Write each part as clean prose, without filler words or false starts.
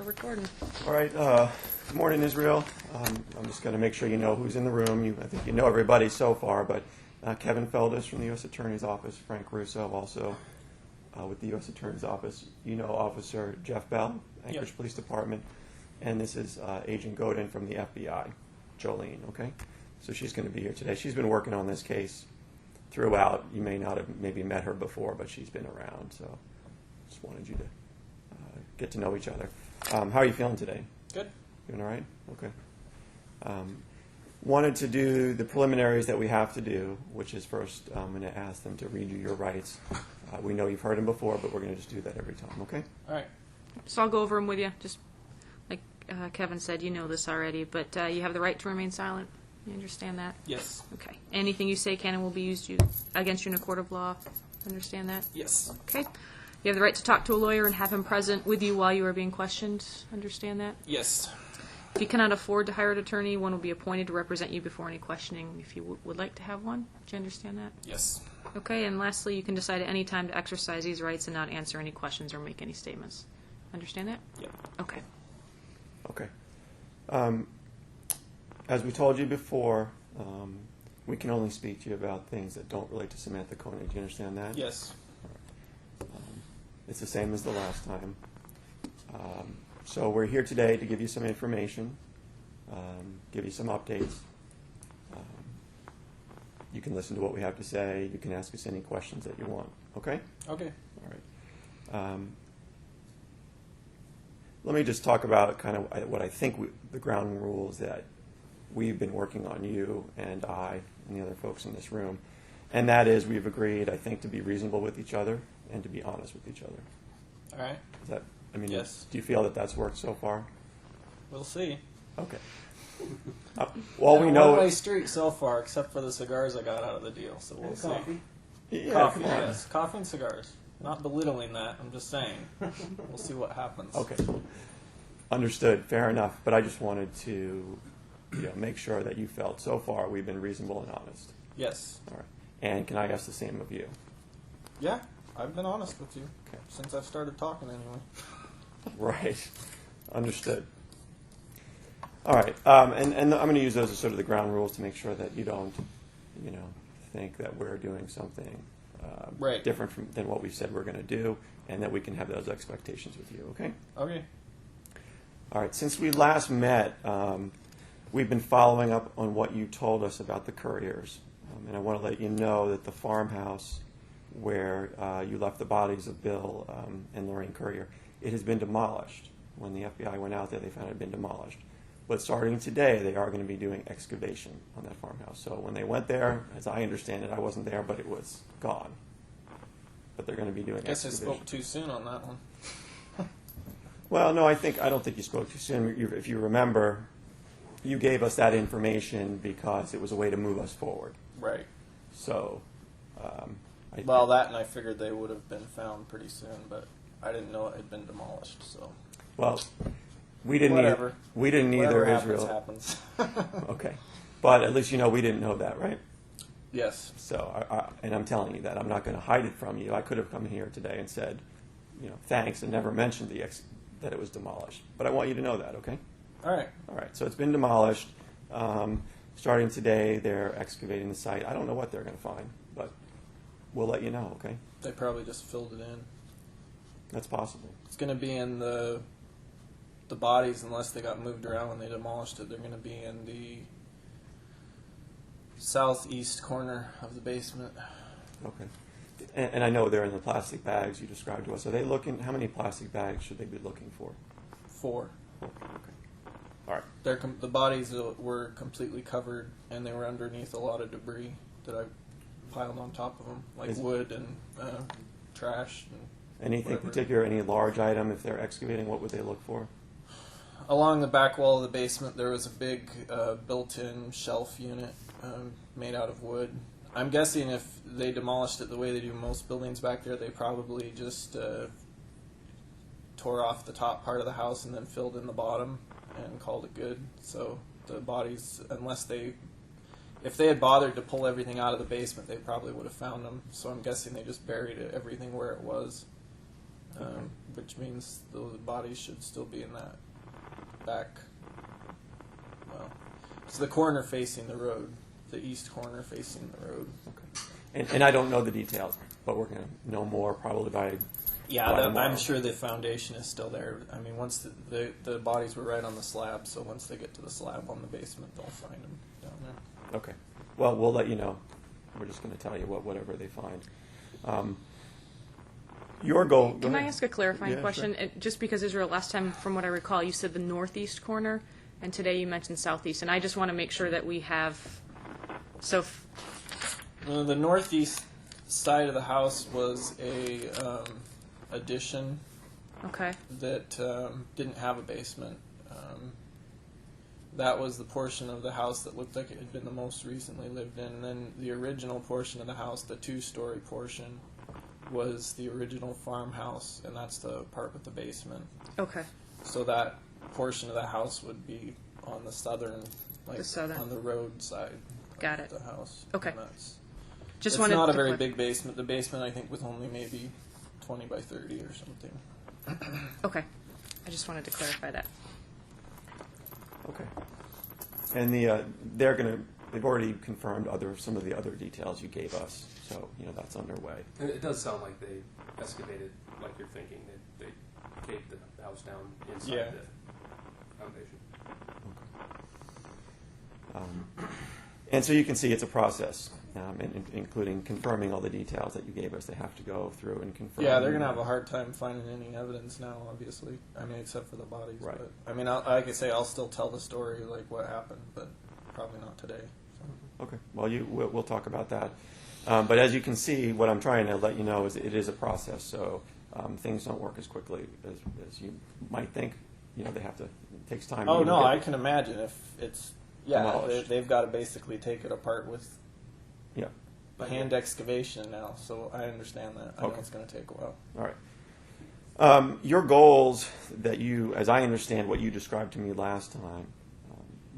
recording. All right. Good morning, Israel. I'm just going to make sure you know who's in the room. I think you know everybody so far, but Kevin Feldis from the U.S. Attorney's Office, Frank Russo also with the U.S. Attorney's Office. You know Officer Jeff Bell, Anchorage Police Department, and this is Agent Godin from the FBI, Jolene, okay? So she's going to be here today. She's been working on this case throughout. You may not have maybe met her before, but she's been around, so just wanted you to get to know each other. How are you feeling today? Good. Doing all right? Okay. Wanted to do the preliminaries that we have to do, which is first I'm going to ask them to read you your rights. We know you've heard them before, but we're going to just do that every time, okay? All right. So I'll go over them with you. Just like Kevin said, you know this already, but you have the right to remain silent. You understand that? Yes. Okay. Anything you say can and will be used against you in a court of law. Understand that? Yes. Okay. You have the right to talk to a lawyer and have him present with you while you are being questioned. Understand that? Yes. If you cannot afford to hire an attorney, one will be appointed to represent you before any questioning if you would like to have one. Do you understand that? Yes. Okay, and lastly, you can decide at any time to exercise these rights and not answer any questions or make any statements. Understand that? Yep. Okay. Okay. As we told you before, we can only speak to you about things that don't relate to Samantha Koenig. Do you understand that? Yes. It's the same as the last time. So we're here today to give you some information, give you some updates. You can listen to what we have to say. You can ask us any questions that you want. Okay? Okay. All right. Let me just talk about kind of what I think the ground rules that we've been working on, you and I and the other folks in this room. And that is we've agreed, I think, to be reasonable with each other and to be honest with each other. All right. Is that, I mean, Yes. do you feel that that's worked so far? We'll see. Okay. Well, we know. One-way street so far, except for the cigars I got out of the deal. So we'll see. Coffee. Yeah, Coffee, come on. yes. Coffee and cigars. Not belittling that. I'm just saying. We'll see what happens. Okay. Understood. Fair enough. But I just wanted to, make sure that you felt so far we've been reasonable and honest. Yes. All right. And can I ask the same of you? Yeah. I've been honest with you. Okay. Since I've started talking anyway. Right. Understood. All right. And I'm going to use those as sort of the ground rules to make sure that you don't, think that we're doing something Right. different than what we said we're going to do, and that we can have those expectations with you. Okay? Okay. All right. Since we last met, we've been following up on what you told us about the couriers. And I want to let you know that the farmhouse where you left the bodies of Bill and Lorraine Courier, it has been demolished. When the FBI went out there, they found it had been demolished. But starting today, they are going to be doing excavation on that farmhouse. So when they went there, as I understand it, I wasn't there, but it was gone. But they're going to be doing Guess I excavation. spoke too soon on that one. Well, no, I don't think you spoke too soon. If you remember, you gave us that information because it was a way to move us forward. Right. So, Well, that and I figured they would have been found pretty soon, but I didn't know it had been demolished. So. Well, we didn't. Whatever. We didn't Whatever either, happens, Israel. happens. Okay, but at least we didn't know that, right? Yes. So, and I'm telling you that I'm not going to hide it from you. I could have come here today and said, thanks, and never mentioned that it was demolished. But I want you to know that, okay? All right. All right. So it's been demolished. Starting today, they're excavating the site. I don't know what they're going to find, but we'll let you know, okay? They probably just filled it in. That's possible. It's going to be in the bodies, unless they got moved around when they demolished it. They're going to be in the southeast corner of the basement. Okay. And I know they're in the plastic bags you described to us. Are they looking? How many plastic bags should they be looking for? 4. Okay. All right. The bodies were completely covered, and they were underneath a lot of debris that I piled on top of them, like wood and trash. And anything whatever. particular? Any large item? If they're excavating, what would they look for? Along the back wall of the basement, there was a big built-in shelf unit made out of wood. I'm guessing if they demolished it the way they do most buildings back there, they probably just tore off the top part of the house and then filled in the bottom and called it good. So the bodies, if they had bothered to pull everything out of the basement, they probably would have found them. So I'm guessing they just buried everything where it was. which means those bodies should still be in that back. Well, it's the corner facing the road, the east corner facing the road. Okay. And I don't know the details, but we're going to know more probably by. Yeah, by tomorrow. I'm sure the foundation is still there. I mean, once the bodies were right on the slab, so once they get to the slab on the basement, they'll find them down there. Okay. Well, we'll let you know. We're just going to tell you whatever they find. Your goal. Can I ask a clarifying Yeah, question? sure. Just because, Israel, last time, from what I recall, you said the northeast corner, and today you mentioned southeast, and I just want to make sure that we have. So. The northeast side of the house was a addition Okay. that didn't have a basement. That was the portion of the house that looked like it had been the most recently lived in. And then the original portion of the house, the two-story portion, was the original farmhouse, and that's the part with the basement. Okay. So that portion of the house would be on the southern, like The southern. on the road side Got of it. the house. Okay. And that's, Just it's wanted not a to very clar- big basement. The basement, I think, was only maybe 20 by 30 or something. Okay. I just wanted to clarify that. Okay. And they've already confirmed some of the other details you gave us, so that's underway. And it does sound like they excavated, like you're thinking, they caved the house down inside Yeah. the foundation. And so you can see it's a process, including confirming all the details that you gave us. They have to go through and confirm. Yeah, they're going to have a hard time finding any evidence now, obviously. I mean, except for the bodies. Right. But, I mean, like I say, I'll still tell the story, like what happened, but probably not today. So. Okay. Well, we'll talk about that. But as you can see, what I'm trying to let you know is it is a process. So things don't work as quickly as you might think. They have to. It takes time. Oh, to no, get I can imagine if it's, yeah, demolished. they've got to basically take it apart with Yeah. hand excavation now, so I understand that. I know Okay. it's going to take a while. All right. Your goals that as I understand what you described to me last time,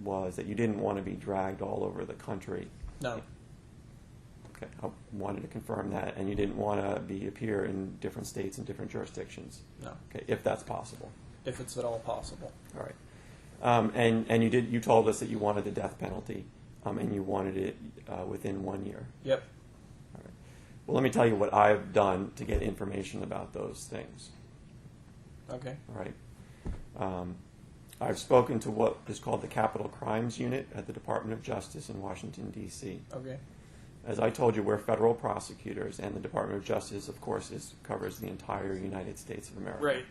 was that you didn't want to be dragged all over the country. No. Okay. I wanted to confirm that, and you didn't want to appear in different states and different jurisdictions. No. Okay, if that's possible. If it's at all possible. All right. And you told us that you wanted the death penalty, and you wanted it within 1 year. Yep. All right. Well, let me tell you what I've done to get information about those things. Okay. All right. I've spoken to what is called the Capital Crimes Unit at the Department of Justice in Washington, D.C. Okay. As I told you, we're federal prosecutors, and the Department of Justice, of course, covers the entire United States of America. Right.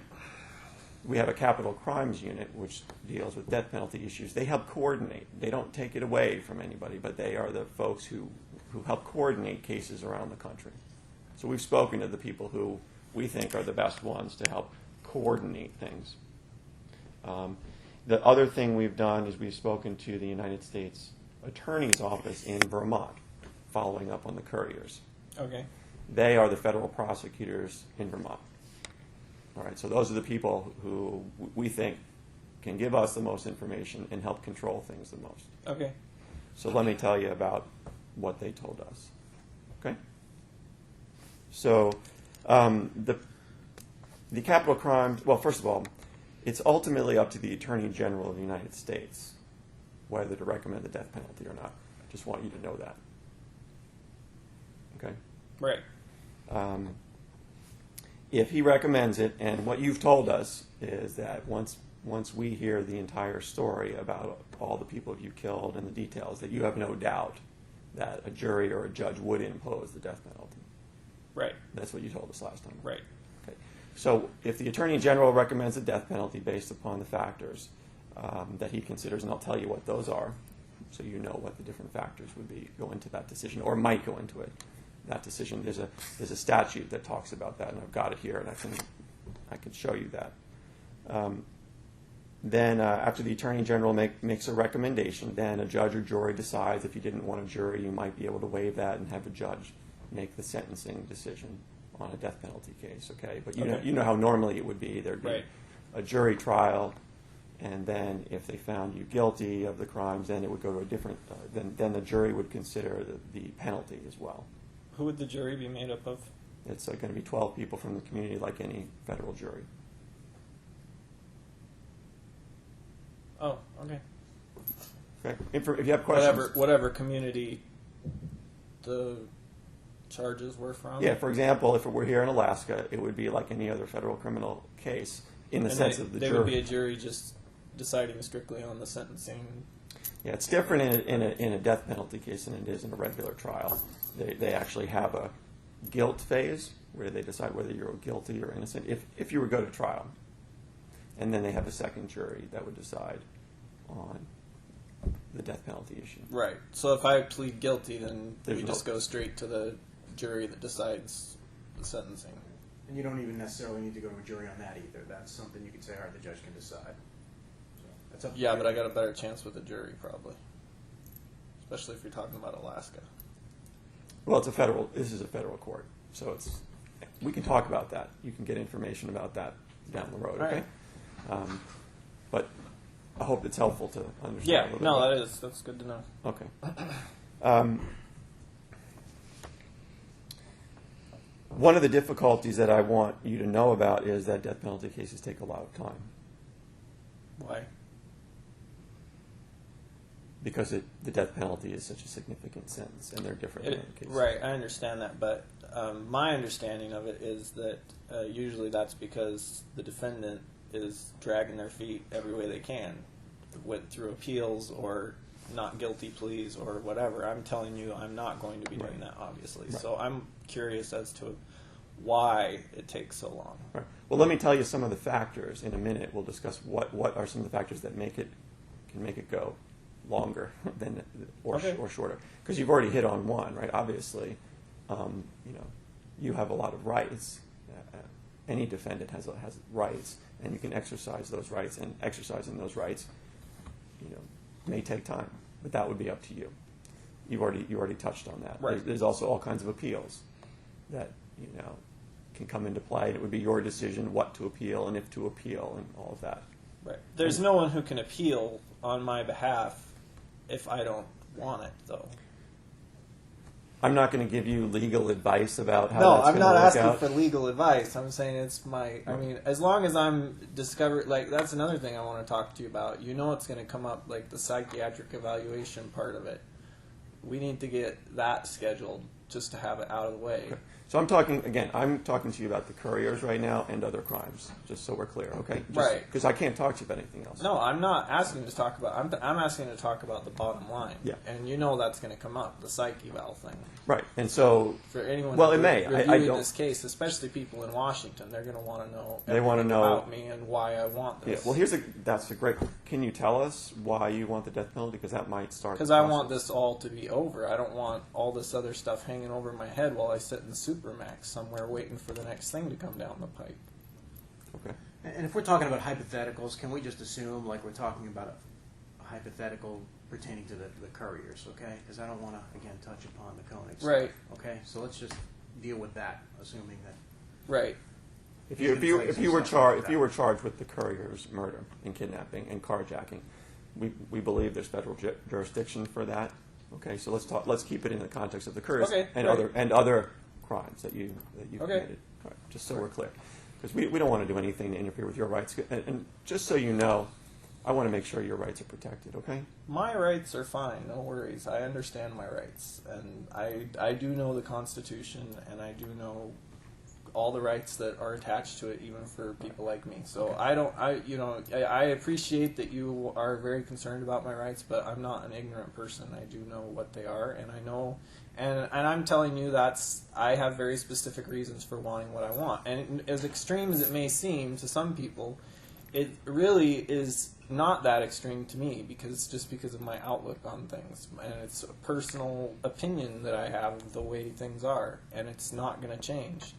We have a Capital Crimes Unit, which deals with death penalty issues. They help coordinate. They don't take it away from anybody, but they are the folks who help coordinate cases around the country. So we've spoken to the people who we think are the best ones to help coordinate things. The other thing we've done is we've spoken to the United States Attorney's Office in Vermont, following up on the couriers. Okay. They are the federal prosecutors in Vermont. All right, so those are the people who we think can give us the most information and help control things the most. Okay. So let me tell you about what they told us. Okay? So the capital crimes, well, first of all, it's ultimately up to the Attorney General of the United States whether to recommend the death penalty or not. I just want you to know that. Okay? Right. If he recommends it, and what you've told us is that once we hear the entire story about all the people you killed and the details, that you have no doubt that a jury or a judge would impose the death penalty. Right. That's what you told us last time. Right. Okay. So if the Attorney General recommends the death penalty based upon the factors that he considers, and I'll tell you what those are, so you know what the different factors would go into that decision, or might go into it. That decision. There's a statute that talks about that, and I've got it here, and I can show you that. Then after the Attorney General makes a recommendation, then a judge or jury decides. If you didn't want a jury, you might be able to waive that and have a judge make the sentencing decision on a death penalty case. Okay, but you know how normally it would be. There'd be a jury trial, and then if they found you guilty of the crimes, then it would go to a different. Then the jury would consider the penalty as well. Who would the jury be made up of? It's going to be 12 people from the community like any federal jury. Oh, okay. Okay. If you have questions. Whatever community the charges were from. Yeah, for example, if it were here in Alaska, it would be like any other federal criminal case in the sense of the they jury. would be a jury just deciding strictly on the sentencing. Yeah, it's different in a death penalty case than it is in a regular trial. They actually have a guilt phase where they decide whether you're guilty or innocent if you were to go to trial. And then they have a second jury that would decide on the death penalty issue. Right. So if I plead guilty, then There's we no- just go straight to the jury that decides the sentencing. And you don't even necessarily need to go to a jury on that either. That's something you could say, all right, the judge can decide. So that's up to Yeah, you. but I got a better chance with a jury probably, especially if you're talking about Alaska. Well, this is a federal court, so we can talk about that. You can get information about that down the road, All okay? right. But I hope it's helpful to understand a Yeah, little no, bit. that's good to know. Okay. One of the difficulties that I want you to know about is that death penalty cases take a lot of time Why? because the death penalty is such a significant sentence, and they're different in other cases. Right, I understand that, but my understanding of it is that usually that's because the defendant is dragging their feet every way they can, through appeals or not guilty pleas or whatever. I'm telling you, I'm not going to be doing that, obviously. Right. So I'm curious as to why it takes so long. Right. Well, let me tell you some of the factors in a minute. We'll discuss what are some of the factors that can make it go longer than or shorter. Because you've already hit on one, right? Obviously, you have a lot of rights. Any defendant has rights, and you can exercise those rights. And exercising those rights, may take time, but that would be up to you. You already touched on that. Right. There's also all kinds of appeals that can come into play. It would be your decision what to appeal and if to appeal and all of that. Right. There's no one who can appeal on my behalf if I don't want it, though. I'm not going to give you legal advice about how No, that's I'm going not to work asking out. for legal advice. I'm saying it's my. I mean, as long as I'm that's another thing I want to talk to you about. It's going to come up, like the psychiatric evaluation part of it. We need to get that scheduled just to have it out of the way. Okay. So I'm talking to you about the couriers right now and other crimes, just so we're clear, okay? Right. Because I can't talk to you about anything else. No, I'm not asking to talk about. I'm asking to talk about the bottom line. Yeah. And that's going to come up, the psych eval thing. Right. And so For anyone Well, it may. I reviewing don't- this case, especially people in Washington, they're going to want to know. They wanna everything know- about me and why I want yeah, this. well, that's a great. Can you tell us why you want the death penalty? Because that might start. Because the I process. want this all to be over. I don't want all this other stuff hanging over my head while I sit in the Supermax somewhere waiting for the next thing to come down the pipe. Okay. And if we're talking about hypotheticals, can we just assume like we're talking about a hypothetical pertaining to the couriers, okay? Because I don't want to, again, touch upon the Koenig stuff, Right. okay? So let's just deal with that, assuming that. Right. If you were charged with the courier's murder and kidnapping and carjacking, we believe there's federal jurisdiction for that. Okay, so let's keep it in the context of the couriers Okay, and right. other crimes that you Okay. committed. All right, just so we're clear, because we don't want to do anything to interfere with your rights. And just so you know, I want to make sure your rights are protected. Okay. My rights are fine, no worries. I understand my rights, and I do know the Constitution, and I do know all the rights that are attached to it, even for people like me. So Okay. I appreciate that you are very concerned about my rights, but I'm not an ignorant person. I do know what they are, and I know, and I'm telling you I have very specific reasons for wanting what I want. And as extreme as it may seem to some people, it really is not that extreme to me because of my outlook on things, and it's a personal opinion that I have of the way things are, and it's not going to change.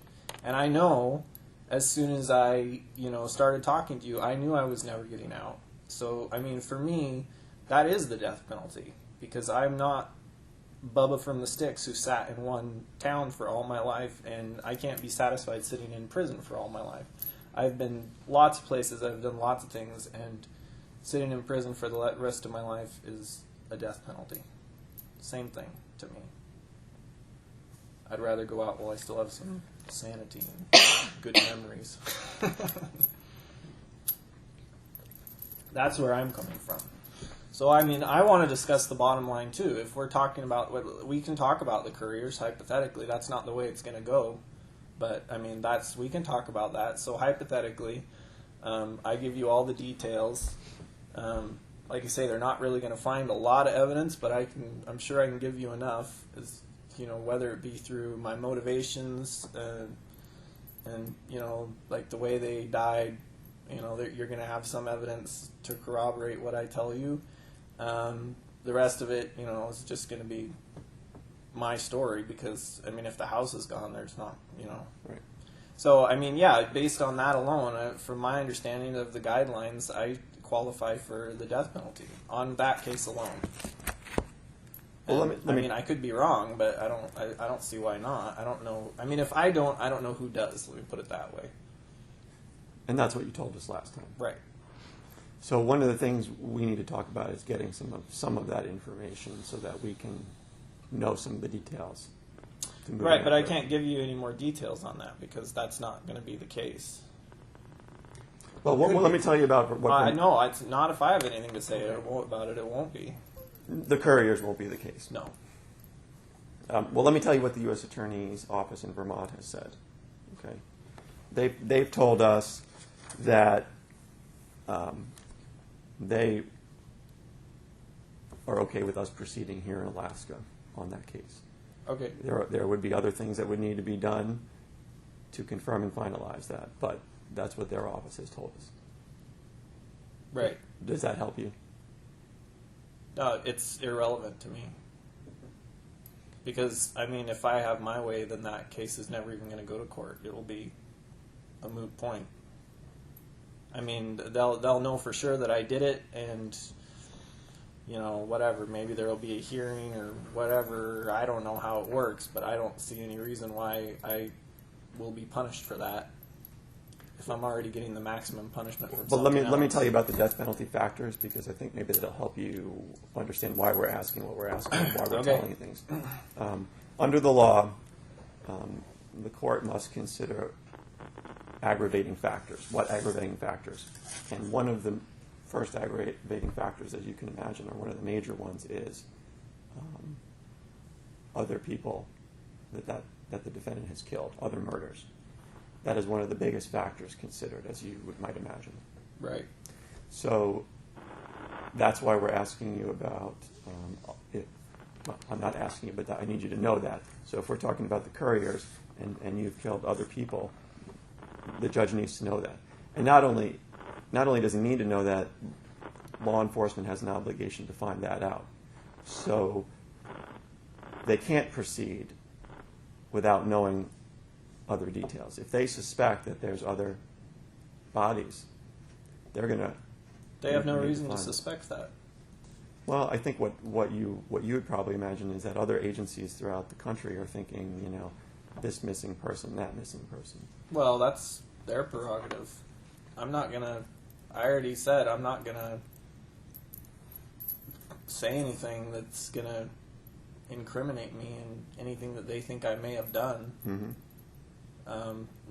And I know, as soon as I started talking to you, I knew I was never getting out. So I mean, for me, that is the death penalty, because I'm not Bubba from the Sticks who sat in one town for all my life, and I can't be satisfied sitting in prison for all my life. I've been lots of places, I've done lots of things, and sitting in prison for the rest of my life is a death penalty. Same thing to me. I'd rather go out while I still have some sanity and good memories. That's where I'm coming from. So, I mean, I want to discuss the bottom line, too. If we're talking about, we can talk about the couriers, hypothetically. That's not the way it's going to go. But, I mean, we can talk about that. So, hypothetically, I give you all the details. Like I say, they're not really going to find a lot of evidence, but I'm sure I can give you enough, as, whether it be through my motivations and, like the way they died, you're going to have some evidence to corroborate what I tell you. The rest of it, is just going to be my story because, I mean, if the house is gone, there's not, Right. So, I mean, yeah, based on that alone, from my understanding of the guidelines, I qualify for the death penalty on that case alone. Well, I mean, I could be wrong, but I don't see why not. I don't know. I mean, if I don't know who does. Let me put it that way. And that's what you told us last time. Right. So one of the things we need to talk about is getting some of that information so that we can know some of the details. Right, but I can't give you any more details on that because that's not going to be the case. Well, let me tell you about what I know it's not. If I have anything to say about it, it won't be. the couriers won't be the case. No. Well, let me tell you what the U.S. Attorney's Office in Vermont has said. Okay, they've told us that they are okay with us proceeding here in Alaska on that case. Okay. There would be other things that would need to be done to confirm and finalize that, but that's what their office has told us. Right. Does that help you? It's irrelevant to me. Because, I mean, if I have my way, then that case is never even going to go to court. It will be a moot point. I mean, they'll know for sure that I did it, and, whatever. Maybe there will be a hearing or whatever. I don't know how it works, but I don't see any reason why I will be punished for that if I'm already getting the maximum punishment from Well, something let me else. tell you about the death penalty factors, because I think maybe that'll help you understand why we're asking what we're asking, and why we're Okay. telling you things. Under the law, the court must consider aggravating factors. What aggravating factors? And one of the first aggravating factors, as you can imagine, or one of the major ones, is other people that the defendant has killed, other murders. That is one of the biggest factors considered, as you might imagine. Right. So that's why we're asking you about well, I'm not asking you, but I need you to know that. So if we're talking about the couriers and you've killed other people, the judge needs to know that. And not only does he need to know that, law enforcement has an obligation to find that out. So they can't proceed without knowing other details. If they suspect that there's other bodies, they're going to... They have no reason to suspect that. Well, I think what you would probably imagine is that other agencies throughout the country are thinking, this missing person, that missing person. Well, that's their prerogative. I already said I'm not gonna say anything that's gonna incriminate me in anything that they think I may have done. Mm-hmm.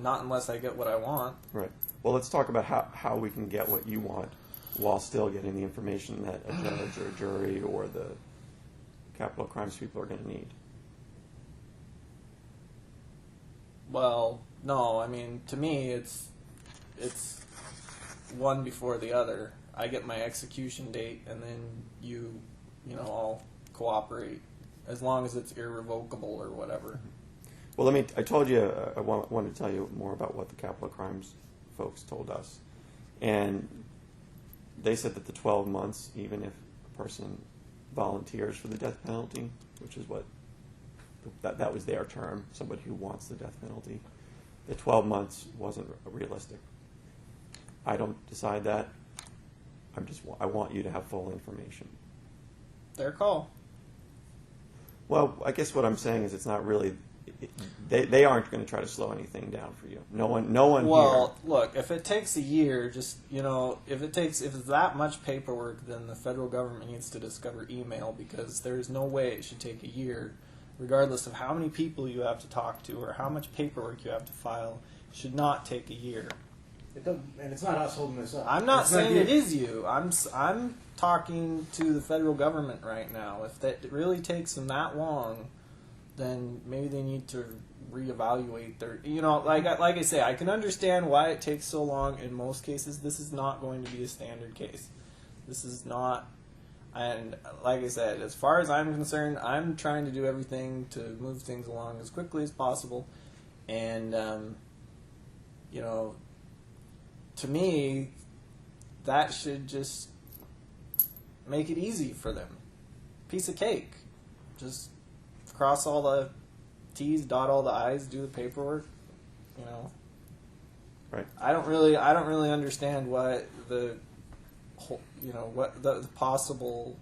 Not unless I get what I want. Right. Well, let's talk about how we can get what you want while still getting the information that a judge or a jury or the capital crimes people are going to need. Well, no, I mean, to me, it's one before the other. I get my execution date, and then you all cooperate, as long as it's irrevocable or whatever. Well, I told you, I wanted to tell you more about what the capital crimes folks told us. And they said that the 12 months, even if a person volunteers for the death penalty, which is what, that was their term, somebody who wants the death penalty, the 12 months wasn't realistic. I don't decide that. I want you to have full information. Their call. Well, I guess what I'm saying is it's not really... They aren't going to try to slow anything down for you. No one. Well, look, if it takes a year, if it's that much paperwork, then the federal government needs to discover email, because there's no way it should take a year regardless of how many people you have to talk to or how much paperwork you have to file, should not take a year. It doesn't, and it's not us holding this up. I'm not It's saying you. it is you. I'm talking to the federal government right now. If that really takes them that long, then maybe they need to reevaluate their. Like I say, I can understand why it takes so long. In most cases, this is not going to be a standard case. This is not. And like I said, as far as I'm concerned, I'm trying to do everything to move things along as quickly as possible. And to me, that should just make it easy for them. Piece of cake. Just cross all the T's, dot all the I's, do the paperwork. Right. I don't really understand what the what the possible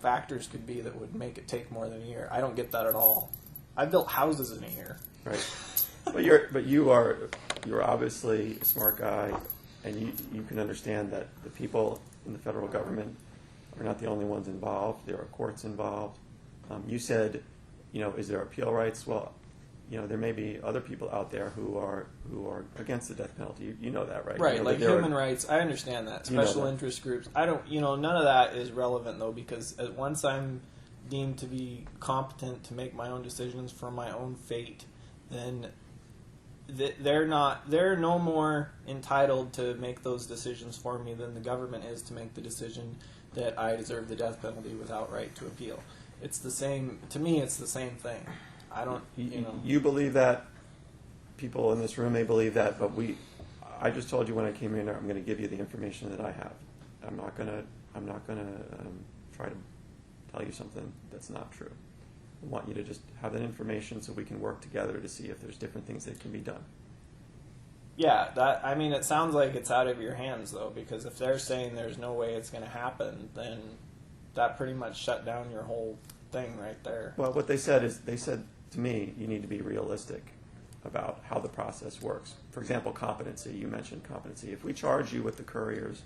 factors could be that would make it take more than a year. I don't get that at all. I built houses in a year. Right. You're obviously a smart guy, and you can understand that the people in the federal government are not the only ones involved. There are courts involved. You said, is there appeal rights? Well, there may be other people out there who are against the death penalty. You know that, right? Right, You know like that there human are, rights. I understand that. You know Special that. interest groups. I don't. None of that is relevant though, because once I'm deemed to be competent to make my own decisions for my own fate, then they're no more entitled to make those decisions for me than the government is to make the decision that I deserve the death penalty without right to appeal. It's the same. To me, it's the same thing. I don't. You believe that. People in this room may believe that, but I just told you when I came in here, I'm going to give you the information that I have. I'm not going to try to tell you something that's not true. I want you to just have that information so we can work together to see if there's different things that can be done. Yeah, it sounds like it's out of your hands though, because if they're saying there's no way it's going to happen, then that pretty much shut down your whole thing right there. Well, what they said to me, you need to be realistic about how the process works. For example, competency. You mentioned competency. If we charge you with the couriers,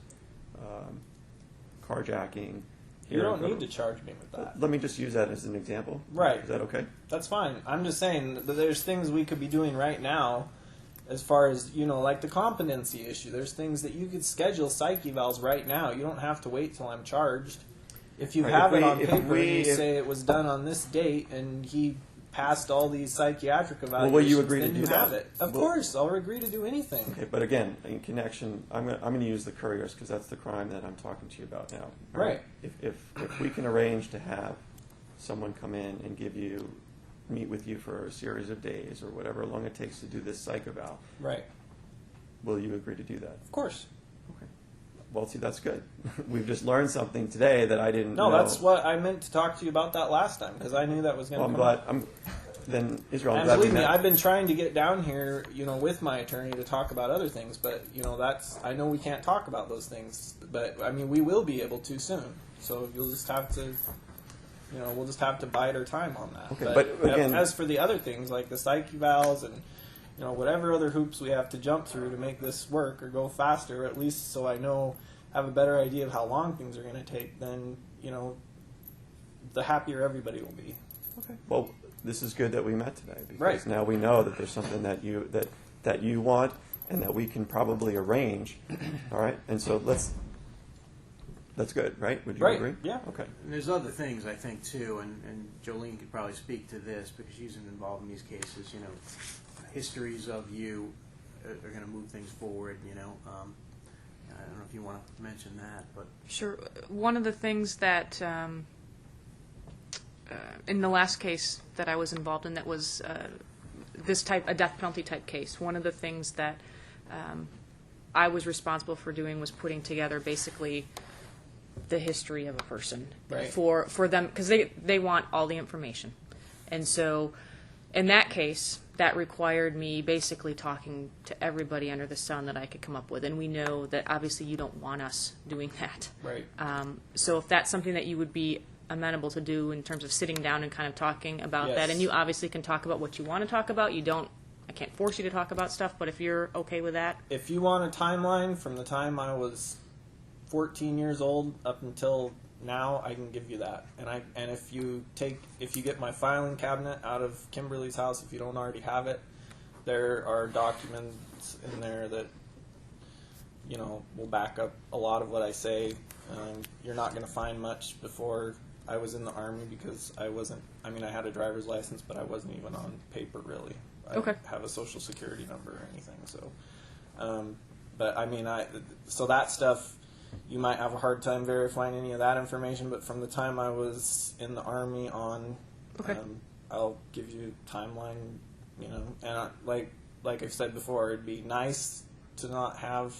carjacking, You don't need to charge me with that. Let me just use that as an example. Right. Is that okay? That's fine. I'm just saying that there's things we could be doing right now as far as, like the competency issue. There's things that you could schedule psych evals right now. You don't have to wait till I'm charged. If you Right, have if it we- on if paper we- and you if- say it was done on this date and he passed all these psychiatric evaluations, will you agree to then do you that? have it. Of Well- course, I'll agree to do anything. Okay, but again, in connection, I'm going to use the couriers because that's the crime that I'm talking to you about now. Right. If we can arrange to have someone come in and meet with you for a series of days or whatever long it takes to do this psych eval, Right. will you agree to do that? Of course. Okay. Well, see, that's good. We've just learned something today that I didn't know. No, that's what I meant to talk to you about that last time, because I knew that was going Well, to I'm come glad. up. Then Israel, I'm And glad we believe me, met. I've been trying to get down here, with my attorney to talk about other things, but I know we can't talk about those things, but we will be able to soon. So you'll just have to, we'll just have to bide our time on that. Okay, but again- as for the other things like the psych evals and whatever other hoops we have to jump through to make this work or go faster, at least so I have a better idea of how long things are going to take, then the happier everybody will be. Okay. Well, this is good that we met today because Right. now we know that there's something that you want and that we can probably arrange. All right, and so that's good, right? Would you Right. agree? Yeah. Okay. And there's other things I think too, and Jolene could probably speak to this because she's involved in these cases. Histories of you are going to move things forward. I don't know if you want to mention that, but Sure. One of the things that in the last case that I was involved in that was a death penalty type case, one of the things that I was responsible for doing was putting together basically the history of a person Right. for them, because they want all the information. And so in that case, that required me basically talking to everybody under the sun that I could come up with. And we know that obviously you don't want us doing that. Right. So if that's something that you would be amenable to do in terms of sitting down and kind of talking about Yes. that, and you obviously can talk about what you want to talk about. I can't force you to talk about stuff, but if you're okay with that, If you want a timeline from the time I was 14 years old up until now, I can give you that. And if you get my filing cabinet out of Kimberly's house, if you don't already have it, there are documents in there that will back up a lot of what I say. You're not going to find much before I was in the Army, because I wasn't. I mean, I had a driver's license, but I wasn't even on paper really. I Okay. didn't have a social security number or anything. So, but I mean, so that stuff, you might have a hard time verifying any of that information. But from the time I was in the Army on, Okay. I'll give you a timeline. And like I've said before, it'd be nice to not have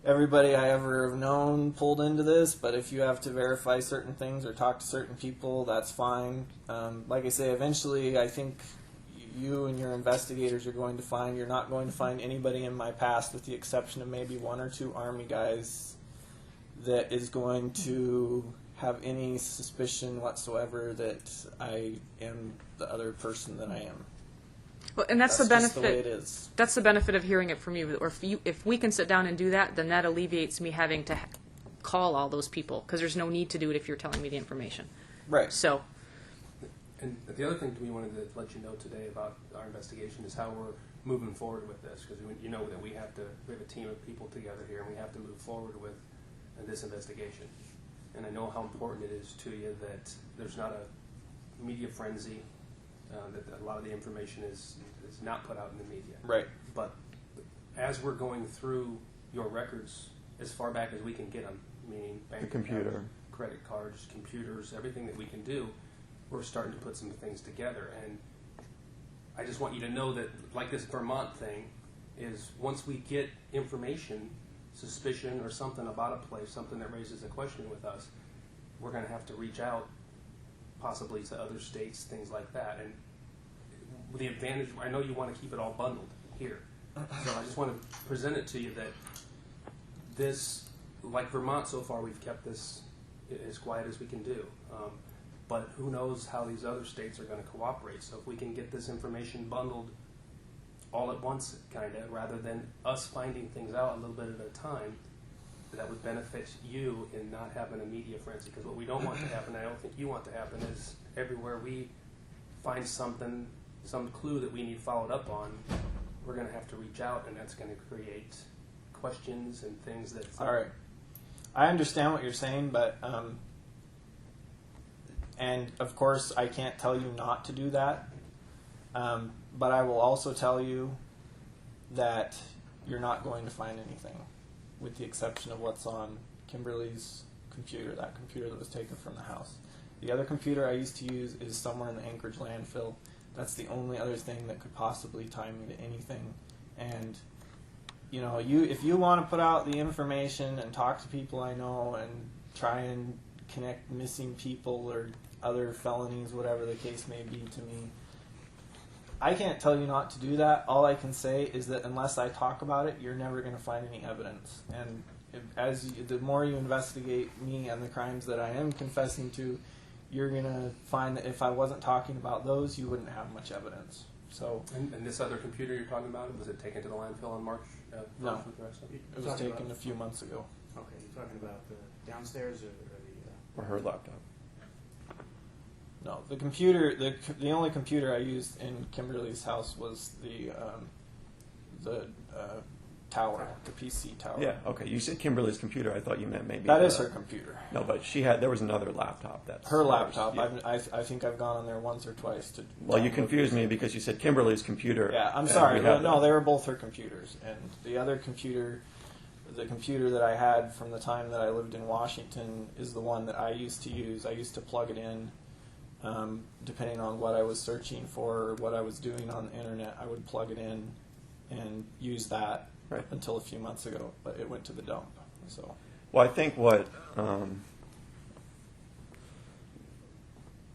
everybody I ever have known pulled into this, but if you have to verify certain things or talk to certain people, that's fine. Like I say, eventually I think you and your investigators are going to find you're not going to find anybody in my past, with the exception of maybe one or two Army guys, that is going to have any suspicion whatsoever that I am the other person that I am. Well, and that's the just benefit. the way it is. That's the benefit of hearing it from you. Or if we can sit down and do that, then that alleviates me having to call all those people, because there's no need to do it if you're telling me the information. Right. So, And the other thing we wanted to let you know today about our investigation is how we're moving forward with this, because you know that we have a team of people together here, and we have to move forward with this investigation. And I know how important it is to you that there's not a media frenzy, that a lot of the information is not put out in the media. Right. But as we're going through your records as far back as we can get them, meaning bank computer. accounts, credit cards, computers, everything that we can do, we're starting to put some things together. And I just want you to know that, like this Vermont thing, is once we get information, suspicion, or something about a place, something that raises a question with us, we're going to have to reach out possibly to other states, things like that. And the advantage, I know you want to keep it all bundled here, so I just want to present it to you that this, like Vermont so far, we've kept this as quiet as we can do. But who knows how these other states are going to cooperate. So if we can get this information bundled all at once, kind of, rather than us finding things out a little bit at a time, that would benefit you in not having a media frenzy. Because what we don't want to happen, I don't think you want to happen, is everywhere we find something, some clue that we need followed up on, we're going to have to reach out, and that's going to create questions and things that... All right. I understand what you're saying, but... and, of course, I can't tell you not to do that. But I will also tell you that you're not going to find anything, with the exception of what's on Kimberly's computer, that computer that was taken from the house. The other computer I used to use is somewhere in the Anchorage landfill. That's the only other thing that could possibly tie me to anything. And, if you want to put out the information and talk to people I know and try and connect missing people or other felonies, whatever the case may be, to me, I can't tell you not to do that. All I can say is that unless I talk about it, you're never going to find any evidence. And the more you investigate me and the crimes that I am confessing to, you're going to find that if I wasn't talking about those, you wouldn't have much evidence. So. And this other computer you're talking about, was it taken to the landfill in March? No. With the rest of it? It was taken a few months ago. Okay, you're talking about the downstairs or the... Or her laptop. No, the computer. The only computer I used in Kimberly's house was the tower, the PC tower. Yeah, okay. You said Kimberly's computer. I thought you meant maybe... That is her computer. No, but there was another laptop. That's Her laptop. Yeah. I think I've gone on there once or twice to... Well, you confused me because you said Kimberly's computer. Yeah, I'm and sorry. we have No, that. they were both her computers. And the other computer, the computer that I had from the time that I lived in Washington, is the one that I used to use. I used to plug it in, depending on what I was searching for or what I was doing on the internet. I would plug it in and use that up until a few months ago, but it went to the dump. So. Well, I think what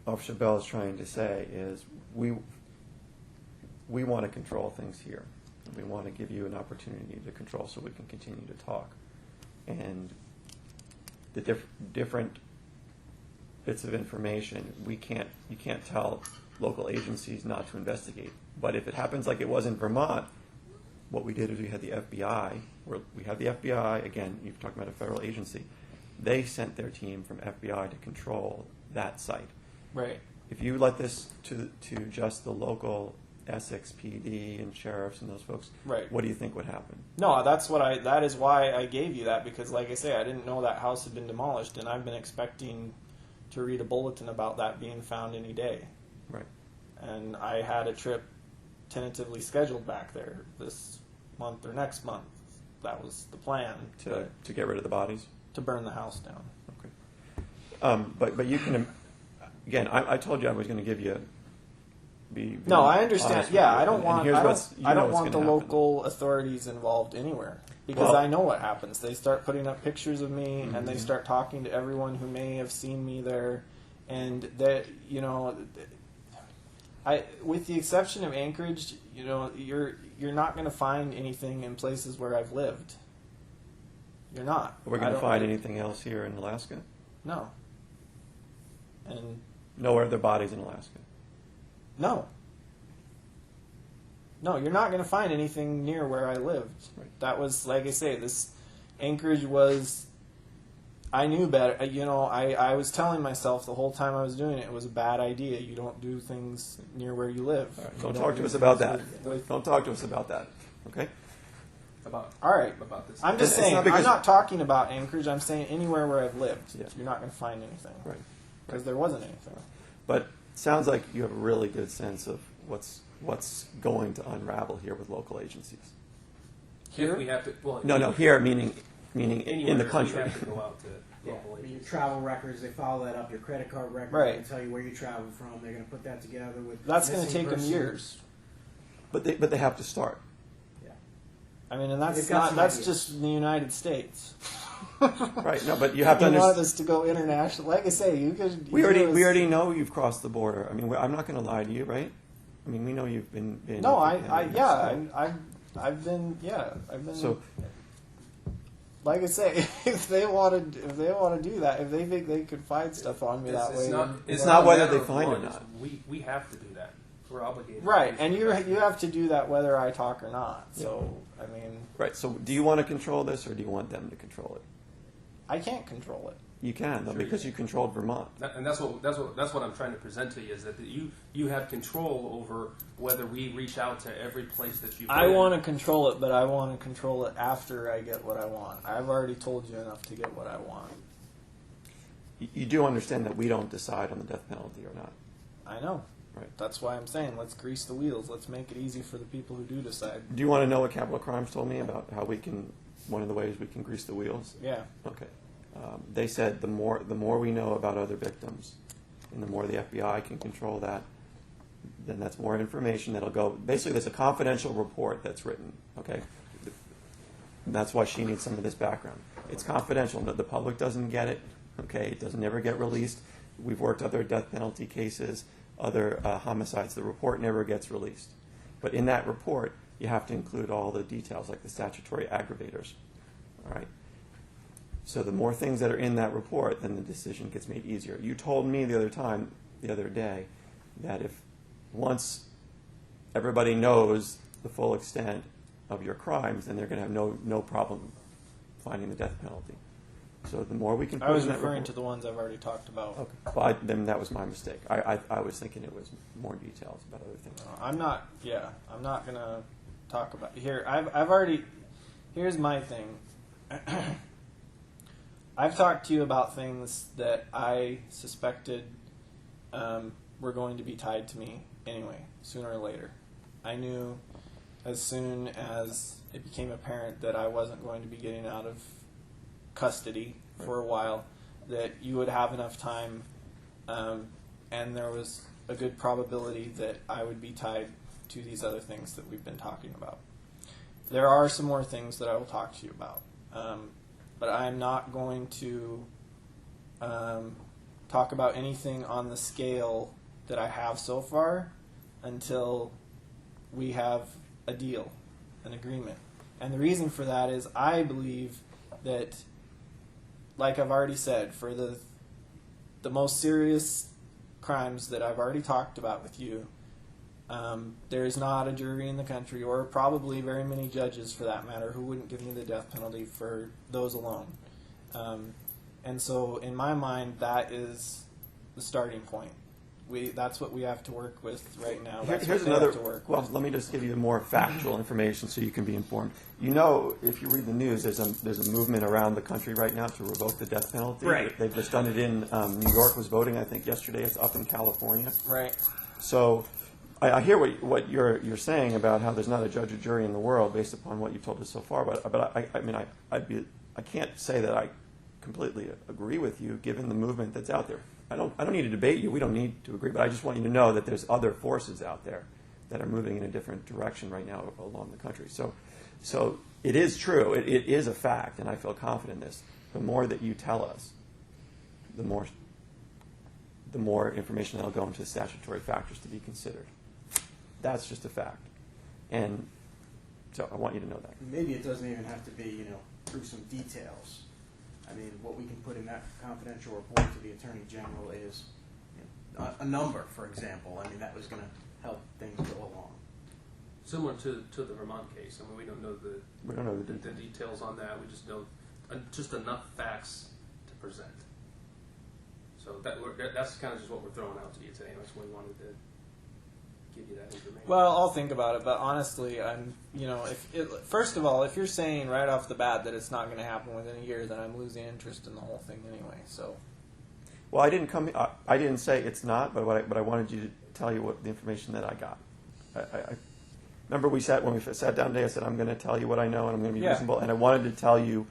Officer Bell is trying to say is we want to control things here. We want to give you an opportunity to control so we can continue to talk. And the different bits of information, you can't tell local agencies not to investigate. But if it happens like it was in Vermont, what we did is we had the FBI, again, you're talking about a federal agency, they sent their team from FBI to control that site. Right. If you let this to just the local Essex PD and sheriffs and those folks, Right. what do you think would happen? No, that is why I gave you that, because like I say, I didn't know that house had been demolished, and I've been expecting to read a bulletin about that being found any day. Right. And I had a trip tentatively scheduled back there this month or next month. That was the plan, To get rid of the bodies? to burn the house down. Okay. But you can, again, I told you I was going to give you No, I understand. honest with Yeah, you. I don't And want. here's I what's- don't. you I know don't what's want the gonna happen. local authorities involved anywhere, because Well- I know what happens. They start putting up pictures of me, and they Mhm. start talking to everyone who may have seen me there, and that with the exception of Anchorage, you're not going to find anything in places where I've lived. You're not. We're I going to don't- find anything else here in Alaska? No. And No other bodies in Alaska? no. No, you're not going to find anything near where I lived. Right. That was, like I say, this Anchorage was. I knew better. I was telling myself the whole time I was doing it, it was a bad idea. You don't do things near where you live. All right, You don't don't talk do to us about things that. with- Don't talk to us about that, okay? About All right. about this. I'm just It's saying, not because- I'm not talking about Anchorage. I'm saying anywhere where I've lived, Yeah. you're not going to find anything. Right. Because there wasn't anything. But it sounds like you have a really good sense of what's going to unravel here with local agencies. Here? we have to. Well, No, here meaning anywhere in the we country. have to go out to Yeah, local I mean, your agencies. travel records, they follow that up. Your credit card records, Right. they tell you where you traveled from. They're going to put that together with. That's going to missing take them person. years. But they have to start. Yeah. I mean, and that's They've got not. some That's ideas. just in the United States. Right. No, but you have to You want understand. this to go international. Like I say, you could. We already know you've crossed the border. I mean, I'm not going to lie to you, right? I mean, we know you've been. No, So- I've been. So Like I say, if they want to do that, if they think they could find stuff on me that way, then- It's not whether a matter they of find it or one, not. We have to do that. We're obligated. right, to and do you that. have to do that whether I talk or not. So I mean, right. So do you want to control this, or do you want them to control it? I can't control it. You can, though, Sure you because you controlled Vermont. And that's what I'm trying to present to you is that you have control over whether we reach out to every place that you've I been. want to control it, but I want to control it after I get what I want. I've already told you enough to get what I want. You do understand that we don't decide on the death penalty or not. I know. Right. That's why I'm saying let's grease the wheels. Let's make it easy for the people who do decide. Do you want to know what Capital Crimes told me about how we can? One of the ways we can grease the wheels. Yeah. Okay. They said the more we know about other victims, and the more the FBI can control that, then that's more information that'll go. Basically, there's a confidential report that's written. Okay. And that's why she needs some of this background. It's confidential. The public doesn't get it. Okay. It doesn't ever get released. We've worked other death penalty cases, other homicides. The report never gets released. But in that report, you have to include all the details, like the statutory aggravators. All right. So the more things that are in that report, then the decision gets made easier. You told me the other day, that if once everybody knows the full extent of your crimes, then they're going to have no problem finding the death penalty. So the more we can put I was in that referring report, to the ones I've already talked about. Okay. Well, then that was my mistake. I was thinking it was more details about other things. I'm not. Yeah, I'm not gonna talk about here. I've already. Here's my thing. I've talked to you about things that I suspected were going to be tied to me anyway, sooner or later. I knew as soon as it became apparent that I wasn't going to be getting out of custody for a while, that you would have enough time, and there was a good probability that I would be tied to these other things that we've been talking about. There are some more things that I will talk to you about, but I'm not going to talk about anything on the scale that I have so far until we have a deal, an agreement. And the reason for that is I believe that, like I've already said, for the most serious crimes that I've already talked about with you, there is not a jury in the country, or probably very many judges for that matter, who wouldn't give me the death penalty for those alone. And so, in my mind, that is the starting point. That's what we have to work with right now. That's Here's what they another. have to work Well, with. let me just give you more factual information so you can be informed. You know, if you read the news, there's a movement around the country right now to revoke the death penalty. Right. They've just done it in New York was voting. I think yesterday. It's up in California. Right. So, I hear what you're saying about how there's not a judge or jury in the world based upon what you've told us so far. But I mean, I can't say that I completely agree with you given the movement that's out there. I don't need to debate you. We don't need to agree, but I just want you to know that there's other forces out there that are moving in a different direction right now along the country. So it is true. It is a fact, and I feel confident in this. The more that you tell us, the more information that'll go into the statutory factors to be considered. That's just a fact, and so I want you to know that. Maybe it doesn't even have to be, through some details. I mean, what we can put in that confidential report to the Attorney General is a number, for example. I mean, that was going to help things go along. Similar to the Vermont case. I mean, we don't know the details on that. We just know just enough facts to present. So that's kind of just what we're throwing out to you today. That's why we wanted to give you that information. Well, I'll think about it, but honestly, first of all, if you're saying right off the bat that it's not going to happen within a year, then I'm losing interest in the whole thing anyway. So, well, I didn't say it's not, but I wanted you to tell you what the information that I got. I remember when we sat down today. I said I'm going to tell you what I know, and I'm going to be reasonable, and I wanted to tell you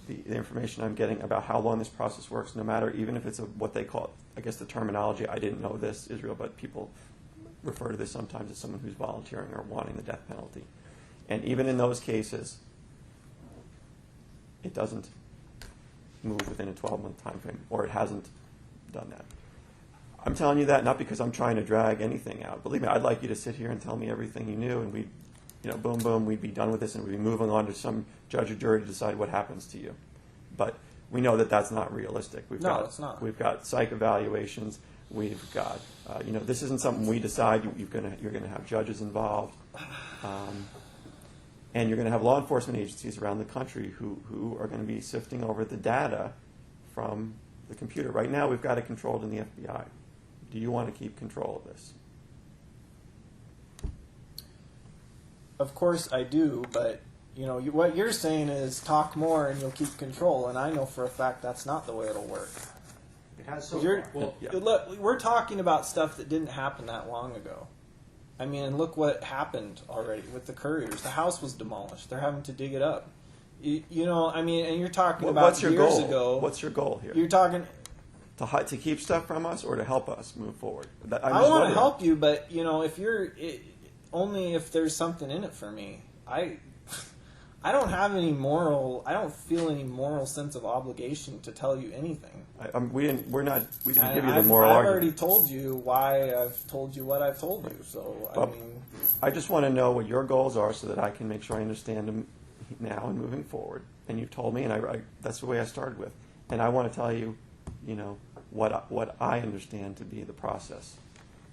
the information I'm getting about how long this process works, no matter, even if it's what they call, I guess the terminology. I didn't know this, Israel, but people refer to this sometimes as someone who's volunteering or wanting the death penalty. And even in those cases, it doesn't move within a 12-month time frame, or it hasn't done that. I'm telling you that not because I'm trying to drag anything out. Believe me, I'd like you to sit here and tell me everything you knew, and we'd, boom, boom, we'd be done with this, and we'd be moving on to some judge or jury to decide what happens to you. But we know that that's not realistic. It's not. We've got psych evaluations. We've got, this isn't something we decide. You're going to have judges involved, and you're going to have law enforcement agencies around the country who are going to be sifting over the data from the computer. Right now, we've got it controlled in the FBI. Do you want to keep control of this? Of course I do, but what you're saying is talk more and you'll keep control, and I know for a fact that's not the way it'll work. It has so You're, far. well, Yeah. Look, we're talking about stuff that didn't happen that long ago. I mean, look what happened already with the couriers. The house was demolished. They're having to dig it up. And you're talking about What's your years goal? ago. What's your goal here? You're talking. To keep stuff from us, or to help us move forward? I want to help you, but if you're only if there's something in it for me. I don't have any moral. I don't feel any moral sense of obligation to tell you anything. We didn't give you the I've moral argument. already told you why I've told you what I've told you. So Well, I just want to know what your goals are so that I can make sure I understand them now and moving forward. And you've told me, and that's the way I started with. And I want to tell you, what I understand to be the process.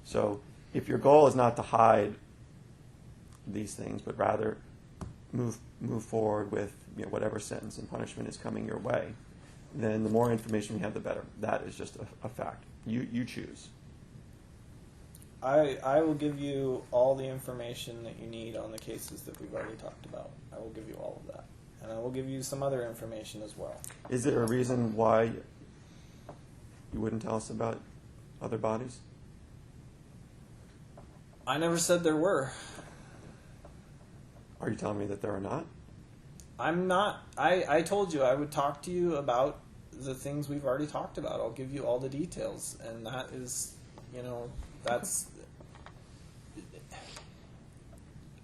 So if your goal is not to hide these things, but rather move forward with whatever sentence and punishment is coming your way, then the more information we have, the better. That is just a fact. You choose. I will give you all the information that you need on the cases that we've already talked about. I will give you all of that. And I will give you some other information as well. Is there a reason why you wouldn't tell us about other bodies? I never said there were. Are you telling me that there are not? I'm not. I told you I would talk to you about the things we've already talked about. I'll give you all the details. And that is, that's...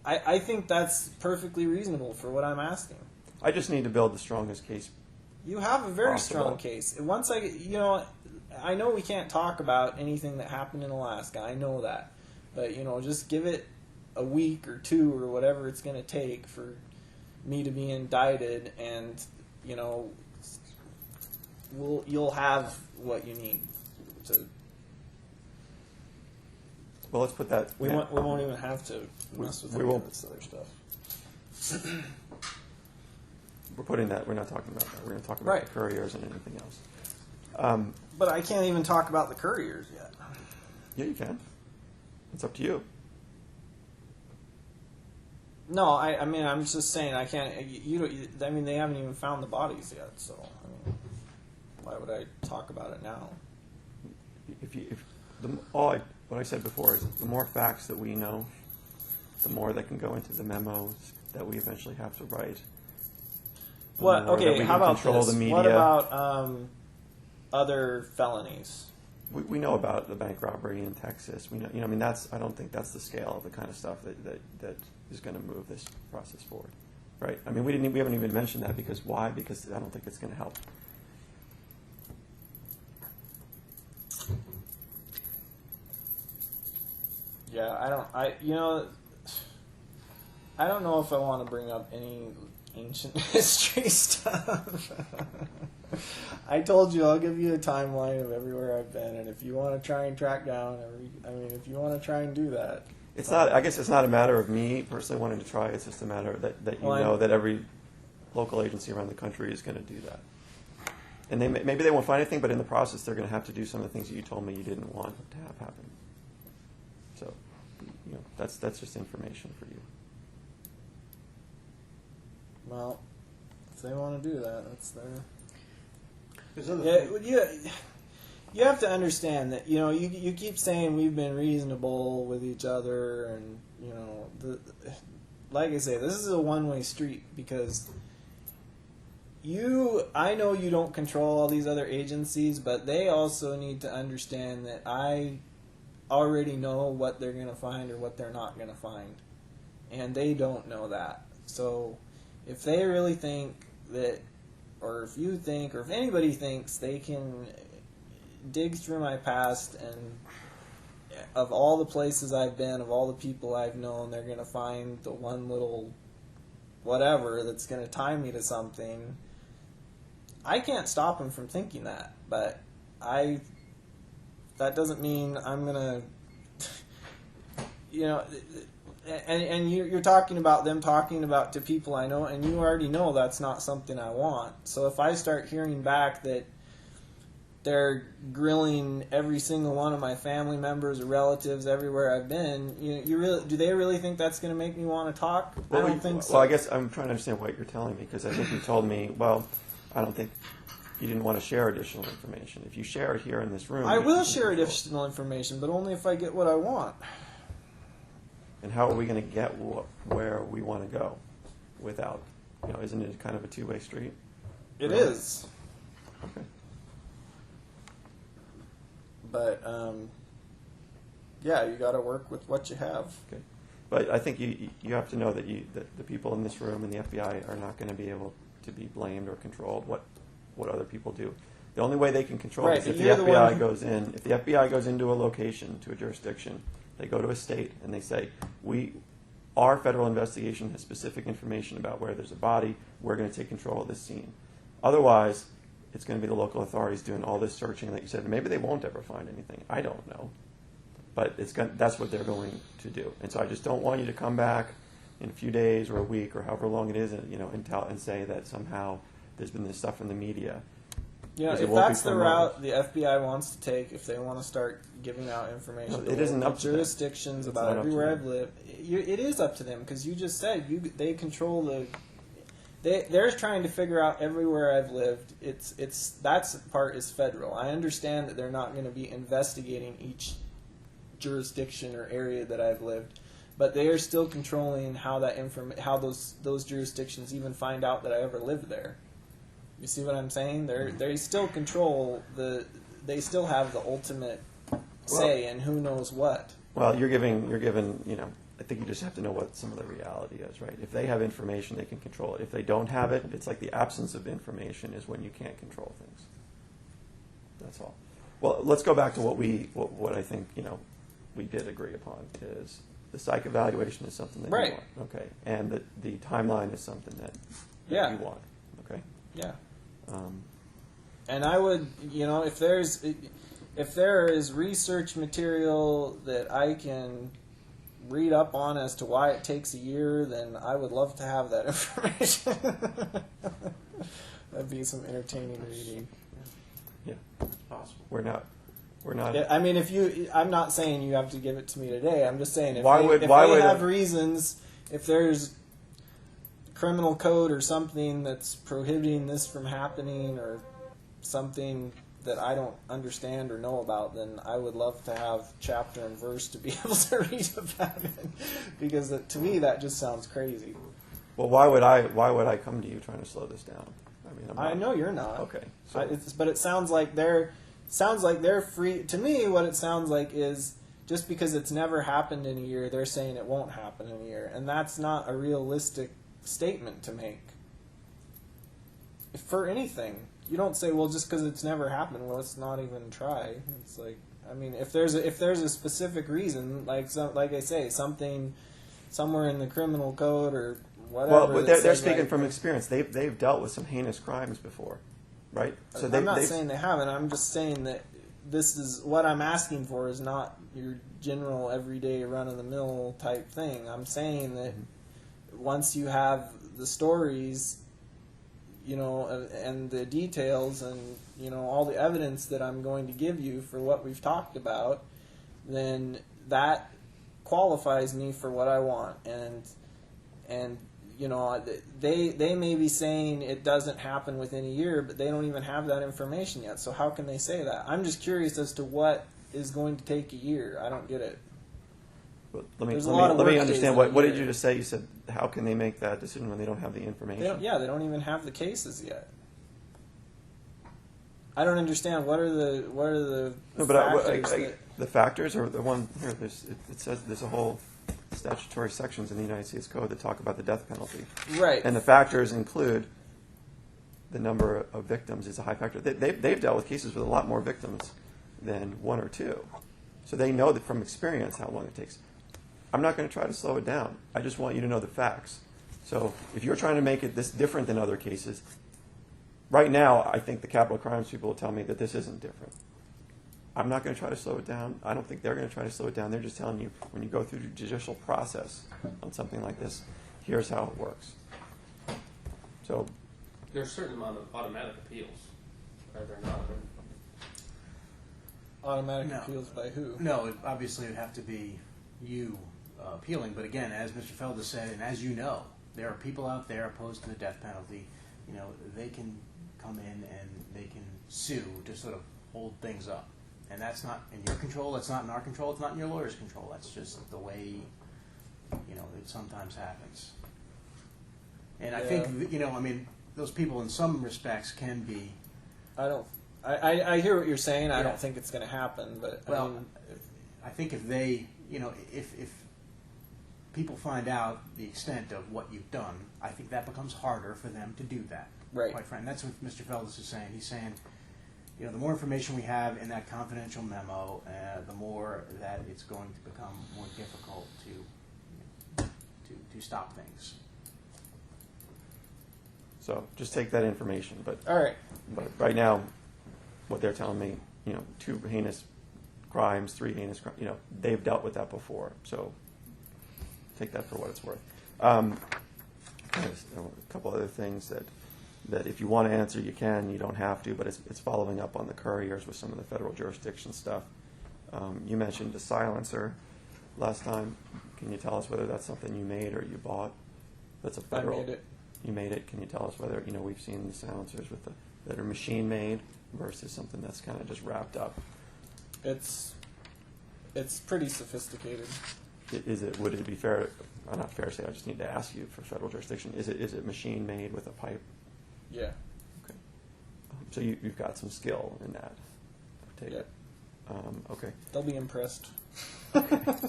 I think that's perfectly reasonable for what I'm asking. I just need to build the strongest case. You have a very Possible. strong case. Once I know we can't talk about anything that happened in Alaska. I know that. But, just give it a week or two or whatever it's going to take for me to be indicted, and, you'll have what you need to... Well, let's put that. We won't even have to mess with we any won't. of this other stuff. we're putting that. We're not talking about that. We're going to talk about Right. the couriers and anything else. But I can't even talk about the couriers yet. Yeah, you can. It's up to you. No, I mean, I'm just saying I can't. I mean, they haven't even found the bodies yet. So, I mean, why would I talk about it now? What I said before is the more facts that we know, the more that can go into the memos that we eventually have to write. The What? more that Okay, we how can about control this? the media. What about other felonies? We know about the bank robbery in Texas. We know, I mean, I don't think that's the scale of the kind of stuff that is going to move this process forward, right? I mean, we haven't even mentioned that because why? Because I don't think it's going to help. Yeah, I don't know if I want to bring up any ancient history stuff. I told you I'll give you a timeline of everywhere I've been, and if you want to try and track down if you want to try and do that. It's not. I guess it's not a matter of me personally wanting to try. It's just a matter that you know that every local agency around the country is going to do that. And maybe they won't find anything, but in the process, they're going to have to do some of the things that you told me you didn't want to have happen. So, that's just information for you. Well, if they want to do that, that's their. You have to understand that you keep saying we've been reasonable with each other, and like I say, this is a one-way street because I know you don't control all these other agencies, but they also need to understand that I already know what they're going to find or what they're not going to find, and they don't know that. So if they really think that, or if you think, or if anybody thinks they can dig through my past and of all the places I've been, of all the people I've known, they're going to find the one little whatever that's going to tie me to something, I can't stop them from thinking that. But that doesn't mean I'm going to, and you're talking about them talking about to people I know, and you already know that's not something I want. So if I start hearing back that they're grilling every single one of my family members or relatives everywhere I've been, do they really think that's going to make me want to talk? I don't think so. Well, I guess I'm trying to understand what you're telling me, because I think you told me, well, I don't think you didn't want to share additional information. If you share it here in this room, I will share additional information, but only if I get what I want. And how are we going to get where we want to go without, isn't it kind of a two-way street? It is. Okay. But, yeah, you got to work with what you have. Okay. But I think you have to know that the people in this room and the FBI are not going to be able to be blamed or controlled what other people do. The only way they can control it is if the FBI goes in. If the FBI goes into a location, to a jurisdiction, they go to a state and they say, our federal investigation has specific information about where there's a body. We're going to take control of this scene. Otherwise, it's going to be the local authorities doing all this searching that you said. Maybe they won't ever find anything. I don't know. But that's what they're going to do. And so I just don't want you to come back in a few days or a week or however long it is, and say that somehow there's been this stuff in the media. If that's the route the FBI wants to take, if they want to start giving out information it isn't up to jurisdictions about everywhere I've lived, it is up to them, because you just said they control the. They're trying to figure out everywhere I've lived. That part is federal. I understand that they're not going to be investigating each jurisdiction or area that I've lived, but they are still controlling how how those jurisdictions even find out that I ever lived there. You see what I'm saying? They still control they still have the ultimate say in who knows what. Well, you're given I think you just have to know what some of the reality is, right? If they have information, they can control it. If they don't have it, it's like the absence of information is when you can't control things. That's all. Well, let's go back to what I think we did agree upon is the psych evaluation is something that you want, okay, and the timeline is something that you want, okay. Yeah. And I would, if there is research material that I can read up on as to why it takes a year, then I would love to have that information. That'd be some entertaining reading. Yeah, It's possible. we're not. Yeah, I mean, I'm not saying you have to give it to me today. I'm just saying if Why they, would- if why they would- have reasons, if there's criminal code or something that's prohibiting this from happening, or something that I don't understand or know about, then I would love to have chapter and verse to be able to read about it, because to me that just sounds crazy. Well, why would I come to you trying to slow this down? I mean, I know you're not. Okay, so But it sounds like they're free. To me, what it sounds like is just because it's never happened in a year, they're saying it won't happen in a year, and that's not a realistic statement to make. For anything, you don't say, well, just because it's never happened, well, let's not even try. It's like, I mean, if there's a specific reason, like I say, something somewhere in the criminal code or whatever. well, but they're says, speaking like, from experience. They've dealt with some heinous crimes before, right? So I'm not they've- saying they haven't. I'm just saying that this is what I'm asking for is not your general everyday run of the mill type thing. I'm saying that once you have the stories, and the details, and all the evidence that I'm going to give you for what we've talked about, then that qualifies me for what I want. And they may be saying it doesn't happen within a year, but they don't even have that information yet. So how can they say that? I'm just curious as to what is going to take a year. I don't get it. But There's a lot of let me work understand. days in a What did year. you just say? You said, how can they make that decision when they don't have the information? They don't even have the cases yet. I don't understand. What are the No, but factors that- the factors are the one here. It says there's a whole statutory sections in the United States Code that talk about the death penalty, right? and the factors include the number of victims is a high factor. They've dealt with cases with a lot more victims than one or two, so they know that from experience how long it takes. I'm not going to try to slow it down. I just want you to know the facts. So if you're trying to make it this different than other cases, right now I think the capital crimes people will tell me that this isn't different. I'm not going to try to slow it down. I don't think they're going to try to slow it down. They're just telling you when you go through the judicial process on something like this, here's how it works. So There's a certain amount of automatic appeals. Are there not? Automatic No. appeals by who? No, obviously it would have to be you appealing. But again, as Mr. Felder said, and as you know, there are people out there opposed to the death penalty. They can come in and they can sue to sort of hold things up. And that's not in your control. That's not in our control. It's not in your lawyer's control. That's just the way, it sometimes happens. And I think, those people in some respects can be. I hear what you're saying. I Yeah. don't think it's going to happen, but Well, I think if they, if people find out the extent of what you've done, I think that becomes harder for them to do that. Right. Quite frankly, that's what Mr. Feldes is saying. He's saying, the more information we have in that confidential memo, the more that it's going to become more difficult to stop things. So just take that information. But all right. But right now, what they're telling me, 2 heinous crimes, 3 heinous crimes, they've dealt with that before. So take that for what it's worth. There's a couple other things that if you want to answer, you can. You don't have to, but it's following up on the couriers with some of the federal jurisdiction stuff. You mentioned a silencer last time. Can you tell us whether that's something you made or you bought? That's a federal. I made it. You made it. Can you tell us whether we've seen the silencers that are machine made versus something that's kind of just wrapped up? It's pretty sophisticated. Would it be fair? Not fair to say. I just need to ask you for federal jurisdiction. Is it machine made with a pipe? Yeah. Okay. So you've got some skill in that. I take Yeah. it. Okay. They'll be impressed. All right.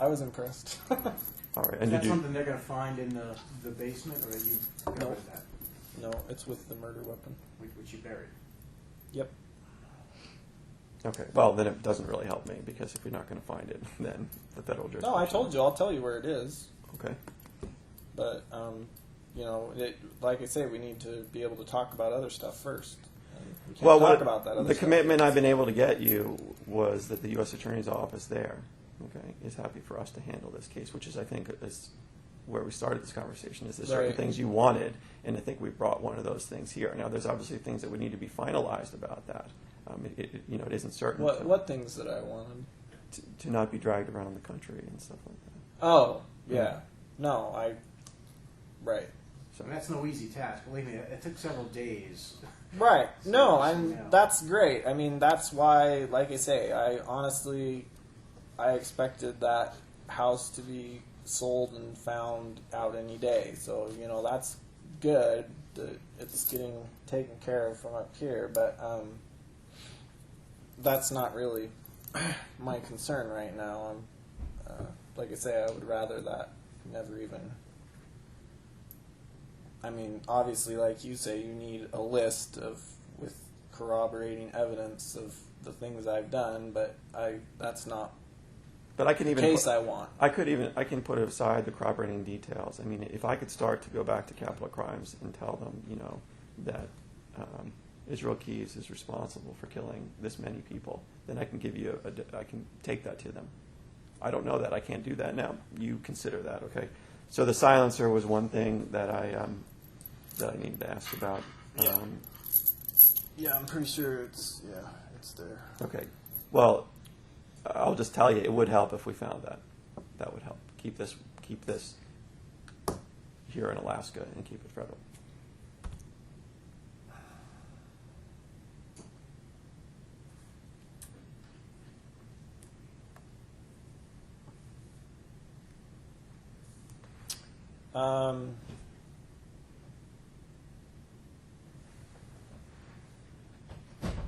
I was impressed. All right. Is And that did you? something they're going to find in the basement, or you covered No. that, No, it's with the murder weapon. which you buried? Yep. Okay. Well, then it doesn't really help me because if you're not going to find it, then the federal jurisdiction. No, I told you. I'll tell you where it is. Okay. But like I say, we need to be able to talk about other stuff first. And we can't talk about that other the stuff. commitment I've been able to get you was that the U.S. Attorney's Office there okay, is happy for us to handle this case, which is, I think, is where we started this conversation, is there certain Right. things you wanted, and I think we brought one of those things here. Now, there's obviously things that would need to be finalized about that. It isn't certain What things that I wanted? to not be dragged around the country and stuff like that. Oh, yeah. Yeah. No, right. So, And that's no easy task. Believe me, it took several days. Right. No, and Yeah. that's great. I mean, that's why, like I say, I expected that house to be sold and found out any day. So, that's good that it's getting taken care of from up here, but that's not really my concern right now. Like I say, I would rather that never even. I mean, obviously, like you say, you need a list with corroborating evidence of the things I've done, but that's not but I can the even case I want. I can put aside the corroborating details. I mean, if I could start to go back to capital crimes and tell them, that Israel Keys is responsible for killing this many people, then I can give you I can take that to them. I don't know that. I can't do that now. You consider that, okay? So the silencer was one thing that I needed to ask about. Yeah. Yeah, I'm pretty sure it's there. Okay. Well, I'll just tell you, it would help if we found that. That would help. Keep this here in Alaska and keep it federal.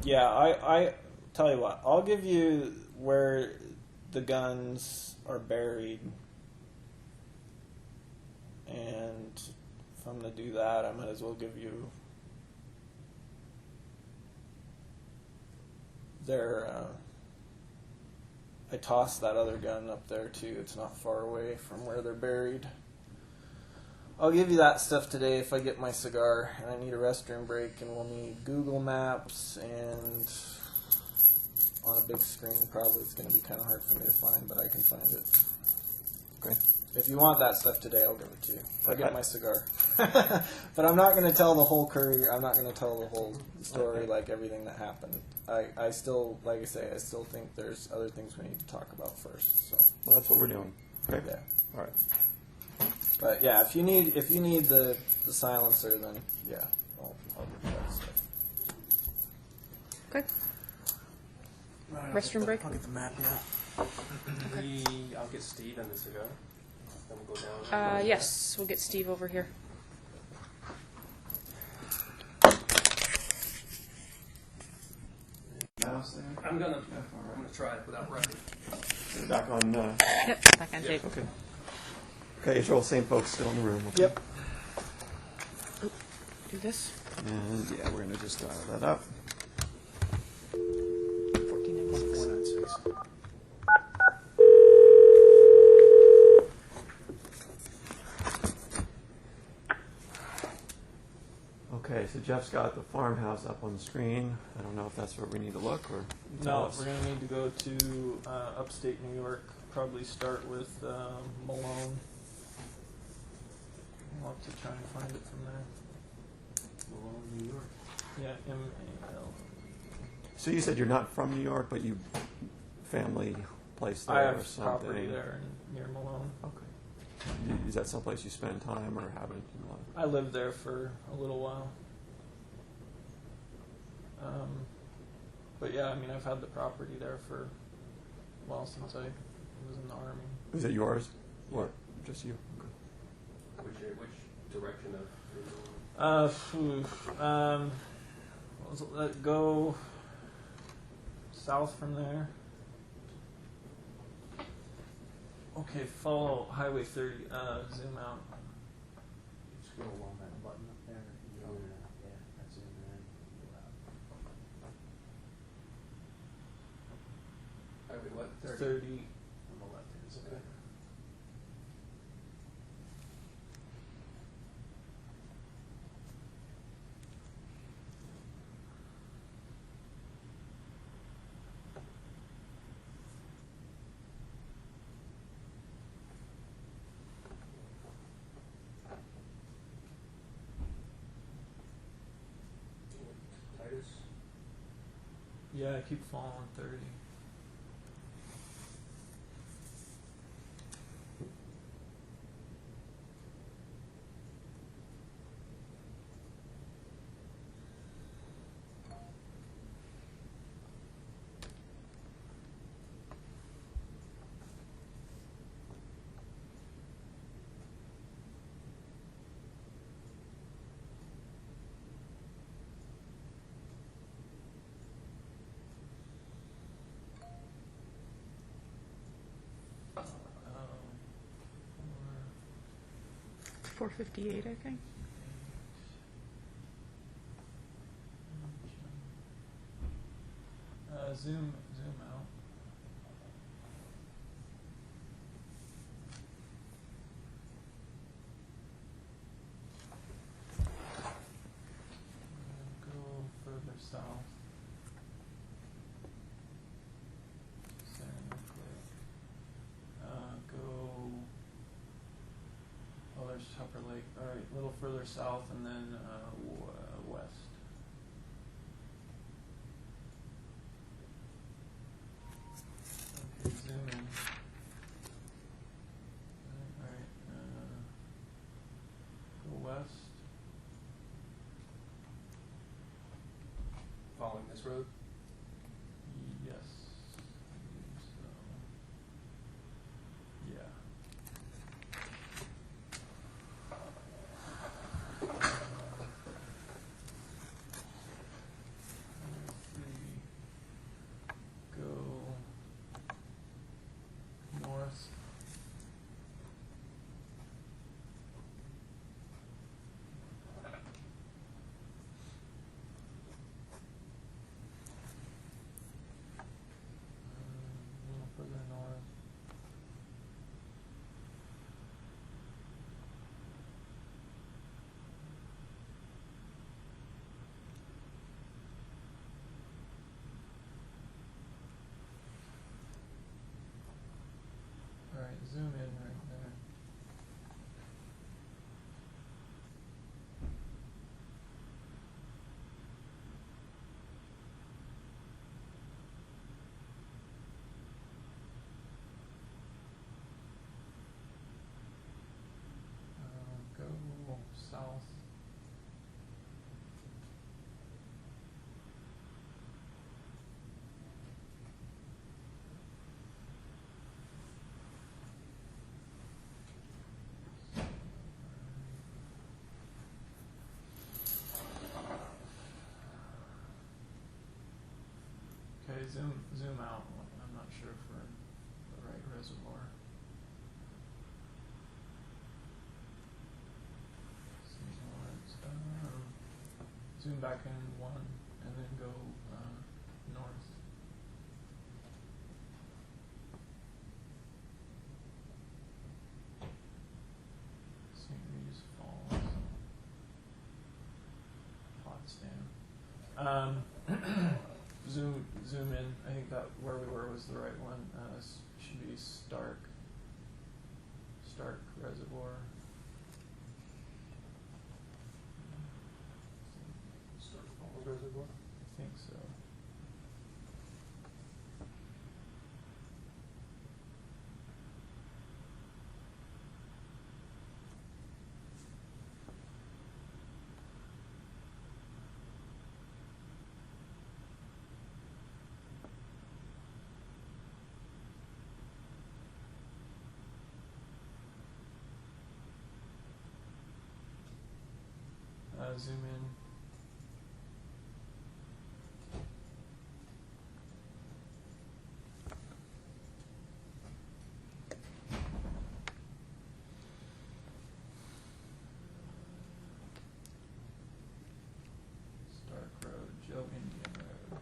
Yeah, I tell you what, I'll give you where the guns are buried, and if I'm going to do that, I might as well give you I tossed that other gun up there too. It's not far away from where they're buried. I'll give you that stuff today if I get my cigar, and I need a restroom break, and we'll need Google Maps, and on a big screen probably it's going to be kind of hard for me to find, but I can find it. Okay. If you want that stuff today, I'll give it to you. If I get my cigar. But I'm not going to tell the whole career. I'm not going to tell the whole story, like everything that happened. I still, like I say, I still think there's other things we need to talk about first. So. Well, that's what we're doing. Okay. Yeah. All right. But yeah, if you need the silencer, then yeah, I'll give you that stuff. Okay. Restroom break? I'll get the map now. I'll get Steve and the cigar. Then we'll go down. Yes, we'll get Steve over here. I'm gonna try it without writing. We're back on. Yep, back on tape. Okay. Okay, Israel, same folks still in the room. Okay. Yep. Do this. And yeah, we're going to just dial that up. 1496. 496. Okay, so Jeff's got the farmhouse up on the screen. I don't know if that's where we need to look or tell No, us. we're gonna need to go to upstate New York. Probably start with Malone. We'll have to try and find it from there. Malone, New York. Yeah, M-A-L. So you said you're not from New York, but you family place there I or have something. property there near Malone. Okay. Is that someplace you spend time or haven't? In life? I lived there for a little while. But yeah, I mean, I've had the property there for, well, since I was in the Army. Is it yours? Yeah. Or just you? Okay. Which direction of? Let's go south from there. Okay, follow Highway 30, zoom out. Scroll along that button up there. Yeah, that's in there. Highway what? 30. On the left hand side. Okay. Yeah, I keep falling on 30. Four, 458, I think. zoom out. Go further south. Same click. Go. Oh, there's Tupper Lake. All right, a little further south, and then west. Okay, zoom in. All right, go west. Following this road. Yes. So, yeah. Let's see. Go north. A little further north. All right, zoom in right there. Go south. Okay, zoom out. I'm not sure for the right reservoir. Zoom back in one, and then go north. St. Regis Falls. Potsdam. Zoom in. I think that where we were was the right one. Should be Stark Reservoir. Stark Falls Reservoir. I think so. Zoom in. Stark Road, Joe Indian Road.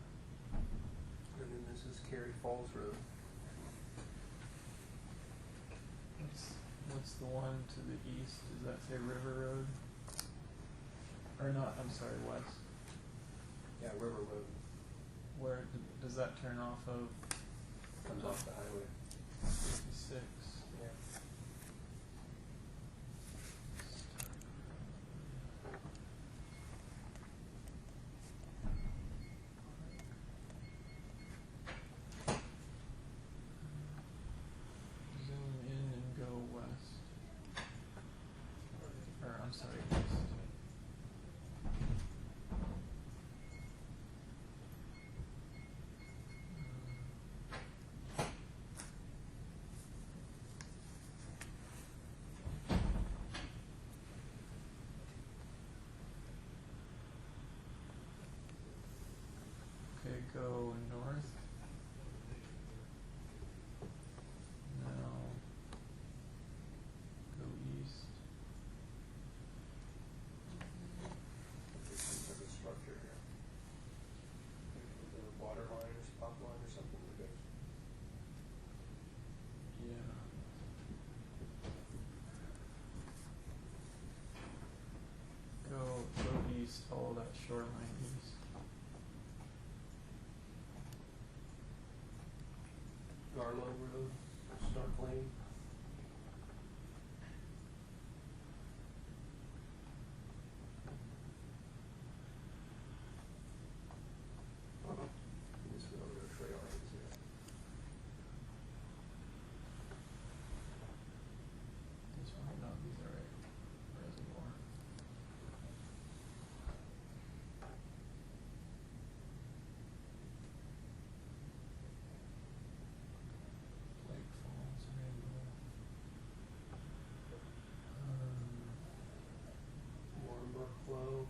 And then this is Cary Falls Road. What's the one to the east? Does that say River Road? Or not, I'm sorry, west. Yeah, River Road. Where does that turn off of Comes off the highway. 56? Yeah. go north. Now go east. Some sort of structure here. The water line or spot line or something that goes. Yeah. Go east, follow that shoreline east. Garlow Road, Stark Lane. This railroad trail ends here. This might not be the right reservoir. Lake Falls, Rainbow. Warrenbrook Flow.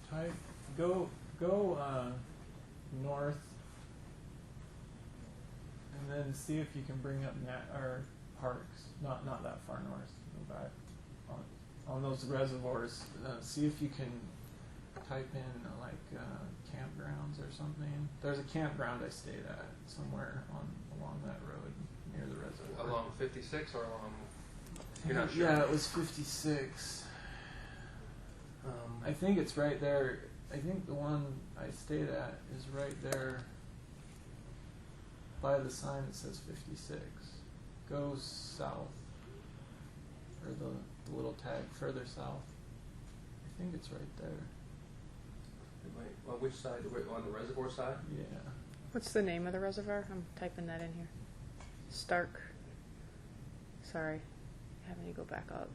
Type go north, and then see if you can bring up or parks. Not that far north. Go back on those reservoirs. See if you can type in campgrounds or something. There's a campground I stayed at somewhere along that road near the reservoir. Along 56 or along? You're not sure? Yeah, it was 56. I think it's right there. I think the one I stayed at is right there by the sign that says 56. Go south. Or the little tag further south. I think it's right there. On which side? On the reservoir side? Yeah. What's the name of the reservoir? I'm typing that in here. Stark. Sorry, having to go back up.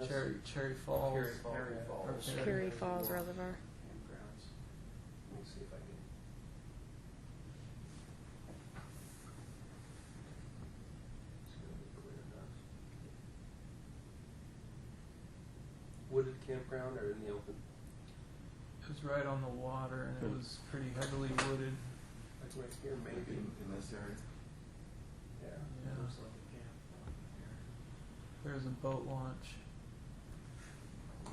Cherry Falls. Cherry Falls. Or Cherry Falls Reservoir. Campgrounds. Let me see if I can. It's gonna be clear enough. Wooded campground or in the open? It was right on the water, and it was pretty heavily wooded. Like right here, maybe. In this area. Yeah. Yeah. Looks like a camp here. There's a boat launch.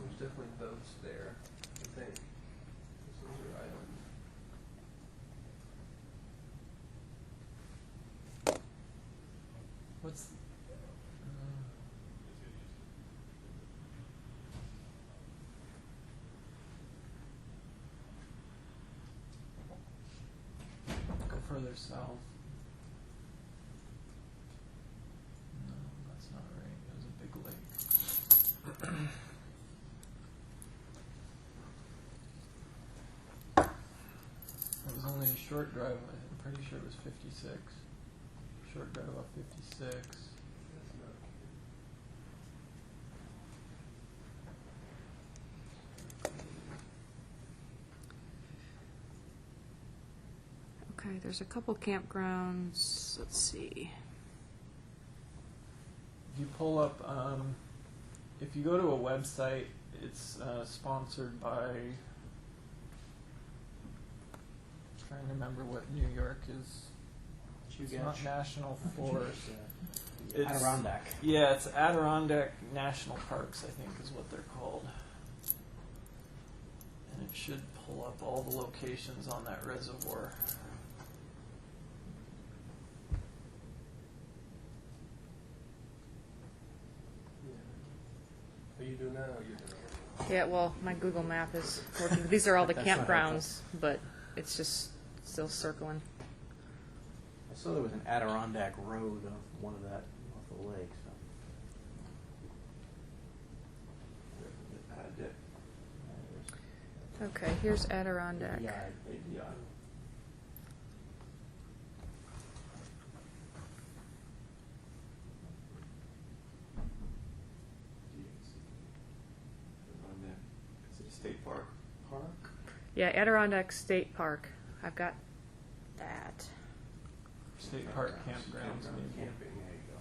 There's definitely boats there, I think. This is your island. What's go further south. No, that's not right. It was a big lake. It was only a short drive. I'm pretty sure it was 56. Short drive off 56. That's not. Okay, there's a couple campgrounds. Let's see. If you pull up, if you go to a website, it's sponsored by. Trying to remember what New York is. It's not National Forest. It's- Adirondack. Yeah, it's Adirondack National Parks, I think, is what they're called. And it should pull up all the locations on that reservoir. Are you doing that or you're doing it? Yeah, well, my Google map is working. These are all the That's not campgrounds, but it's just still circling. I saw there was an Adirondack Road off one of that off the lake. So. Okay, here's Adirondack. Yeah, ADI. Is it a state park? Yeah, Adirondack State Park. I've got that. state park campgrounds, maybe. Camping, there you go.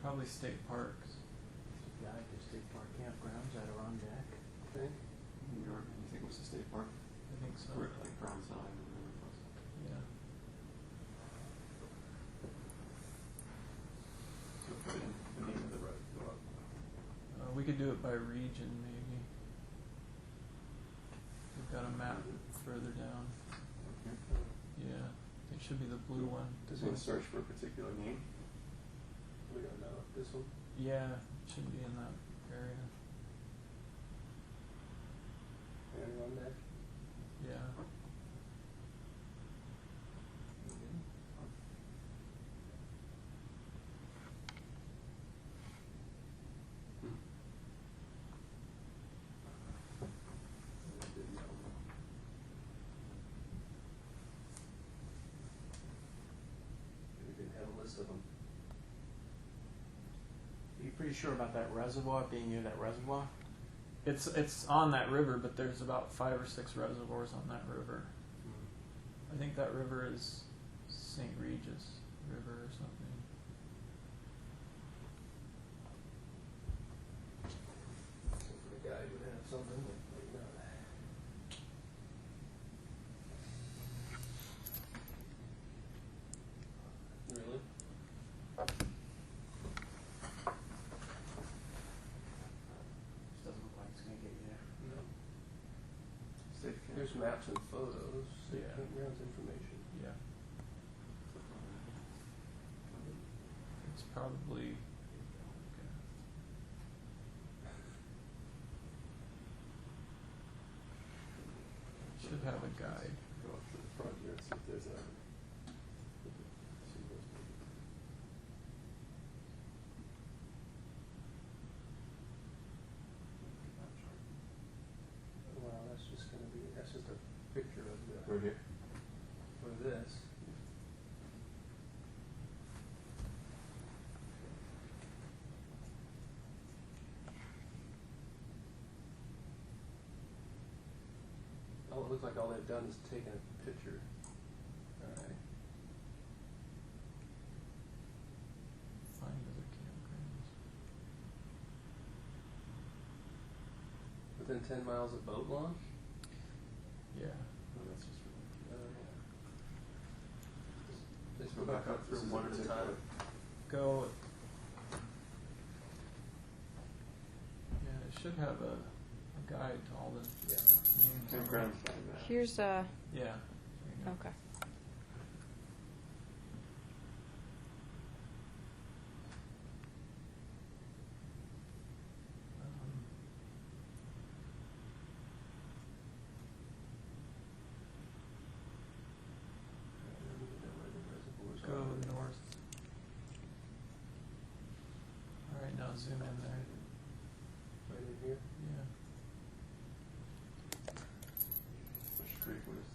Probably state parks. Yeah, the state park campgrounds that are on deck. Okay. New York, you think it was the state park? I think so. Or like Brown Side or whatever it was. Yeah. So put in the name of the road. We could do it by region, maybe. We've got a map further down. Yeah, it should be the blue one. Does one search for a particular name? We don't know. This one? Yeah, it should be in that area. And on deck? Yeah. We didn't have a list of them. Are you pretty sure about that reservoir, being near that reservoir? It's on that river, but there's about 5 or 6 reservoirs on that river. I think that river is St. Regis River or something. So for the guy would have something like that. Really? This doesn't look like it's gonna get you there. No. State Here's maps and photos. State Yeah. campgrounds information. Yeah. It's probably. Should have a guide. Go up to the front here and see if there's a. See those maybe. Well, that's just going to be, that's just a picture of the, Right here. for this. Oh, it looks like all they've done is taken a picture. Alright. Find other campgrounds. Within 10 miles of boat launch? Yeah. Oh, that's just really. Yeah. Just Go back up through one at a time. Go. Yeah, it should have a guide to all the Yeah. names. Campground sign map. Here's Yeah. There you go. okay. Go north. All right, now zoom in there. Right in here. Yeah. Bush Creek was.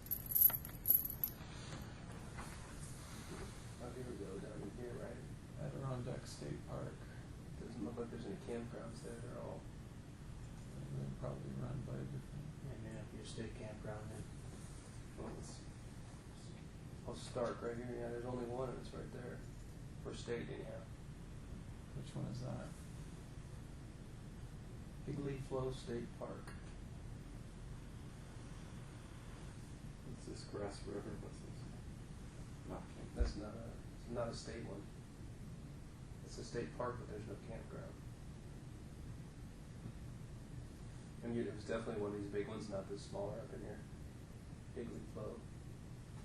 Oh, here we go, down in here, right? Adirondack State Park. Doesn't look like there's any campgrounds there. They're all. They're probably run by different. Yeah, may not be a state campground then. Well, it's. I'll start right here. Yeah, there's only one, and it's right there. For state, anyhow. Which one is that? Higley Flow State Park. It's this Grass River. What's this? Not camp. That's not a state one. It's a state park, but there's no campground. And it was definitely one of these big ones, not this smaller up in here. Higley Flow.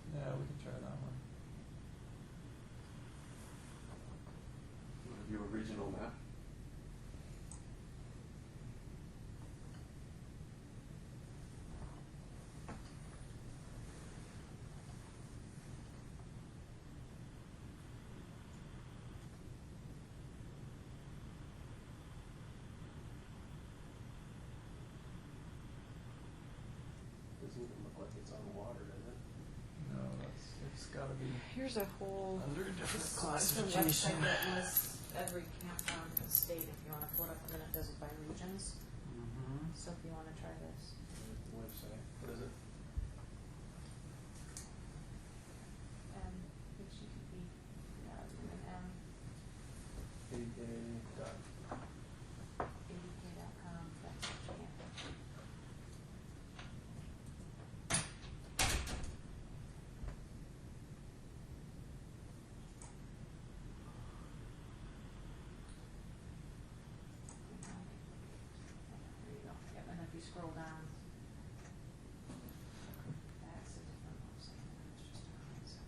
Yeah, we can try that one. View a regional map. Doesn't even look like it's on water, does it? No, it's got to be Here's a whole under a different the classification. website that was every campground in the state, if you want to pull it up, and then it does it by regions. Mm-hmm. So if you want to try this. Website. What is it? HTTP, M, adk.com, that's what you can. There you go. Yep, and if you scroll down, that's a different website. It's just a concept.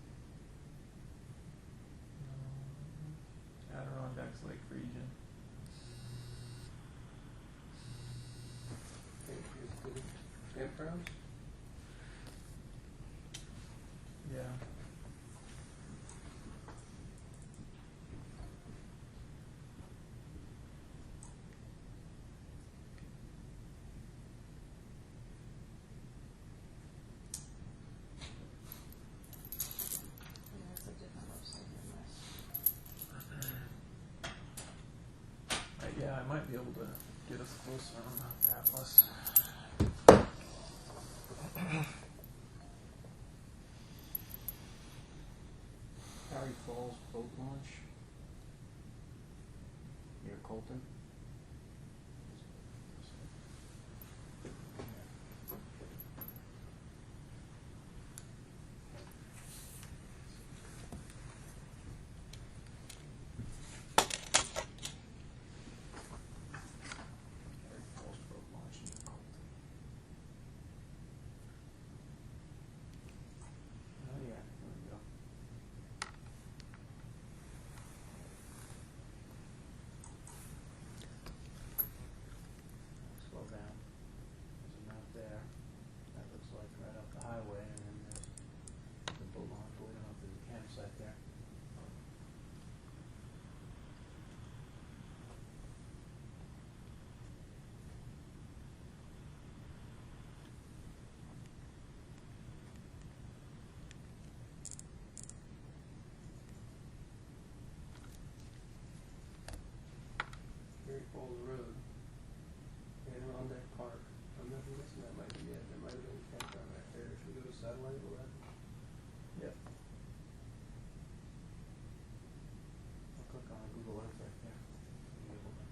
Adirondacks Lake region. Campgrounds? Yeah. Yeah, that's a different website than this. Yeah, I might be able to get us closer on the Atlas. Harry Falls boat launch near Colton. Harry Falls boat launch near Colton. Oh yeah, there we go. Slow down. There's a map there. That looks like right up the highway, and then there's the boat launch. We don't know if there's a campsite there. Great Falls Road. Adirondack Park. I'm not guessing that might be it. There might have been a campground right there. Should we go to satellite or what? Yep. I'll click on Google Earth right there. Be able to-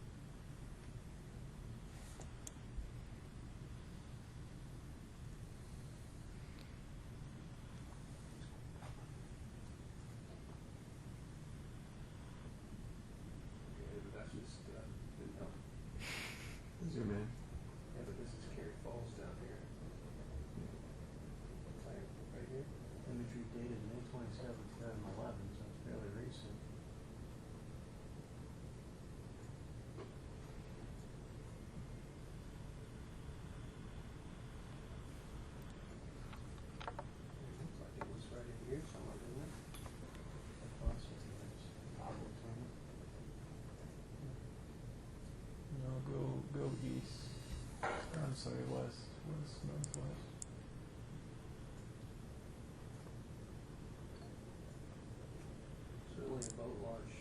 Okay, but that's just didn't help. Zoom in. Yeah, but this is Cary Falls down here. Like, right here. Imagery dated May 27th, 2011, so it's fairly recent. Looks like it was right in here somewhere, didn't it? Toggle between them. No, go east. I'm sorry, west, northwest. Certainly a boat launch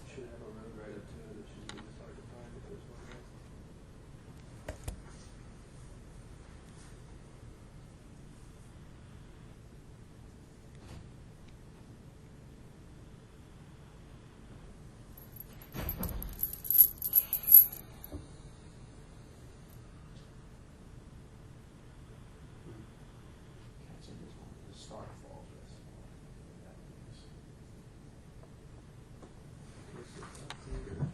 should have a road right up to it. It shouldn't be this hard to find if there's one there. Can't say this one, the Star Falls Reservoir. That one is. Okay, so it's up here.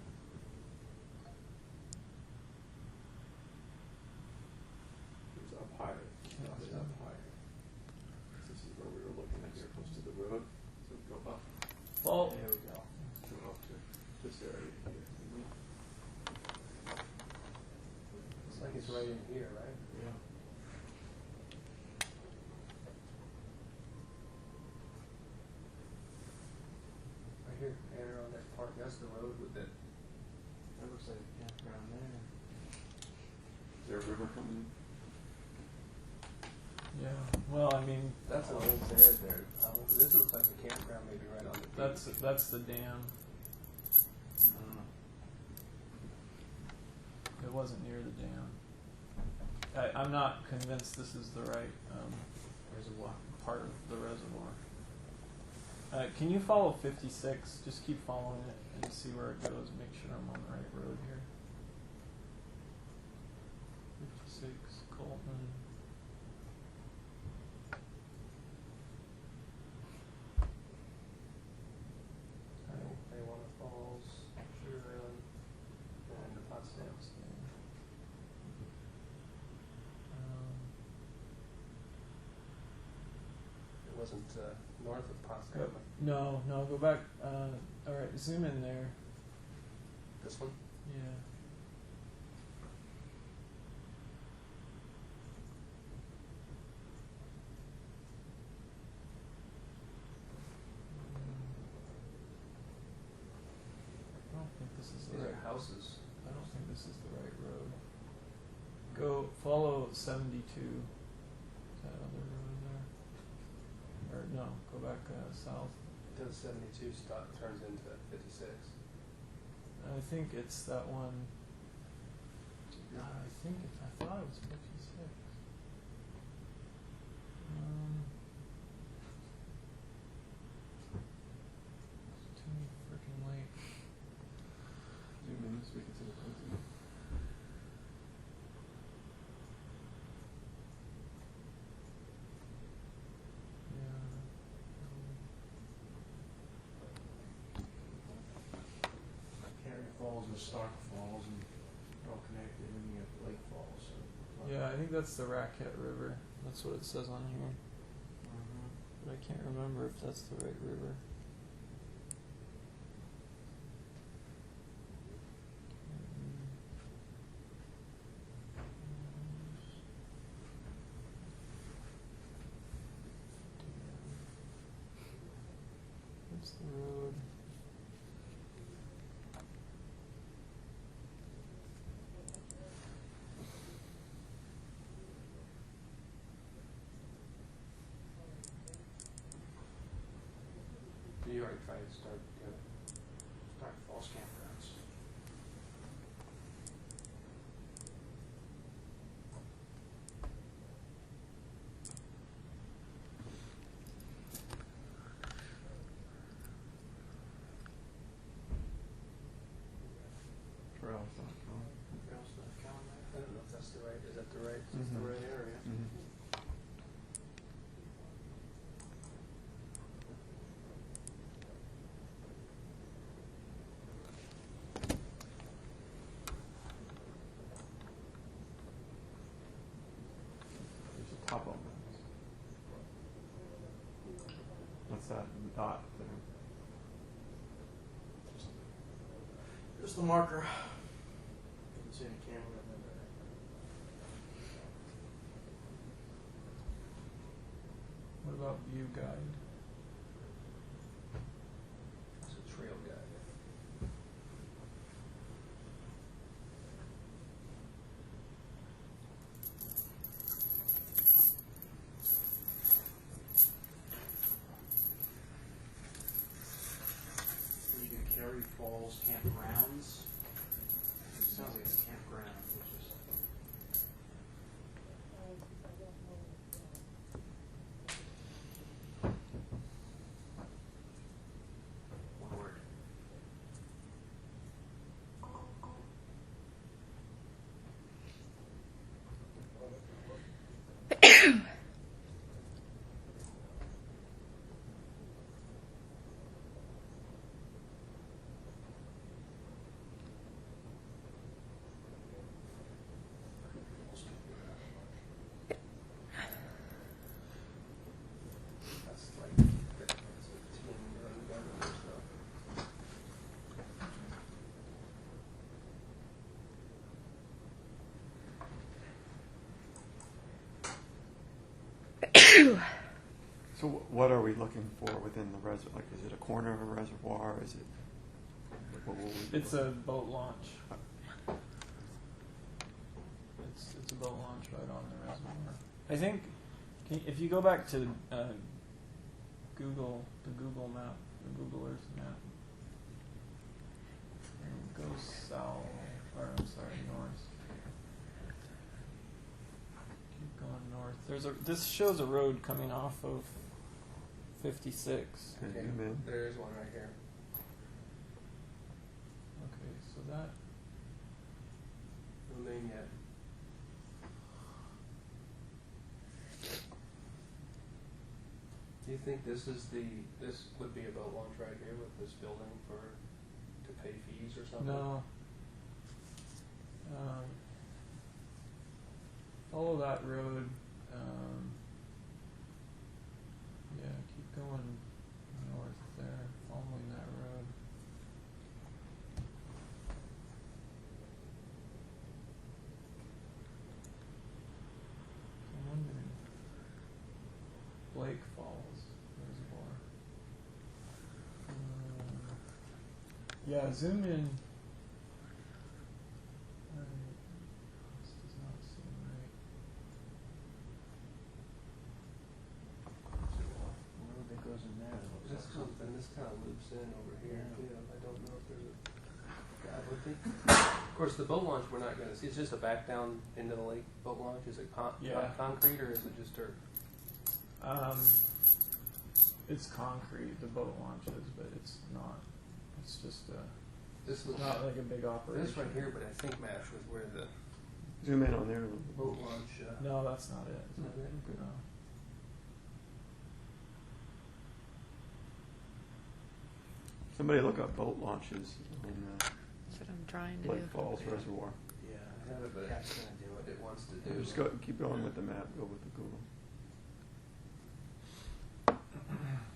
It's up higher. It's up higher. This is where we were looking at here, close to the road. So go up, Oh, There we go. go up to this area here. It's like it's right in here, right? Yeah. Right here, Adirondack Park. That's the road with that. That looks like a campground there. Is there a river coming? yeah. Well, I mean, That's an old bed there. This looks like a campground maybe right on the beach. that's the dam. No, wasn't near the dam. I'm not convinced this is the right Reservoir. part of the reservoir. Can you follow 56? Just keep following it and see where it goes. Make sure I'm on the right road here. 56, Colton. Baywater Falls, Sugar Island, and the Potsdam. It wasn't north of Potsdam. No, go back. All right, zoom in there. This one? Yeah. I don't think this is the These right are houses. I don't think this is the right road. Go follow 72. That other road there. Or no, go back south. Until 72 turns into 56. I think it's that one. I thought it was 56. It's too freaking late. Zoom in so we can see the posting. Carry Falls and Stark Falls, and they're all connected, and you have Lake Falls. So. Yeah, I think that's the Raquette River. That's what it says on here. Mm-hmm. But I can't remember if that's the right river. What's the road? You already tried to start. Stark Falls campgrounds. Trails.com. Trails.com. I don't know if that's the right. Is that the right? That's the Mhm. right area. Mhm. There's a top on that. What's that dot there? Here's the marker. You can see the camera. What about view guide? It's a trail guide. You do Carry Falls campgrounds. It sounds like it's a campground, which is. One word. That's like 15 or so. So what are we looking for within the reservoir? Like, is it a corner of a reservoir? Is it? What will we be It's a looking- boat launch. It's a boat launch right on the reservoir. I think if you go back to Google, the Google map, the Google Earth map, and go south, or I'm sorry, north. This shows a road coming off of 56. Okay, Okay, zoom in. there is one right here. Okay, so that No name yet. Do you think this would be a boat launch right here with this building to pay fees or something? no. Follow that road. Yeah, keep going north there, following that road. I'm wondering. Blake Falls Reservoir. Yeah, zoom in. This does not seem right. Road that goes in there. This kind of loops in over here Yeah. too. I don't know if there's a guy with it. Of course, the boat launch we're not going to see. It's just a back down into the lake boat launch. Is it Yeah. concrete or is it just dirt? It's concrete, the boat launches, but it's not. It's just This looks not like a big operation. this right here, but I think Mash was where the Zoom in on there a little bit. boat launch. No, that's not it. Not it? Good. No. Somebody look up boat launches on That's what I'm trying to Lake do. Falls Reservoir. Yeah, I have it, but that's gonna do it. it wants to Yeah, do. just keep going with the map. Go with the Google.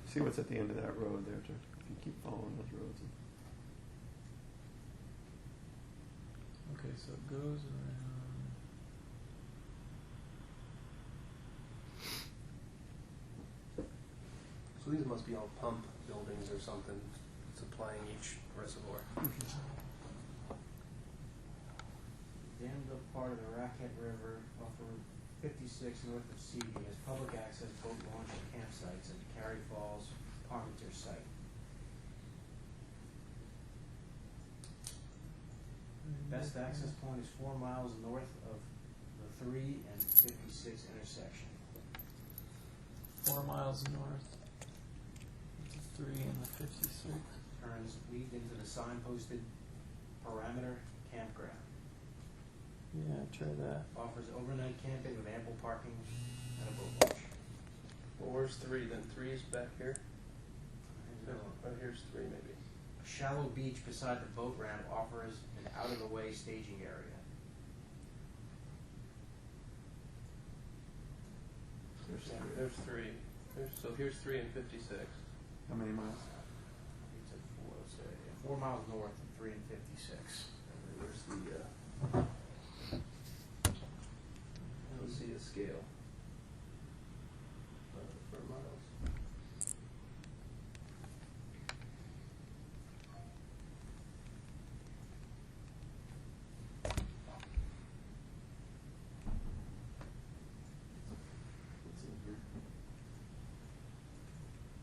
See what's at the end of that road there, Jeff. If you keep following those roads. Okay, so it goes around. So these must be all pump buildings or something supplying each reservoir. Dammed up part of the Raquette River off of Route 56 north of CD has public access boat launch campsites at the Cary Falls Parmenter site. Best access point is 4 miles north of the 3 and 56 intersection. 4 miles north. The 3 and the 56. Turns lead into the signposted Parameter Campground. Yeah, try that. Offers overnight camping with ample parking and a boat launch. Well, where's 3 then? 3 is back here? There's Oh, here's 3 maybe. a shallow beach beside the boat ramp offers an out-of-the-way staging area. There's 3. So here's 3 and 56. How many miles? It's at 4, let's say, 4 miles north of 3 and 56. Where's the, I don't see a scale for miles. What's in here?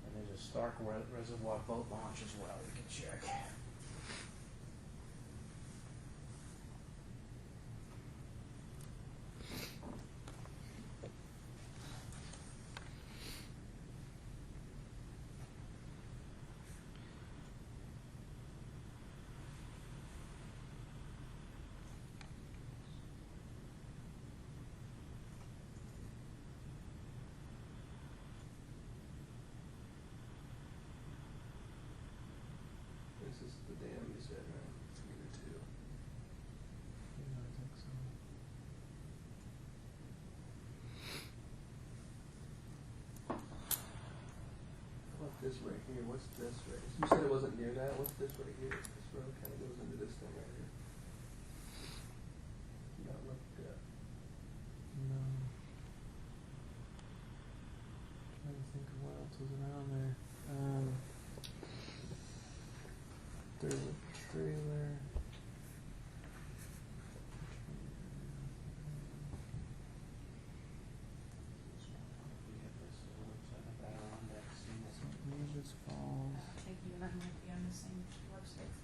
And there's a Stark Reservoir boat launch as well, you can check. This is the dam you said, right? Either 2. Yeah, I think so. How about this right here? What's this right? You said it wasn't near that. What's this right here? This road kind of goes into this thing right here. Not looked at. No. Trying to think of what else was around there. There's a trailer. Regis Falls. I think you and I might be on the same workspace.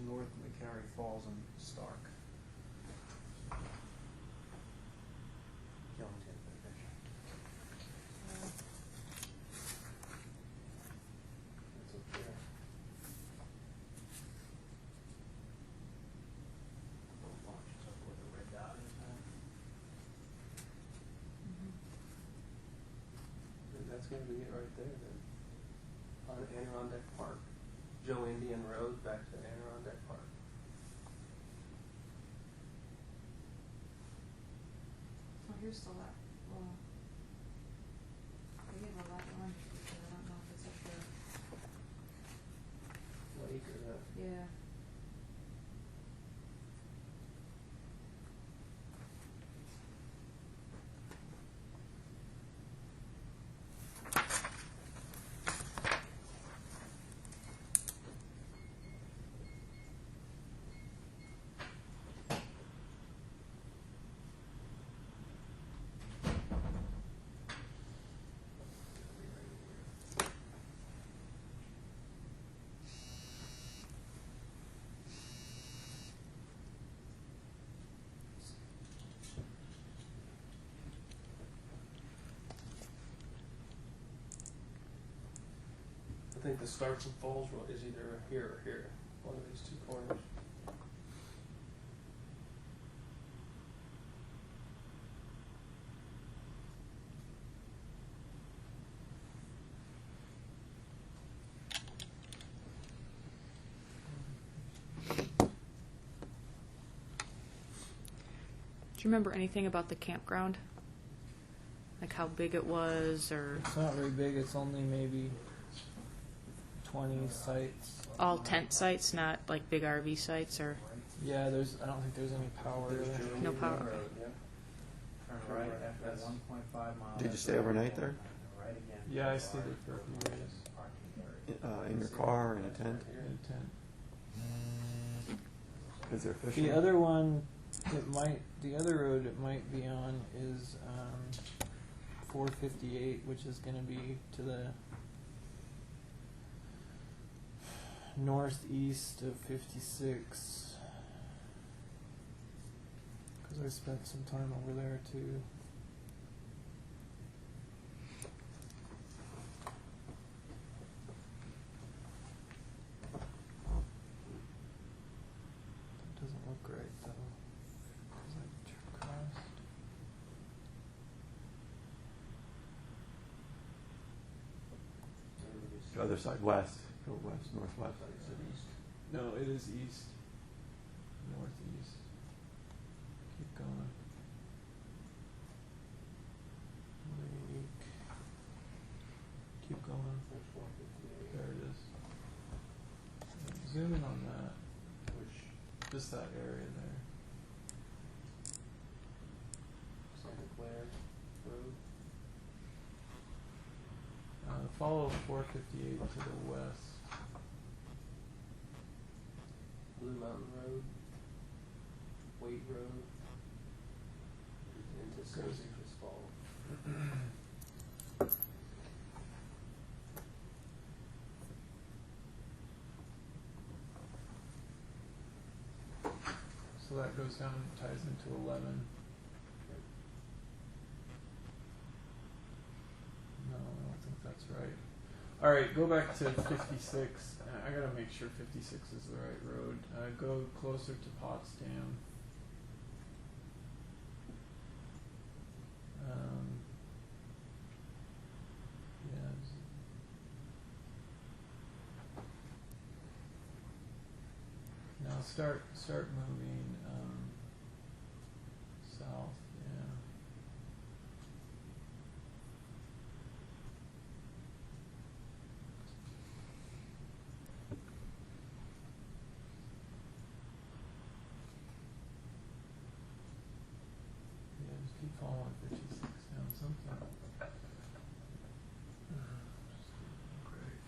north of McCary Falls and Stark. Killington, for the picture. It's up there. Little boxes up with a red dot in the back. And that's going to be it right there then. On Adirondack Park. Joe Indian Road back to Adirondack Park. Oh, here's the lot. Well, they gave a lot one. I don't know if it's up there. Lake or that. Yeah. I think the Stark and Falls Road is either here or here. One of these two corners. Do you remember anything about the campground? Like how big it was, or It's not very big. It's only maybe 20 sites. all tent sites, not like big RV sites, or Yeah, I don't think there's any power there. no power? Road, yeah. Turn right after That's- 1.5 miles. Did you stay overnight there? Right again. Yeah, I stayed there for a few days. Parking area. In your car, in a tent? In a tent. Is there fishing? The other one, the other road it might be on is 458, which is going to be to the northeast of 56. Because I spent some time over there too. That doesn't look right though. 'Cause I crossed. The other side, west. Go west, northwest. No, it is east. Northeast. Keep going. Lake. Keep going. There it is. Zoom in on that. Just that area there. Santa Clara Road. Follow 458 to the west. Blue Mountain Road. Wade Road. Into St. Citrus Falls. So that goes down and ties into 11. No, I don't think that's right. All right, go back to 56. I gotta make sure 56 is the right road. Go closer to Potsdam. Yeah. Now start moving south. Yeah. Yeah, just keep following 56 down something. Great.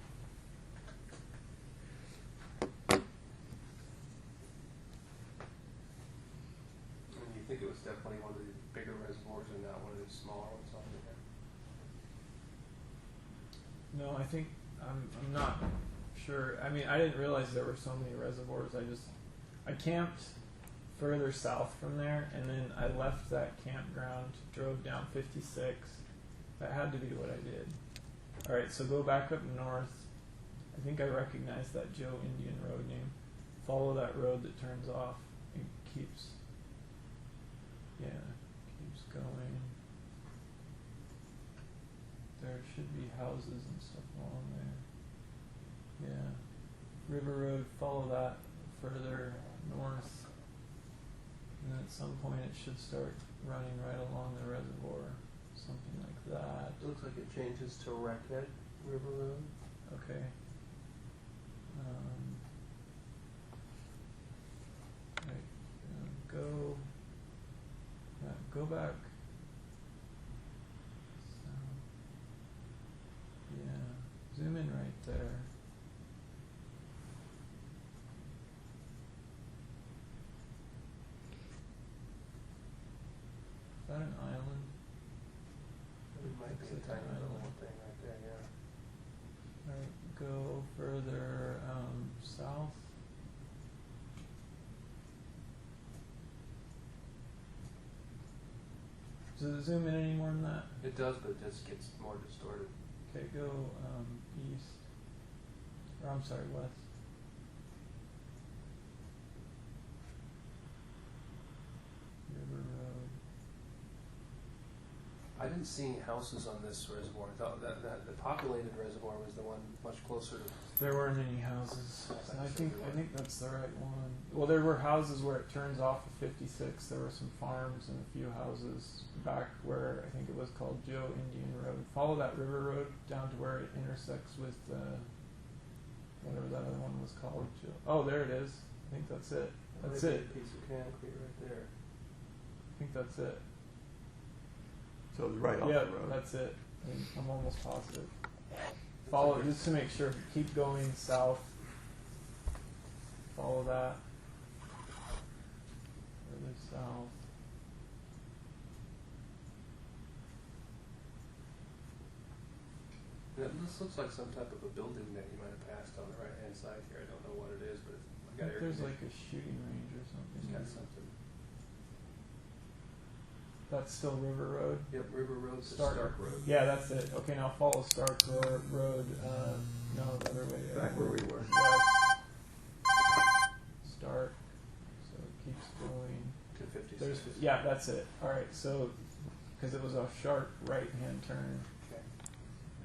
And you think it was definitely one of the bigger reservoirs and not one of the smaller ones on there? No, I think I'm not sure. I mean, I didn't realize there were so many reservoirs. I camped further south from there, and then I left that campground, drove down 56. That had to be what I did. All right, so go back up north. I think I recognize that Joe Indian road name. Follow that road that turns off and keeps going. There should be houses and stuff along there. Yeah. River Road, follow that further north. And then at some point it should start running right along the reservoir. Something like that. It looks like it changes to Raquette River Road. Okay. Right. Go back. So, yeah. Zoom in right there. Is that an island? It might be a Looks tiny like an little island. thing right there, yeah. Alright, go further south. Does it zoom in any more than that? It does, but it just gets more distorted. Okay, go east. Or I'm sorry, west. River Road. I didn't see any houses on this reservoir. I thought that the populated reservoir was the one much closer to. There weren't any houses. So I think that's the right one. Well, there were houses where it turns off of 56. There were some farms and a few houses back where I think it was called Joe Indian Road. Follow that river road down to where it intersects with whatever that other one was called. Joe. Oh, there it is. I think that's it. That's it. A piece of concrete right there. I think that's it. So it's right off Yeah, the road. that's it. I'm almost positive. Follow it just to make sure. Keep going south. Follow that. Further south. This looks like some type of a building that you might have passed on the right hand side here. I don't know what it is, but it's I got think air there's like conditioning. a shooting range or something. It's got something. That's still River Road. Yep, River Road to Stark. Stark Road. Yeah, that's it. Okay, now follow Stark Road. No, the other way. Back where we were. West. Stark. So it keeps going. To 56. Yeah, that's it. All right, so because it was a sharp right-hand turn, Okay.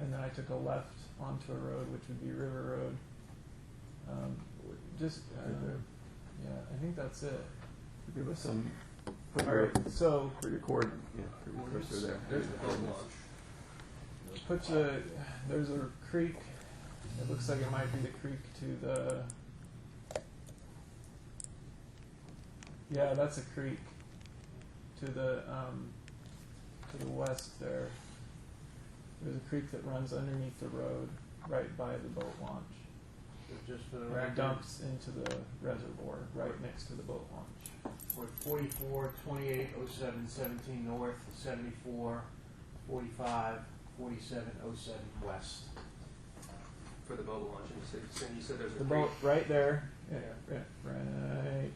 and then I took a left onto a road, which would be River Road. Yeah, I think that's it. Give us some. Put All your, right, so put your cord. Yeah, put your cursor there. There's the boat launch. there's a creek. It looks like it might be the creek to the. Yeah, that's a creek to the west there. There's a creek that runs underneath the road right by the boat launch. So just for the And it record, dumps into the reservoir right next to the boat launch. we're 44, 28, 07, 17 north, 74, 45, 47, 07 west. For the boat launch. And you said there's a The creek. boat right there. Yeah, Yeah. right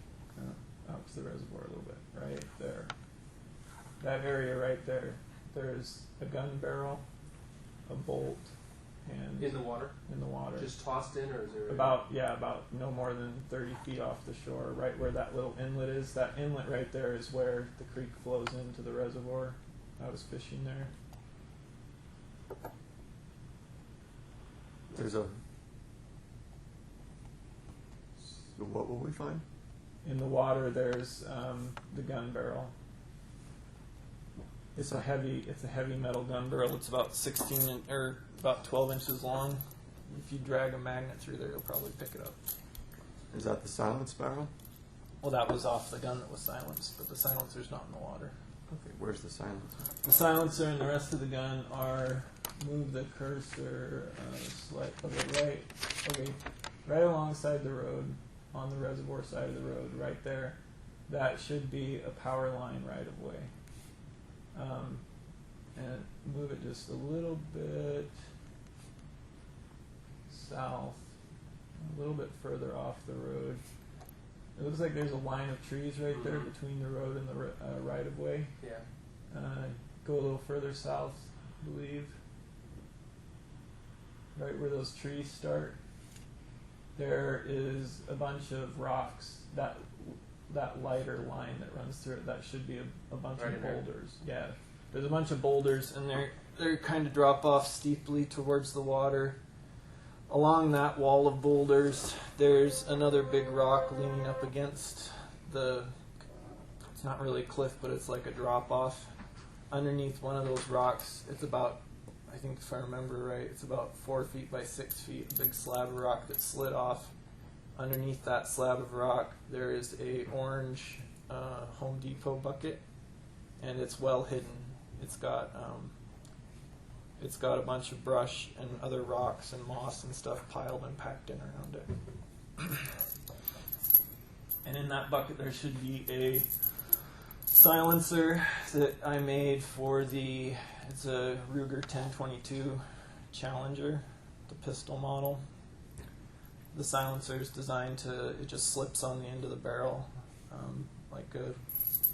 out to the reservoir a little bit. Right there. That area right there. There's a gun barrel, a bolt, and In the water? in the water. Just tossed in, or is there About no more than 30 feet off the shore, right where that little inlet is. That inlet right there is where the creek flows into the reservoir. I was fishing there. There's a. So what will we find? In the water, there's the gun barrel. It's a heavy metal gun barrel. It's about 12 inches long. If you drag a magnet through there, you'll probably pick it up. Is that the silence barrel? Well, that was off the gun that was silenced, but the silencer's not in the water. Okay, where's the silencer? The silencer and the rest of the gun are, move the cursor right alongside the road, on the reservoir side of the road, right there. That should be a power line right of way. And move it just a little bit south. a little bit further off the road. It looks like there's a line of trees right there between the road and the right of way. Yeah. Go a little further south, I believe. Right where those trees start, there is a bunch of rocks. That lighter line that runs through it, that should be a bunch Right of in there. boulders. Yeah, there's a bunch of boulders, and they kind of drop off steeply towards the water. Along that wall of boulders, there's another big rock leaning up against the. It's not really a cliff, but it's like a drop off. Underneath one of those rocks, it's about, I think if I remember right, it's about 4 feet by 6 feet, a big slab of rock that slid off. Underneath that slab of rock, there is a orange Home Depot bucket, and it's well hidden. It's got a bunch of brush and other rocks and moss and stuff piled and packed in around it. And in that bucket, there should be a silencer that I made for it's a Ruger 1022 Challenger, the pistol model. The silencer is designed it just slips on the end of the barrel like a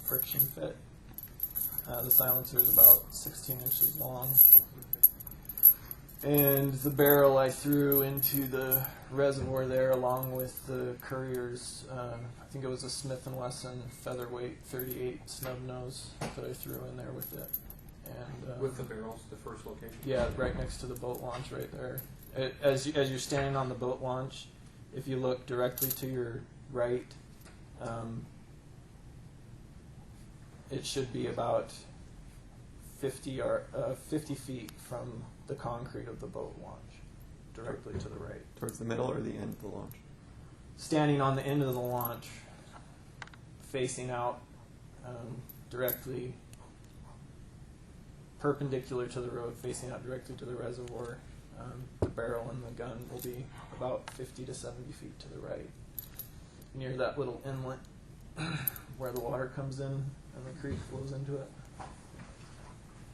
friction fit. The silencer is about 16 inches long. And the barrel I threw into the reservoir there along with the Courier's, I think it was a Smith & Wesson featherweight 38 snub nose that I threw in there with it. And With the barrels, the first location. yeah, right next to the boat launch right there. As you're standing on the boat launch, if you look directly to your right, it should be about 50 feet from the concrete of the boat launch, directly to the right. Towards the middle or the end of the launch? Standing on the end of the launch, facing out directly perpendicular to the road, facing out directly to the reservoir. The barrel and the gun will be about 50 to 70 feet to the right, near that little inlet where the water comes in and the creek flows into it.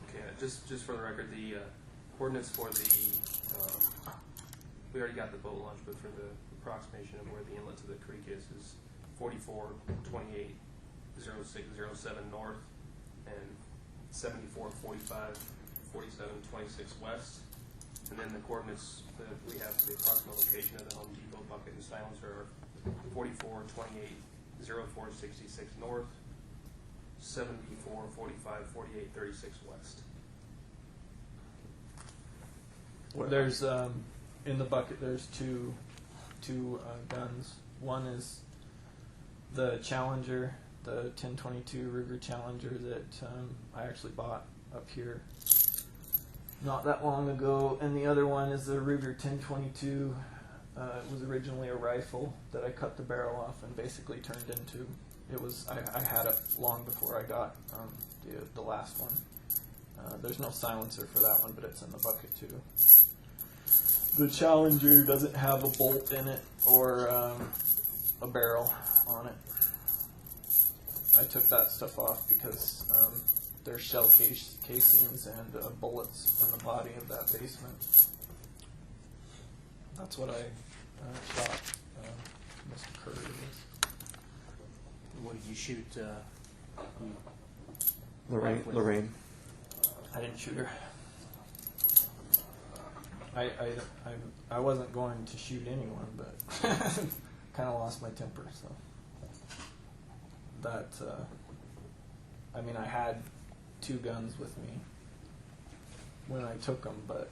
Okay, just for the record, the coordinates for we already got the boat launch, but for the approximation of where the inlet to the creek is 44, 28, 06, 07 north, and 74, 45, 47, 26 west. And then the coordinates that we have for the approximate location of the Home Depot bucket and silencer are 44, 28, 04, 66 north, 74, 45, 48, 36 west. There's in the bucket. There's two guns. One is the Challenger, the 1022 Ruger Challenger that I actually bought up here not that long ago, and the other one is the Ruger 1022. It was originally a rifle that I cut the barrel off and basically turned into. It was I had it long before I got the last one. There's no silencer for that one, but it's in the bucket too. The Challenger doesn't have a bolt in it or a barrel on it. I took that stuff off because there's shell casings and bullets in the body of that basement. That's what I shot Mr. Curry with. What did you shoot? Lorraine. I didn't shoot her. I wasn't going to shoot anyone, but kind of lost my temper. So that I mean, I had two guns with me when I took them, but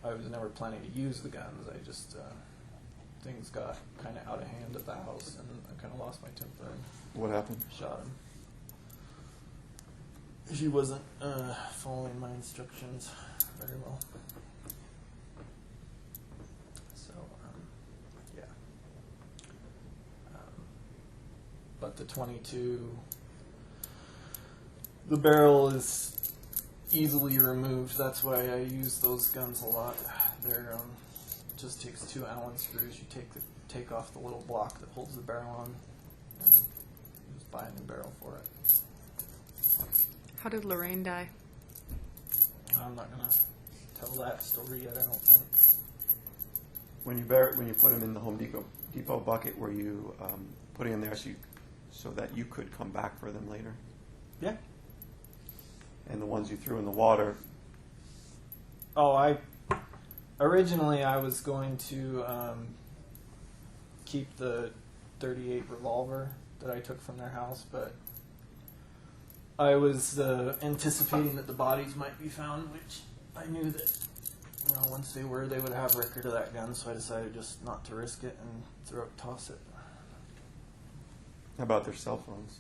I was never planning to use the guns. I just things got kind of out of hand at the house, and I kind of lost my temper and What happened? shot him. She wasn't following my instructions very well. So, yeah. But the 22, the barrel is easily removed. That's why I use those guns a lot. They're just takes 2 Allen screws. You take off the little block that holds the barrel on, and you just buy a new barrel for it. How did Lorraine die? I'm not gonna tell that story yet, I don't think. When you put them in the Home Depot bucket, were you putting them there so that you could come back for them later? Yeah. And the ones you threw in the water, Oh, originally I was going to keep the .38 revolver that I took from their house, but I was anticipating that the bodies might be found, which I knew that once they were, they would have record of that gun, so I decided just not to risk it and toss it. how about their cell phones?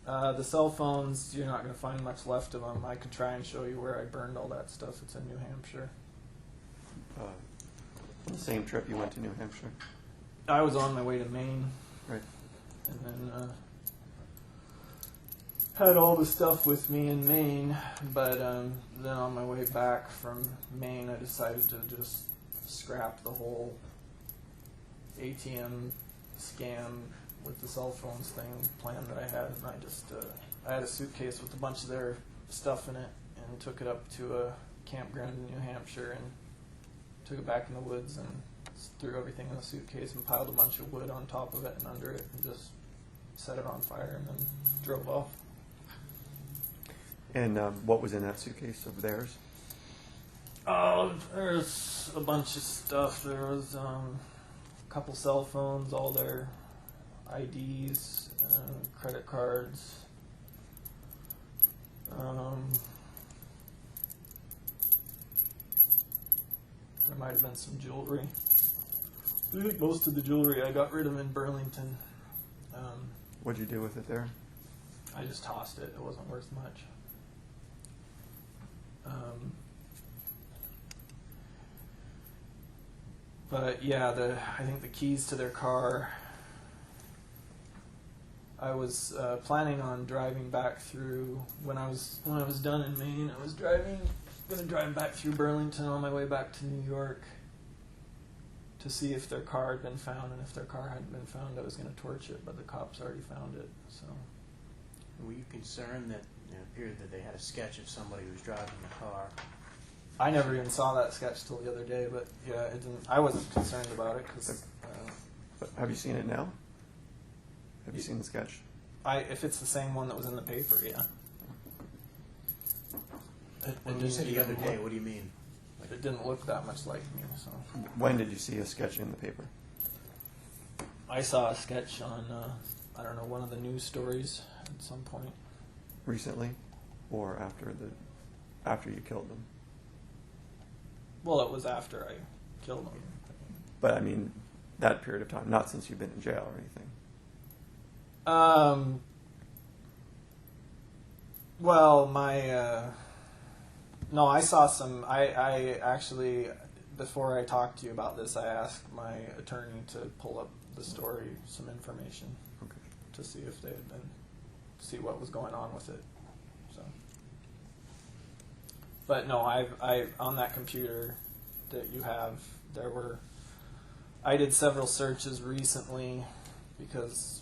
The cell phones, you're not going to find much left of them. I could try and show you where I burned all that stuff. It's in New Hampshire. On the same trip you went to New Hampshire? I was on my way to Maine, Right. and then had all the stuff with me in Maine, but then on my way back from Maine, I decided to just scrap the whole ATM scam with the cell phones thing plan that I had, and I had a suitcase with a bunch of their stuff in it, and took it up to a campground in New Hampshire, and took it back in the woods, and threw everything in the suitcase, and piled a bunch of wood on top of it and under it, and just set it on fire, and then drove off. And what was in that suitcase of theirs? Oh, there's a bunch of stuff. There was a couple cell phones, all their IDs, credit cards. There might have been some jewelry. I think most of the jewelry I got rid of in Burlington. What'd you do with it there? I just tossed it. It wasn't worth much. But yeah, I think the keys to their car. I was planning on driving back through when I was done in Maine. I was going to drive back through Burlington on my way back to New York to see if their car had been found, and if their car hadn't been found, I was going to torch it. But the cops already found it. So. Were you concerned that it appeared that they had a sketch of somebody who was driving the car? I never even saw that sketch till the other day, but yeah, it didn't. I wasn't concerned about it because But have you seen it now? Have you seen the sketch? if it's the same one that was in the paper, yeah. When you said the other day, what do you mean? It didn't look that much like me, so. When did you see a sketch in the paper? I saw a sketch on, I don't know, one of the news stories at some point. Recently, or after you killed them? Well, it was after I killed him. But I mean, that period of time, not since you've been in jail or anything. Well, no, I saw some. I actually, before I talked to you about this, I asked my attorney to pull up the story, some information, Okay. to see if they had been, see what was going on with it. So, but no, I on that computer that you have, I did several searches recently because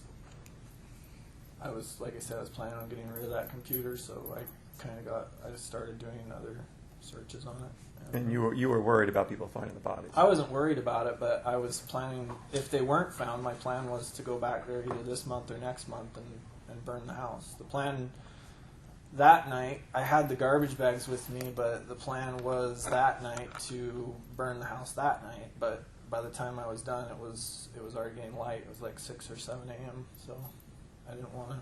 I was, like I said, I was planning on getting rid of that computer, so I just started doing other searches on it. And you were worried about people finding the bodies? I wasn't worried about it, but I was planning, if they weren't found, my plan was to go back there either this month or next month and burn the house. The plan that night, I had the garbage bags with me, but the plan was that night to burn the house that night. But by the time I was done, it was already getting light. It was like 6 or 7 a.m., so I didn't want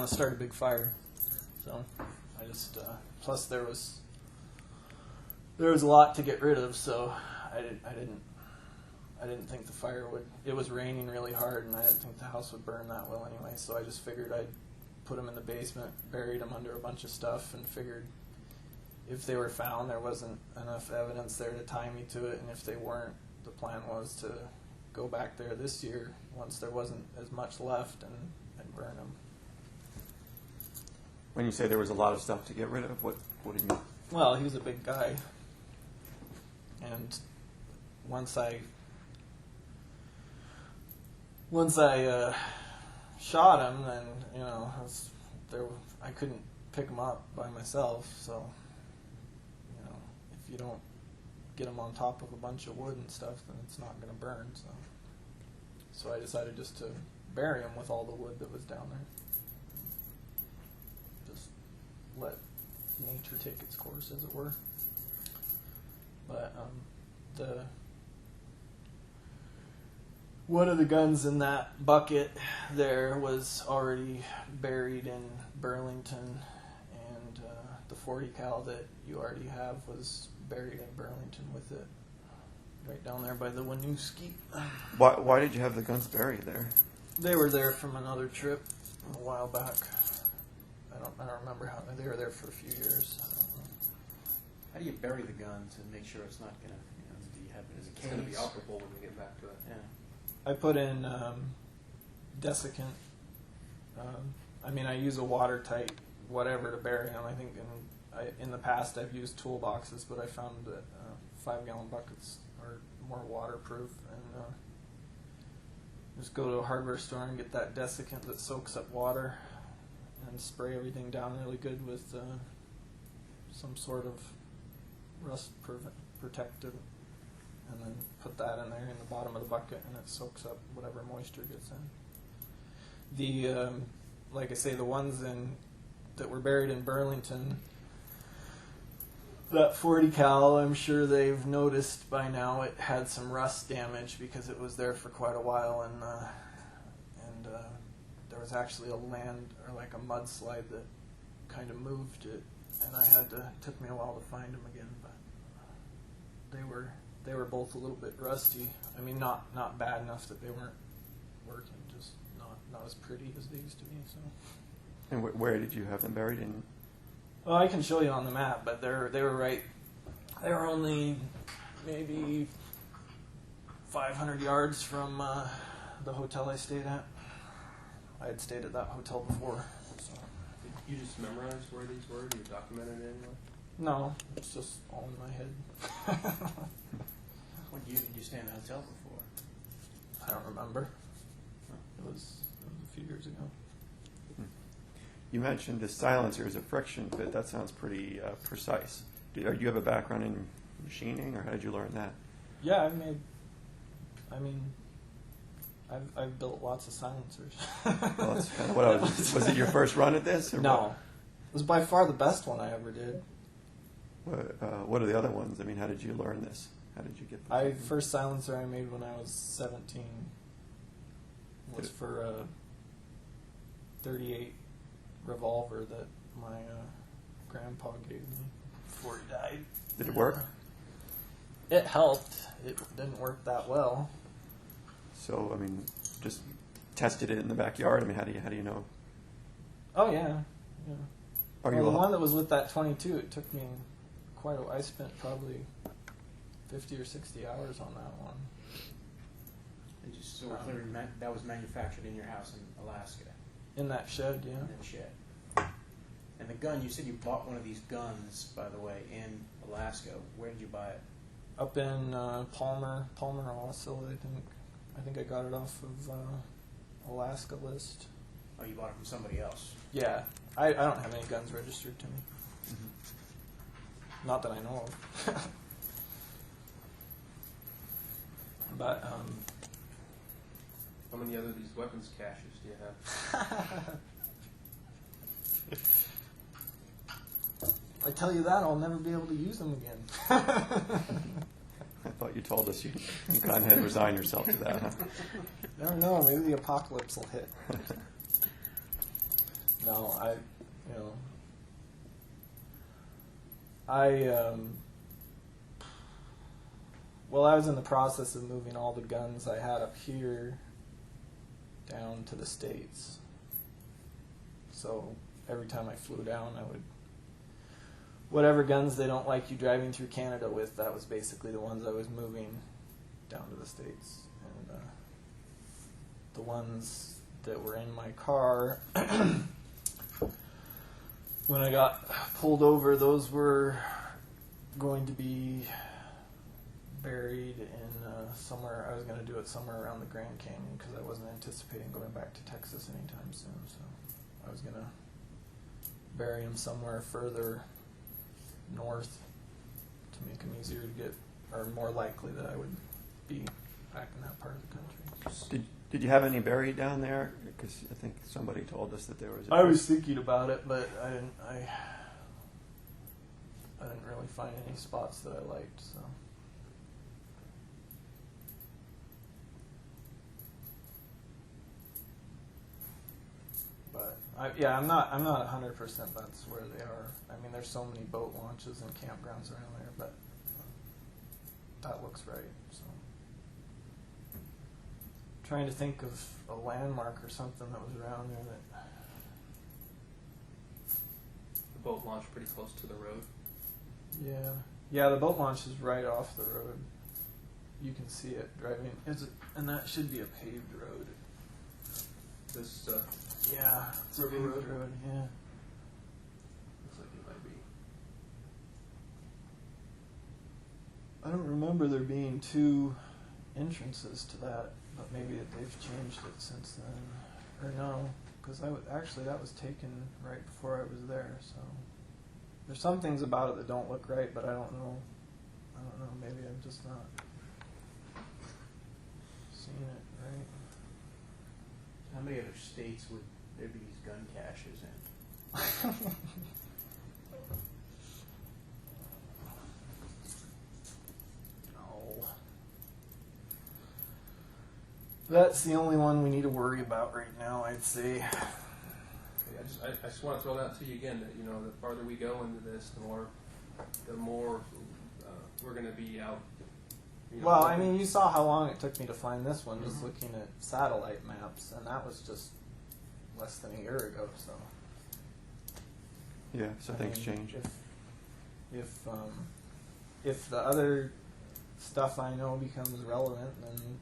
to start a big fire. So I just plus there was a lot to get rid of, so I didn't think the fire would. It was raining really hard, and I didn't think the house would burn that well anyway. So I just figured I'd put them in the basement, buried them under a bunch of stuff, and figured if they were found, there wasn't enough evidence there to tie me to it, and if they weren't, the plan was to go back there this year once there wasn't as much left and burn them. When you say there was a lot of stuff to get rid of, what do you mean? Well, he was a big guy, and once I shot him, then I couldn't pick him up by myself. So if you don't get them on top of a bunch of wood and stuff, then it's not going to burn. So I decided just to bury them with all the wood that was down there. Just let nature take its course, as it were. But one of the guns in that bucket there was already buried in Burlington, and the 40 cal that you already have was buried in Burlington with it, right down there by the Winooski. Why did you have the guns buried there? They were there from another trip a while back. I don't remember how they were there for a few years. I don't know. How do you bury the gun to make sure it's not going to, do you have it as a case? It's going to be operable when we get back to it. Yeah. I put in desiccant. I mean, I use a watertight whatever to bury them. I think in the past I've used toolboxes, but I found that 5-gallon buckets are more waterproof. And just go to a hardware store and get that desiccant that soaks up water, and spray everything down really good with some sort of rust protectant. And then put that in there in the bottom of the bucket, and it soaks up whatever moisture gets in. The like I say, the ones that were buried in Burlington, that 40 cal, I'm sure they've noticed by now it had some rust damage because it was there for quite a while, and there was actually a mudslide that kind of moved it, and it took me a while to find them again, but they were both a little bit rusty. I mean, not bad enough that they weren't working, just not as pretty as they used to be. So. And where did you have them buried in? Well, I can show you on the map, but they were right. They were only maybe 500 yards from the hotel I stayed at. I had stayed at that hotel before. So. Did you just memorize where these were? Do you document it anyway? No, it's just all in my head. What year did you stay in the hotel before? I don't remember. It was a few years ago. You mentioned the silencer is a friction fit. That sounds pretty precise. Do you have a background in machining, or how did you learn that? Yeah, I've built lots of silencers. Well, that's kind of what was it your first run at this? Or No. It was by far the best one I ever did. What are the other ones? I mean, how did you learn this? How did you get this? First silencer I made when I was 17 was for a .38 revolver that my grandpa gave me before he died. Did it work? It helped. It didn't work that well. So, I mean, just tested it in the backyard. I mean, how do you know? Oh yeah. Are Well, you the one that was with that 22, it took me quite a. I spent probably 50 or 60 hours on that one. And just so we're clear, that was manufactured in your house in Alaska. In that shed, yeah. In that shed. And the gun, you said you bought one of these guns, by the way, in Alaska. Where did you buy it? Up in Palmer, Alaska, I think I got it off of Alaska list. Oh, you bought it from somebody else. Yeah, I don't have any guns registered to me. Not that I know of. But How many other of these weapons caches do you have? I tell you that, I'll never be able to use them again. I thought you told us you kind of had resigned yourself to that, huh? Never know, maybe the apocalypse will hit. No, I was in the process of moving all the guns I had up here down to the States. So every time I flew down, I would, whatever guns they don't like you driving through Canada with, that was basically the ones I was moving down to the States. And the ones that were in my car, when I got pulled over, those were going to be buried in somewhere. I was going to do it somewhere around the Grand Canyon because I wasn't anticipating going back to Texas anytime soon. So I was going to bury them somewhere further north to make them easier to get are more likely that I would be back in that part of the country. Did you have any buried down there? Because I think somebody told us that there was. I was thinking about it, but I didn't really find any spots that I liked. So. But I'm not 100% that's where they are. I mean, there's so many boat launches and campgrounds around there, but that looks right. So, trying to think of a landmark or something that was around there that. The boat launch pretty close to the road. Yeah. The boat launch is right off the road. You can see it driving. And that should be a paved road. This Yeah, it's River a paved Road? road. Yeah. looks like it might be. I don't remember there being two entrances to that, but maybe they've changed it since then. Or no, because that was taken right before I was there. So there's some things about it that don't look right, but I don't know. Maybe I'm just not seeing it right. How many other states would there be these gun caches in? No. That's the only one we need to worry about right now, I'd say. I just want to throw that to you again. That the farther we go into this, the more we're going to be out. Well, I mean, you saw how long it took me to find this one, just looking at satellite maps, and that was just less than a year ago. So Yeah, so things change. If the other stuff I know becomes relevant, then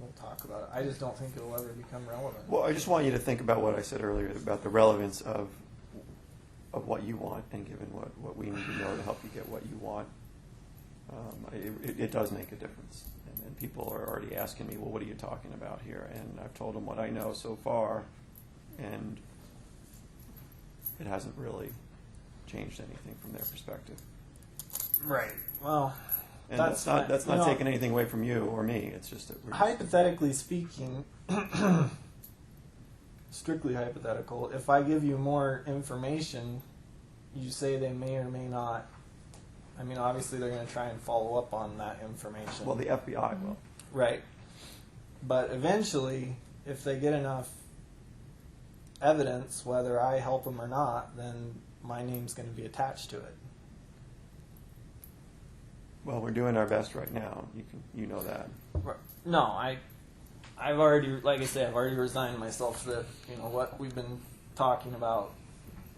we'll talk about it. I just don't think it'll ever become relevant. Well, I just want you to think about what I said earlier about the relevance of what you want, and given what we need to know to help you get what you want. It does make a difference. And people are already asking me, well, what are you talking about here? And I've told them what I know so far, and it hasn't really changed anything from their perspective. Right. Well, And that's not taking anything away from you or me. It's just that we're hypothetically speaking, strictly hypothetical, if I give you more information, you say they may or may not. I mean, obviously they're going to try and follow up on that information. well, the FBI will. Right. But eventually, if they get enough evidence, whether I help them or not, then my name's going to be attached to it. Well, we're doing our best right now. You know that. No, I've already, like I say, I've already resigned myself that what we've been talking about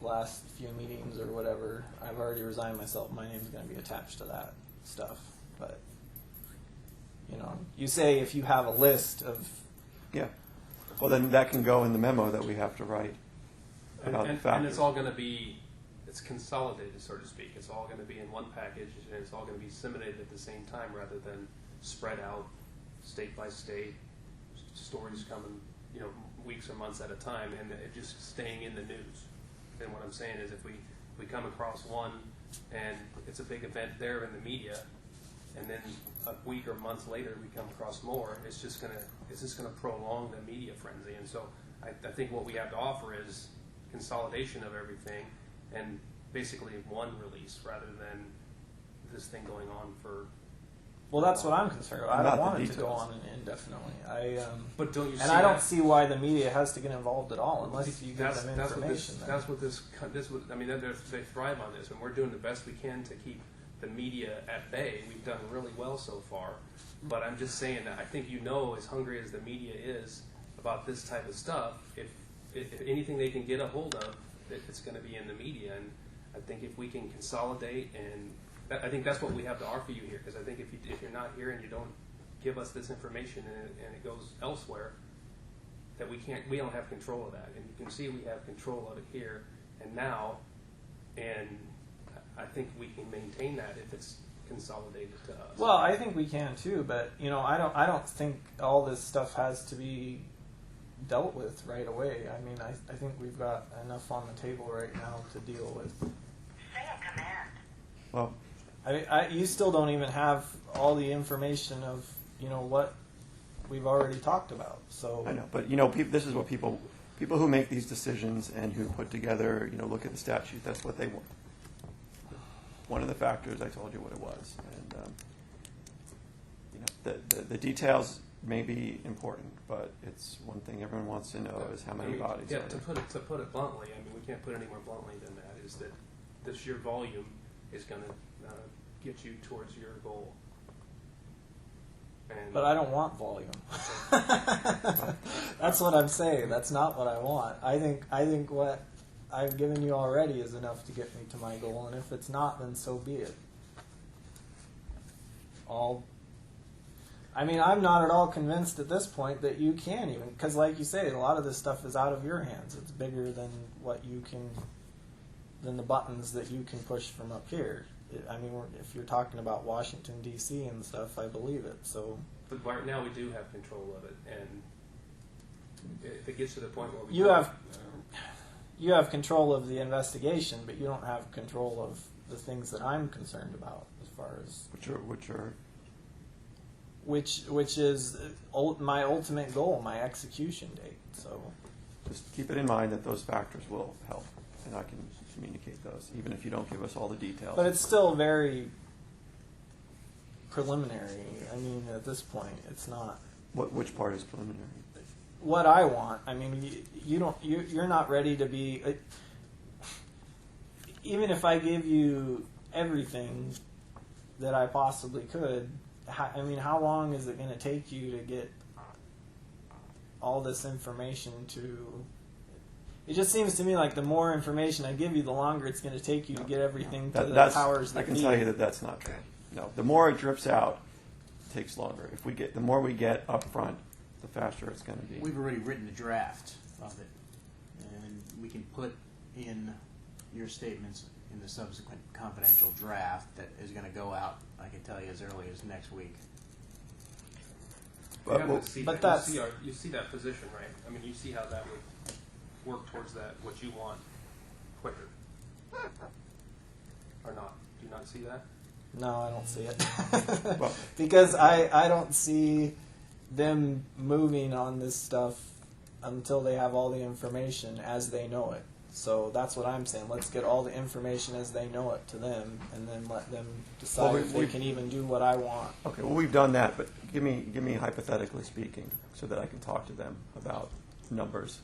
last few meetings or whatever. I've already resigned myself. My name's going to be attached to that stuff. But you say if you have a list of Yeah. Well, then that can go in the memo that we have to write about the and factors. it's all going to be consolidated, so to speak. It's all going to be in one package, and it's all going to be disseminated at the same time rather than spread out state by state. Stories coming, weeks or months at a time, and it just staying in the news. And what I'm saying is, if we come across one and it's a big event there in the media, and then a week or months later we come across more, it's just gonna prolong the media frenzy. And so I think what we have to offer is consolidation of everything, and basically one release rather than this thing going on for. Well, that's what I'm concerned about. I Not don't the want it to go details. on indefinitely. But don't you? And see I don't that? see why the media has to get involved at all unless you give them That's information. what this. I mean, they thrive on this, and we're doing the best we can to keep the media at bay. We've done really well so far, but I'm just saying that I think as hungry as the media is about this type of stuff, if anything they can get a hold of, it's going to be in the media. And I think if we can consolidate, and I think that's what we have to offer you here, because I think if you're not here and you don't give us this information and it goes elsewhere, that we don't have control of that. And you can see we have control of it here and now, and I think we can maintain that if it's consolidated to us. Well, I think we can too, but I don't think all this stuff has to be dealt with right away. I mean, I think we've got enough on the table right now to deal with. Well, You still don't even have all the information of what we've already talked about. So I know, but this is what people who make these decisions and who put together, look at the statute. That's what they want. One of the factors, I told you what it was, and the details may be important, but it's one thing everyone wants to know is how many bodies. Yeah, are to there. put it bluntly, we can't put it any more bluntly than that. Is that the sheer volume is going to get you towards your goal. And but I don't want volume. That's what I'm saying. That's not what I want. I think what I've given you already is enough to get me to my goal, and if it's not, then so be it. I'm not at all convinced at this point that you can even, because like you say, a lot of this stuff is out of your hands. It's bigger than than the buttons that you can push from up here. If you're talking about Washington, D.C. and stuff, I believe it. So, but right now we do have control of it, and if it gets to the point where you have control of the investigation, but you don't have control of the things that I'm concerned about, as far as which is my ultimate goal, my execution date. So, just keep it in mind that those factors will help, and I can communicate those, even if you don't give us all the details. But it's still very preliminary. At this point, it's not. Which part is preliminary? What I want. You're not ready to be. Even if I give you everything that I possibly could, how long is it going to take you to get all this information to? It just seems to me like the more information I give you, the longer it's going to take you to get everything to the powers that I can be. tell you that that's not true. No, the more it drips out, it takes longer. The more we get up front, the faster it's going to be. We've already written a draft of it, and we can put in your statements in the subsequent confidential draft that is going to go out, I can tell you, as early as next week. you have to see but that. You see that position, right? You see how that would work towards what you want quicker, or not? Do you not see that? No, I don't see it. Because I don't see them moving on this stuff until they have all the information as they know it. So that's what I'm saying. Let's get all the information as they know it to them, and then let them decide if they can even do what I want. Okay, well, we've done that, but give me hypothetically speaking, so that I can talk to them about numbers.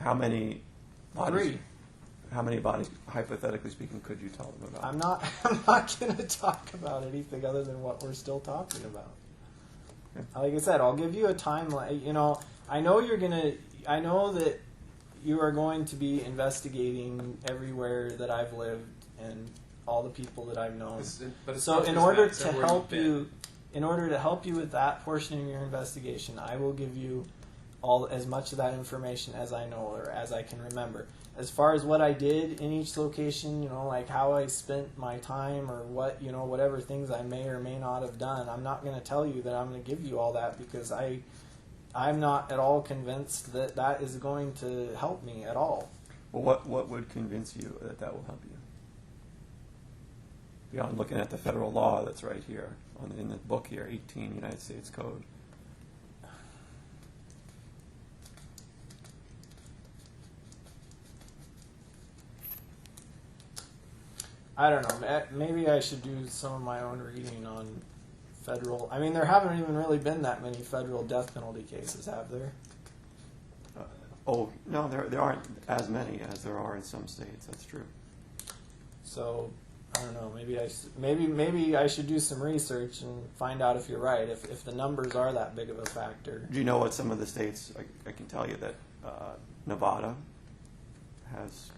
How many bodies? 3. How many bodies, hypothetically speaking, could you tell them about? I'm not going to talk about anything other than what we're still talking about. Okay. Like I said, I'll give you a timeline. I know that you are going to be investigating everywhere that I've lived and all the people that I've known. So in order to help you with that portion of your investigation, I will give you as much of that information as I know or as I can remember. As far as what I did in each location, like how I spent my time or whatever things I may or may not have done, I'm not going to tell you that I'm going to give you all that, because I'm not at all convinced that that is going to help me at all. Well, what would convince you that will help you? Beyond looking at the federal law that's right here in the book here, 18 United States Code. I don't know. Maybe I should do some of my own reading on federal. There haven't even really been that many federal death penalty cases, have there? No, there aren't as many as there are in some states. That's true. So I don't know. Maybe I should do some research and find out if you're right. If the numbers are that big of a factor. Do you know what some of the states? I can tell you that Nevada has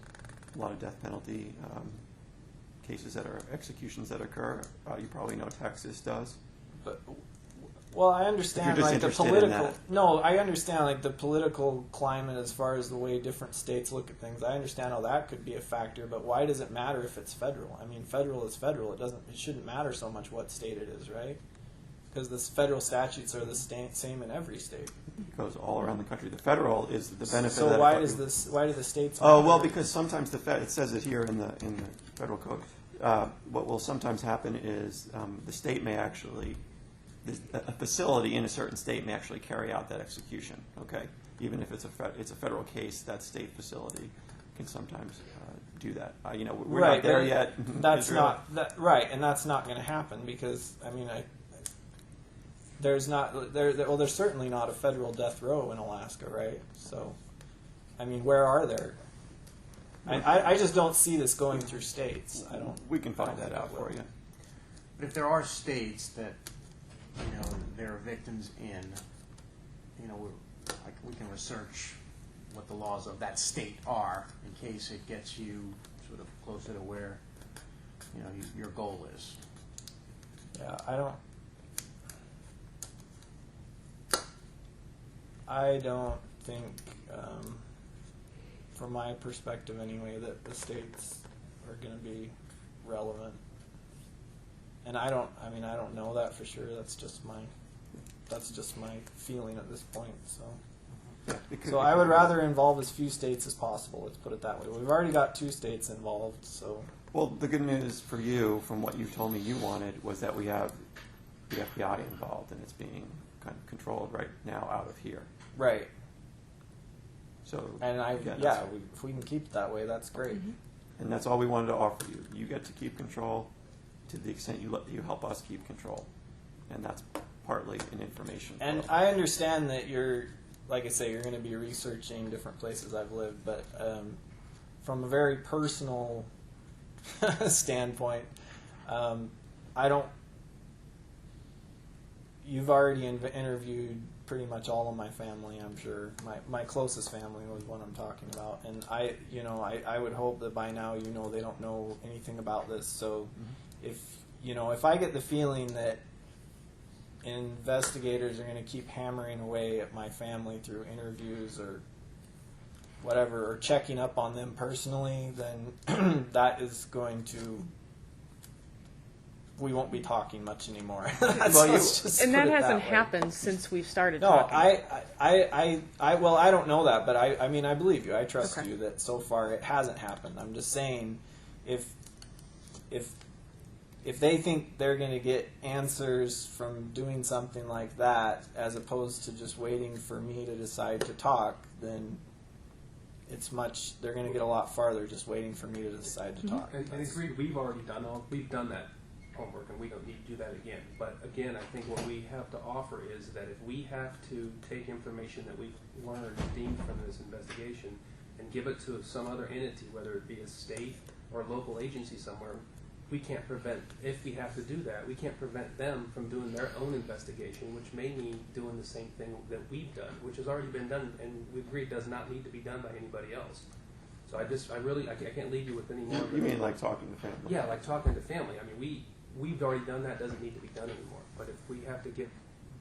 a lot of death penalty cases that are executions that occur. You probably know Texas does. Well, I understand If you're just the interested in political. that. No, I understand the political climate as far as the way different states look at things. I understand how that could be a factor, but why does it matter if it's federal? Federal is federal. It shouldn't matter so much what state it is, right? Because the federal statutes are the same in every state. It goes all around the country. The federal is the benefit. So that why do the states? Oh well, because sometimes it says it here in the federal code. what will sometimes happen is the state may actually, a facility in a certain state may actually carry out that execution. Okay, even if it's a federal case, that state facility can sometimes do that. We're right, not there but yet. That's Israel. not that right, and that's not going to happen because there's certainly not a federal death row in Alaska, right? So, where are there? I just don't see this going through states. We can find that out for you. But if there are states that there are victims in, we can research what the laws of that state are in case it gets you sort of closer to where your goal is. Yeah, I don't think, from my perspective anyway, that the states are going to be relevant. And I don't know that for sure. That's just my feeling at this point. So, so I would rather involve as few states as possible. Let's put it that way. We've already got 2 states involved. So, well, the good news for you, from what you told me you wanted, was that we have the FBI involved, and it's being kind of controlled right now out of here. right. So, And again, if we can keep it that way, that's great. Mm-hmm. and that's all we wanted to offer you. You get to keep control to the extent you help us keep control, and that's partly an information And flow. I understand that you're, like I say, you're going to be researching different places I've lived, but from a very personal standpoint, I don't. You've already interviewed pretty much all of my family, I'm sure. My closest family was what I'm talking about, and I would hope that by now they don't know anything about this. So, if I get the feeling that investigators are going to keep hammering away at my family through interviews or whatever, or checking up on them personally, then that is going to. We won't be talking much anymore. And that hasn't happened since we've started No, talking. well, I don't know that, but I believe you. I trust Okay. you that so far it hasn't happened. I'm just saying, if they think they're going to get answers from doing something like that, as opposed to just waiting for me to decide to talk, then they're going to get a lot farther just waiting for me to decide to talk. And agreed, we've done that homework, and we don't need to do that again. But again, I think what we have to offer is that if we have to take information that we've learned, deemed from this investigation, and give it to some other entity, whether it be a state or a local agency somewhere, we can't prevent, if we have to do that, we can't prevent them from doing their own investigation, which may mean doing the same thing that we've done, which has already been done, and we agree does not need to be done by anybody else. So I can't leave you with any more. You mean like talking to family? Yeah, like talking to family. We've already done that. Doesn't need to be done anymore. But if we have to give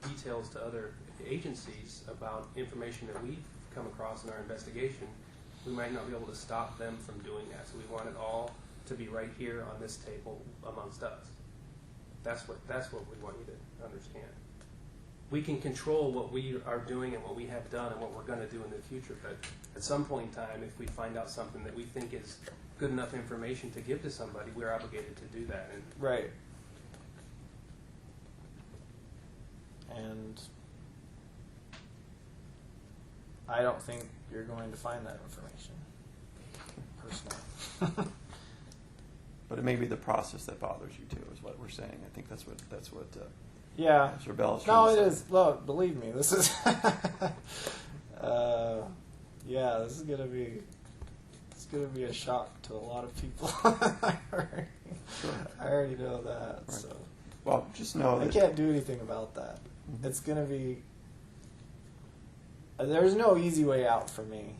details to other agencies about information that we've come across in our investigation, we might not be able to stop them from doing that. So we want it all to be right here on this table amongst us. That's what we want you to understand. We can control what we are doing and what we have done and what we're going to do in the future. But at some point in time, if we find out something that we think is good enough information to give to somebody, we're obligated to do that. And Right. And I don't think you're going to find that information, personally. But it may be the process that bothers you too, is what we're saying. I think that's what Yeah. Mr. Bell is No, trying it to say. is. Look, believe me, this is. Yeah, this is gonna be. It's gonna be a shock to a lot of people. I already know that. Right. So Well, just know I that can't do anything about that. Mhm. It's gonna be. There's no easy way out for me.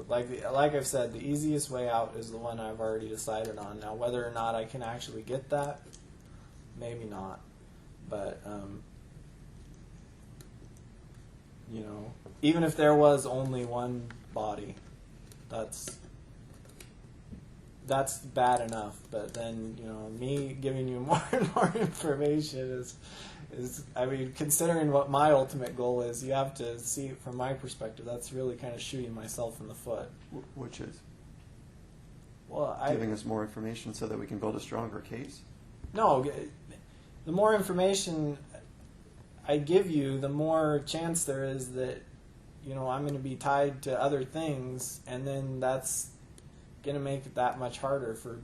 Like I've said, the easiest way out is the one I've already decided on. Now, whether or not I can actually get that, maybe not. But even if there was only one body, that's bad enough. But then me giving you more and more information is considering what my ultimate goal is, you have to see it from my perspective. That's really kind of shooting myself in the foot. which is Well, giving us more information so that we can build a stronger case? No, the more information I give you, the more chance there is that, I'm going to be tied to other things, and then that's going to make it that much harder for,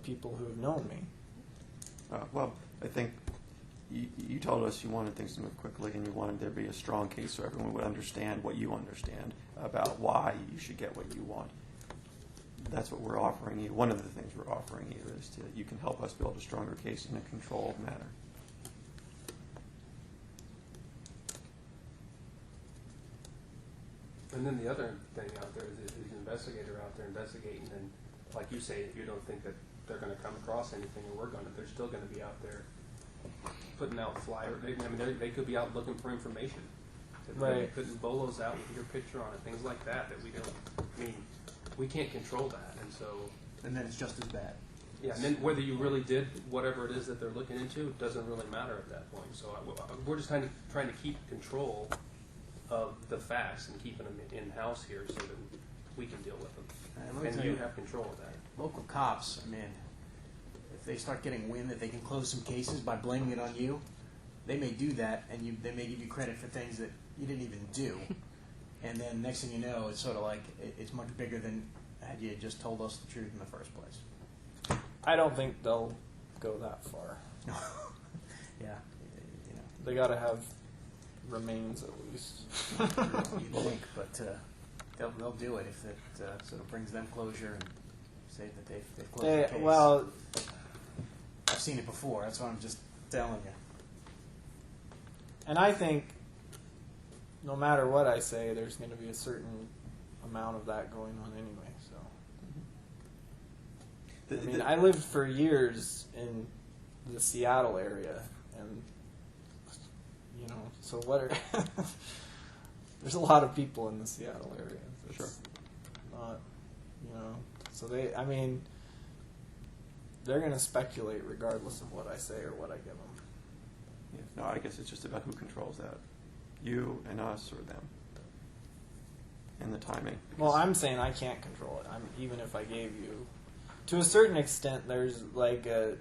people who have known me. Well, I think you told us you wanted things to move quickly and you wanted there to be a strong case so everyone would understand what you understand about why you should get what you want. That's what we're offering you. One of the things we're offering you is that you can help us build a stronger case in a controlled manner. And then the other thing out there is the investigator out there investigating, and like you say, if you don't think that they're going to come across anything, and they're still going to be out there putting out flyers. They could be out looking for information. Right. Putting bolos out with your picture on it, things like that. That we don't. I mean, we can't control that, and so. And then it's just as bad. Yeah, and then whether you really did whatever it is that they're looking into doesn't really matter at that point. So we're just trying to keep control of the facts and keeping them in-house here so that we can deal with them. And you have control of that. Local cops, I mean, if they start getting wind that they can close some cases by blaming it on you, they may do that, and they may give you credit for things that you didn't even do. And then next thing you know, it's sort of like it's much bigger than had you just told us the truth in the first place. I don't think they'll go that far. Yeah, They got to have remains at least. you'd think, but they'll do it if it sort of brings them closure and say that they've closed the case. Well, I've seen it before. That's what I'm just telling you. and I think no matter what I say, there's going to be a certain amount of that going on anyway. So, I lived for years in the Seattle area, and so what are there's a lot of people in the Seattle area. It's Sure. Not, so they're going to speculate regardless of what I say or what I give them. Yeah. No, I guess it's just about who controls that. You and us or them. And the timing. Well, I'm saying I can't control it. Even if I gave you, to a certain extent, there's like a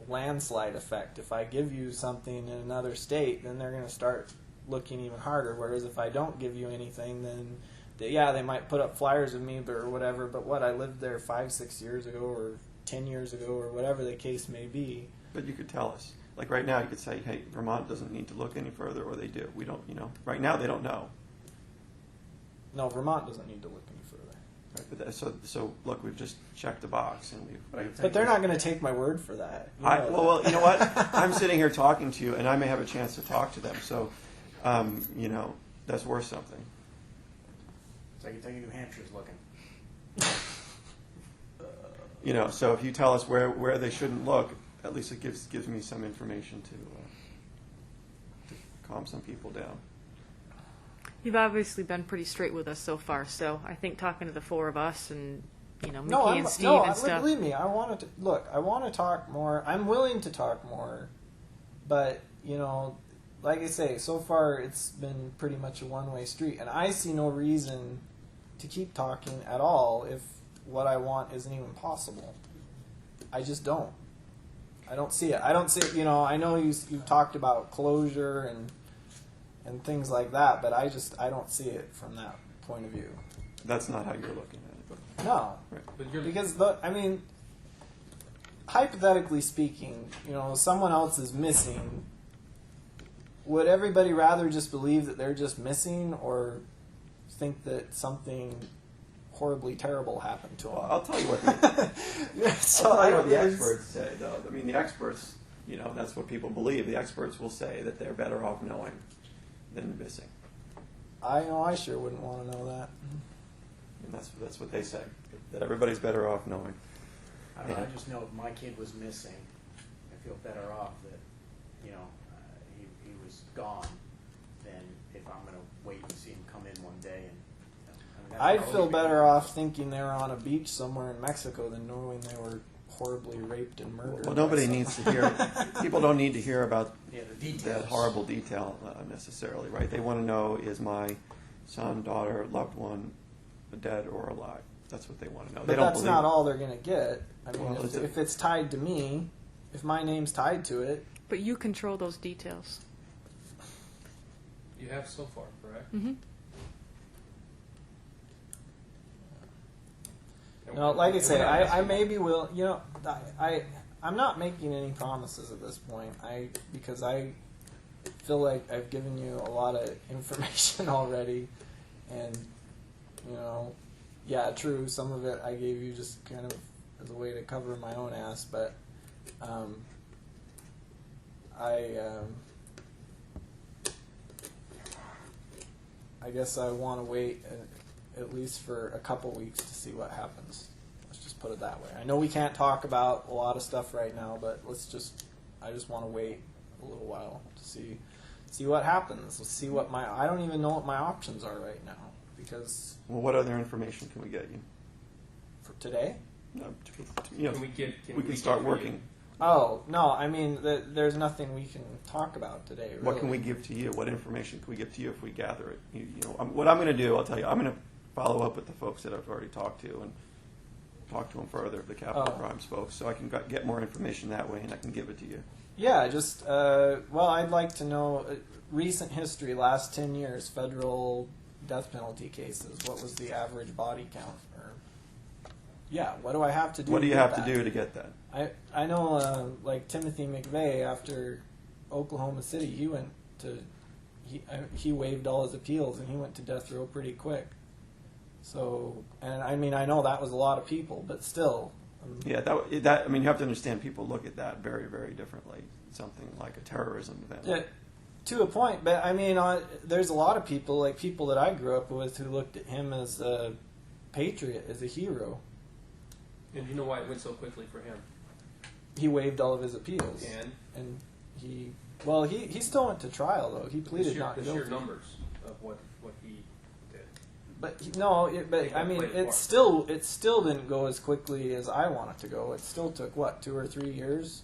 landslide effect. If I give you something in another state, then they're going to start looking even harder. Whereas if I don't give you anything, then they might put up flyers of me or whatever. But I lived there 5-6 years ago or 10 years ago or whatever the case may be. But you could tell us. Like right now, you could say, hey, Vermont doesn't need to look any further, or they do. We don't, right now they don't know. No, Vermont doesn't need to look any further. Right, but so look, we've just checked the box, and we've But they're not going to take my word for that. Well, you know what? I'm sitting here talking to you, and I may have a chance to talk to them. So, that's worth something. It's like you tell you New Hampshire's looking. So if you tell us where they shouldn't look, at least it gives me some information to calm some people down. You've obviously been pretty straight with us so far, so I think talking to the four of us and, Mickey and Steve and stuff. Believe me, I want to talk more. I'm willing to talk more, but, like I say, so far it's been pretty much a one-way street, and I see no reason to keep talking at all if what I want isn't even possible. I just don't. I don't see it. I don't see it. I know you've talked about closure and things like that, but I don't see it from that point of view. That's not how you're looking at it. But, No, right. But because hypothetically speaking, someone else is missing. Would everybody rather just believe that they're just missing, or think that something horribly terrible happened to them? I'll tell you what. So I'll tell you what the experts say, though. I mean, the experts, that's what people believe. The experts will say that they're better off knowing than missing. I know I sure wouldn't want to know that. And that's what they say. That everybody's better off knowing. I don't know, I just know if my kid was missing, I feel better off that, he was gone than if I'm going to wait and see him come in one day. And I'd feel better off thinking they were on a beach somewhere in Mexico than knowing they were horribly raped and murdered. Well, nobody needs to hear. People don't need to hear about the details. that horrible detail necessarily, right? They want to know: is my son, daughter, loved one dead or alive? That's what they want to know. But They don't that's believe not it. all they're going to get. I mean, Well, if it's tied to me, if my name's tied to it, But you control those details. You have so far, correct? Mm-hmm. no, like I say, And we're not I asking- maybe will. You know, I'm not making any promises at this point. Because I feel like I've given you a lot of information already, and you know, yeah, true. Some of it I gave you just kind of as a way to cover my own ass, but I guess I want to wait at least for a couple weeks to see what happens. Let's just put it that way. I know we can't talk about a lot of stuff right now, but I just want to wait a little while to see what happens. Let's see what I don't even know what my options are right now, because Well, what other information can we get you? for today. No, you know, Can we get? we can start get- working. Oh no, I mean there's nothing we can talk about today. Really. What can we give to you? What information can we give to you if we gather it? You know, what I'm going to do, I'll tell you, I'm going to follow up with the folks that I've already talked to and talk to them further, the capital Oh. crimes folks, so I can get more information that way and I can give it to you. Yeah, just well, I'd like to know recent history, last 10 years, federal death penalty cases. What was the average body count? Or yeah, what do I have to do? What do you get have that? to do to get that? I know like Timothy McVeigh after Oklahoma City, he went to he waived all his appeals and he went to death row pretty quick. So, and I mean, I know that was a lot of people, but still. Yeah, that I mean, you have to understand people look at that very, very differently. Something like a terrorism event. Yeah, to a point, but I mean, there's a lot of people, like people that I grew up with, who looked at him as a patriot, as a hero. And you know why it went so quickly for him? He waived all of his appeals, And he still went to trial though. He pleaded not the guilty. sheer numbers of what he did. But Think I that mean, played a it part. still didn't go as quickly as I want it to go. It still took what 2 or 3 years,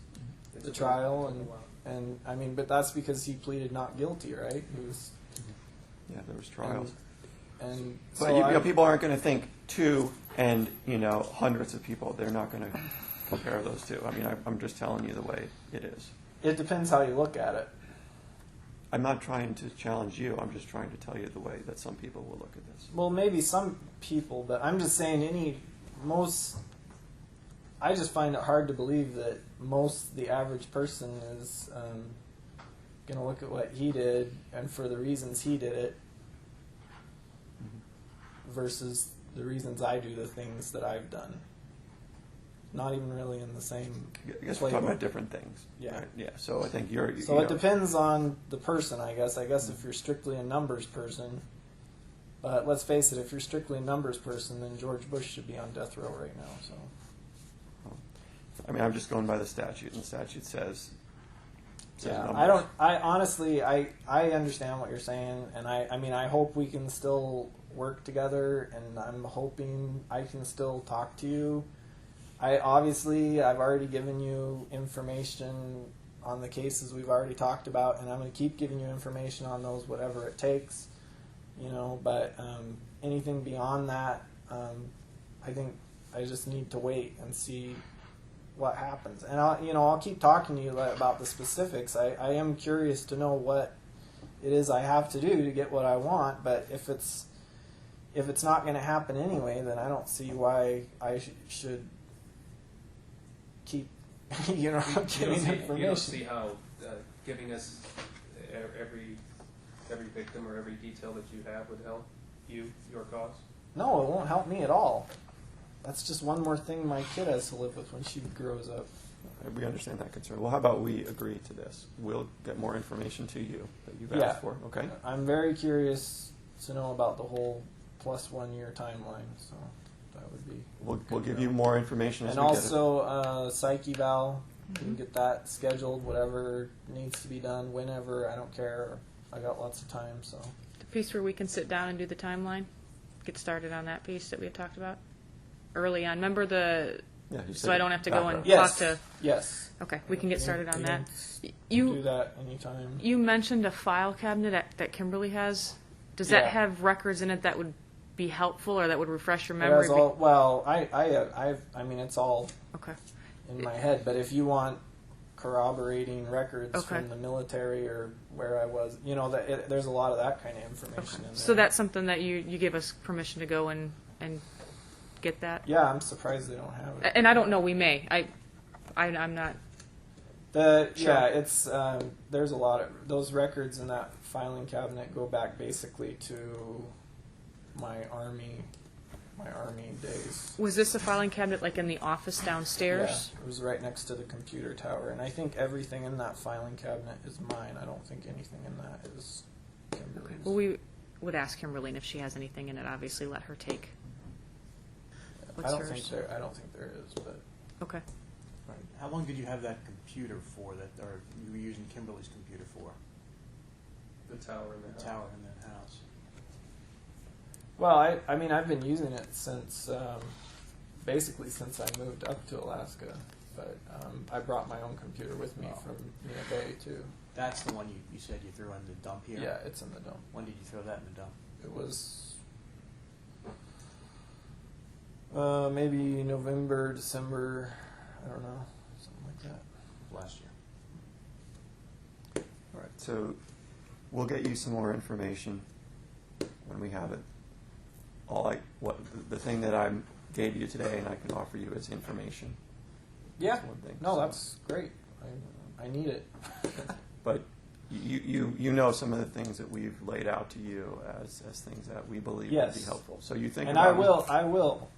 It's the a trial, while. and I mean, but that's because he pleaded not guilty, right? He was, Yeah, there was trials. and But so you know, I- people aren't going to think two and hundreds of people. They're not going to compare those two. I mean, I'm just telling you the way it is. it depends how you look at it. I'm not trying to challenge you. I'm just trying to tell you the way that some people will look at this. Well, maybe some people, but I'm just saying I just find it hard to believe that the average person is going to look at what he did and for the reasons he did it versus the reasons I do the things that I've done. Not even really in the same I guess we're talking playbook. about different things. Yeah. Right? Yeah. So I think you're. So it depends on the person, I guess. I guess if you're strictly a numbers person, but let's face it, if you're strictly a numbers person, then George Bush should be on death row right now. So. I mean, I'm just going by the statute, and the statute says. Yeah, numbers. I don't. I honestly, I understand what you're saying, and I mean, I hope we can still work together, and I'm hoping I can still talk to you. I've already given you information on the cases we've already talked about, and I'm going to keep giving you information on those, whatever it takes, But anything beyond that, I think I just need to wait and see what happens. And I'll keep talking to you about the specifics. I am curious to know what it is I have to do to get what I want. But if it's not going to happen anyway, then I don't see why I should keep You getting don't information. see how giving us every victim or every detail that you have would help your cause? No, it won't help me at all. That's just one more thing my kid has to live with when she grows up. We understand that concern. Well, how about we agree to this? We'll get more information to you that you've Yeah. asked for. Okay. I'm very curious to know about the whole plus 1 year timeline. So that would be. We'll give you more information as And we get it. also psych eval. We can get that scheduled. Whatever needs to be done, whenever. I don't care. I got lots of time. So. The piece where we can sit down and do the timeline, get started on that piece that we had talked about early on. Remember Yeah, you so said I don't have to go and background. Yes. talk to. Yes. Okay, we can get started on You that. can You do that anytime. You mentioned a file cabinet that Kimberly has. Does that Yeah. have records in it that would be helpful or that would refresh your It memory? has all, well, I mean, it's all Okay. in my head. But if you want corroborating records Okay. from the military or where I was, you know, there's a lot of that kind of information in there. So that's something that you give us permission to go and get that? Yeah, I'm surprised they don't have it. And I don't know, we may. I'm not. Sure. Sure. It's there's a lot of those records in that filing cabinet go back basically to my army days. Was this a filing cabinet like in the office downstairs? Yeah, it was right next to the computer tower, and I think everything in that filing cabinet is mine. I don't think anything in that is Kimberly's. Well, we would ask Kimberly, and if she has anything in it, obviously let her take. I don't think there is, but Okay. Right. How long did you have that computer for? That, or you were using Kimberly's computer for? the tower in The tower in that house. Well, I mean, I've been using it since, basically since I moved up to Alaska. But I brought my own computer with me from Mina Bay, too. That's the one you said you threw in the dump here? Yeah, it's in the dump. When did you throw that in the dump? It was maybe November, December, I don't know, something like that. Last year. All right, so we'll get you some more information when we have it. The thing that I gave you today and I can offer you is information. Yeah, That's one thing. no, So- that's great. I need it. But you know some of the things that we've laid out to you as things that we believe Yes. would be helpful. So you think And about I will.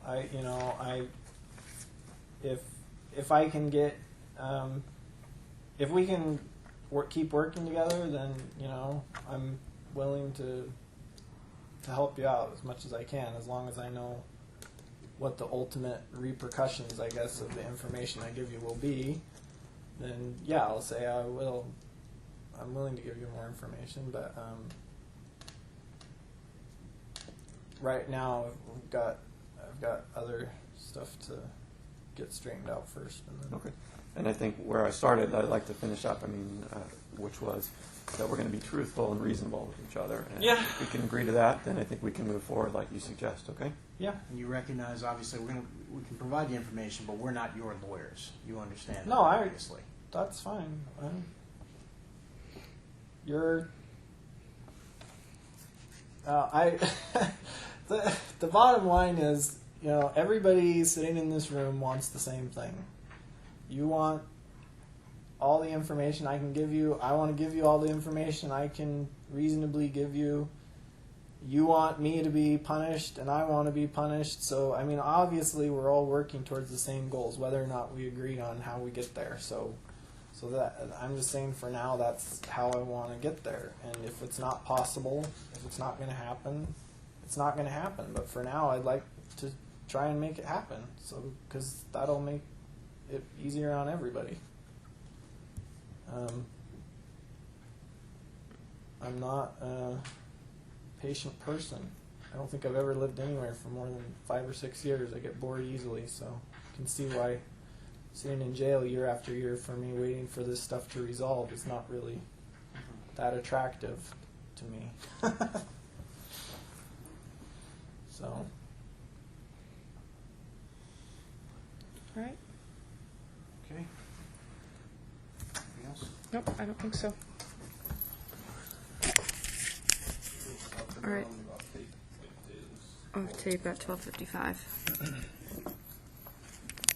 If I can get, if we can keep working together, then, I'm willing to help you out as much as I can, as long as I know what the ultimate repercussions, I guess, of the information I give you will be. Then, yeah, I'll say I'm willing to give you more information, but right now I've got other stuff to get straightened out first. And then Okay. And I think where I started, I'd like to finish up, which was that we're going to be truthful and reasonable with each other. And Yeah. if we can agree to that, then I think we can move forward like you suggest, okay? Yeah. And you recognize, obviously, we can provide the information, but we're not your lawyers. You understand No, that, obviously. That's fine. You're. The bottom line is, everybody sitting in this room wants the same thing. You want all the information I can give you. I want to give you all the information I can reasonably give you. You want me to be punished, and I want to be punished. So, obviously, we're all working towards the same goals, whether or not we agree on how we get there. So that I'm just saying, for now, that's how I want to get there. And if it's not possible, if it's not going to happen, it's not going to happen. But for now, I'd like to try and make it happen. So, because that'll make it easier on everybody. I'm not a patient person. I don't think I've ever lived anywhere for more than 5 or 6 years. I get bored easily, so you can see why sitting in jail year after year for me waiting for this stuff to resolve is not really that attractive to me. So. All right. Okay. Anything else? Nope, I don't think so. All right. Off tape at 12:55.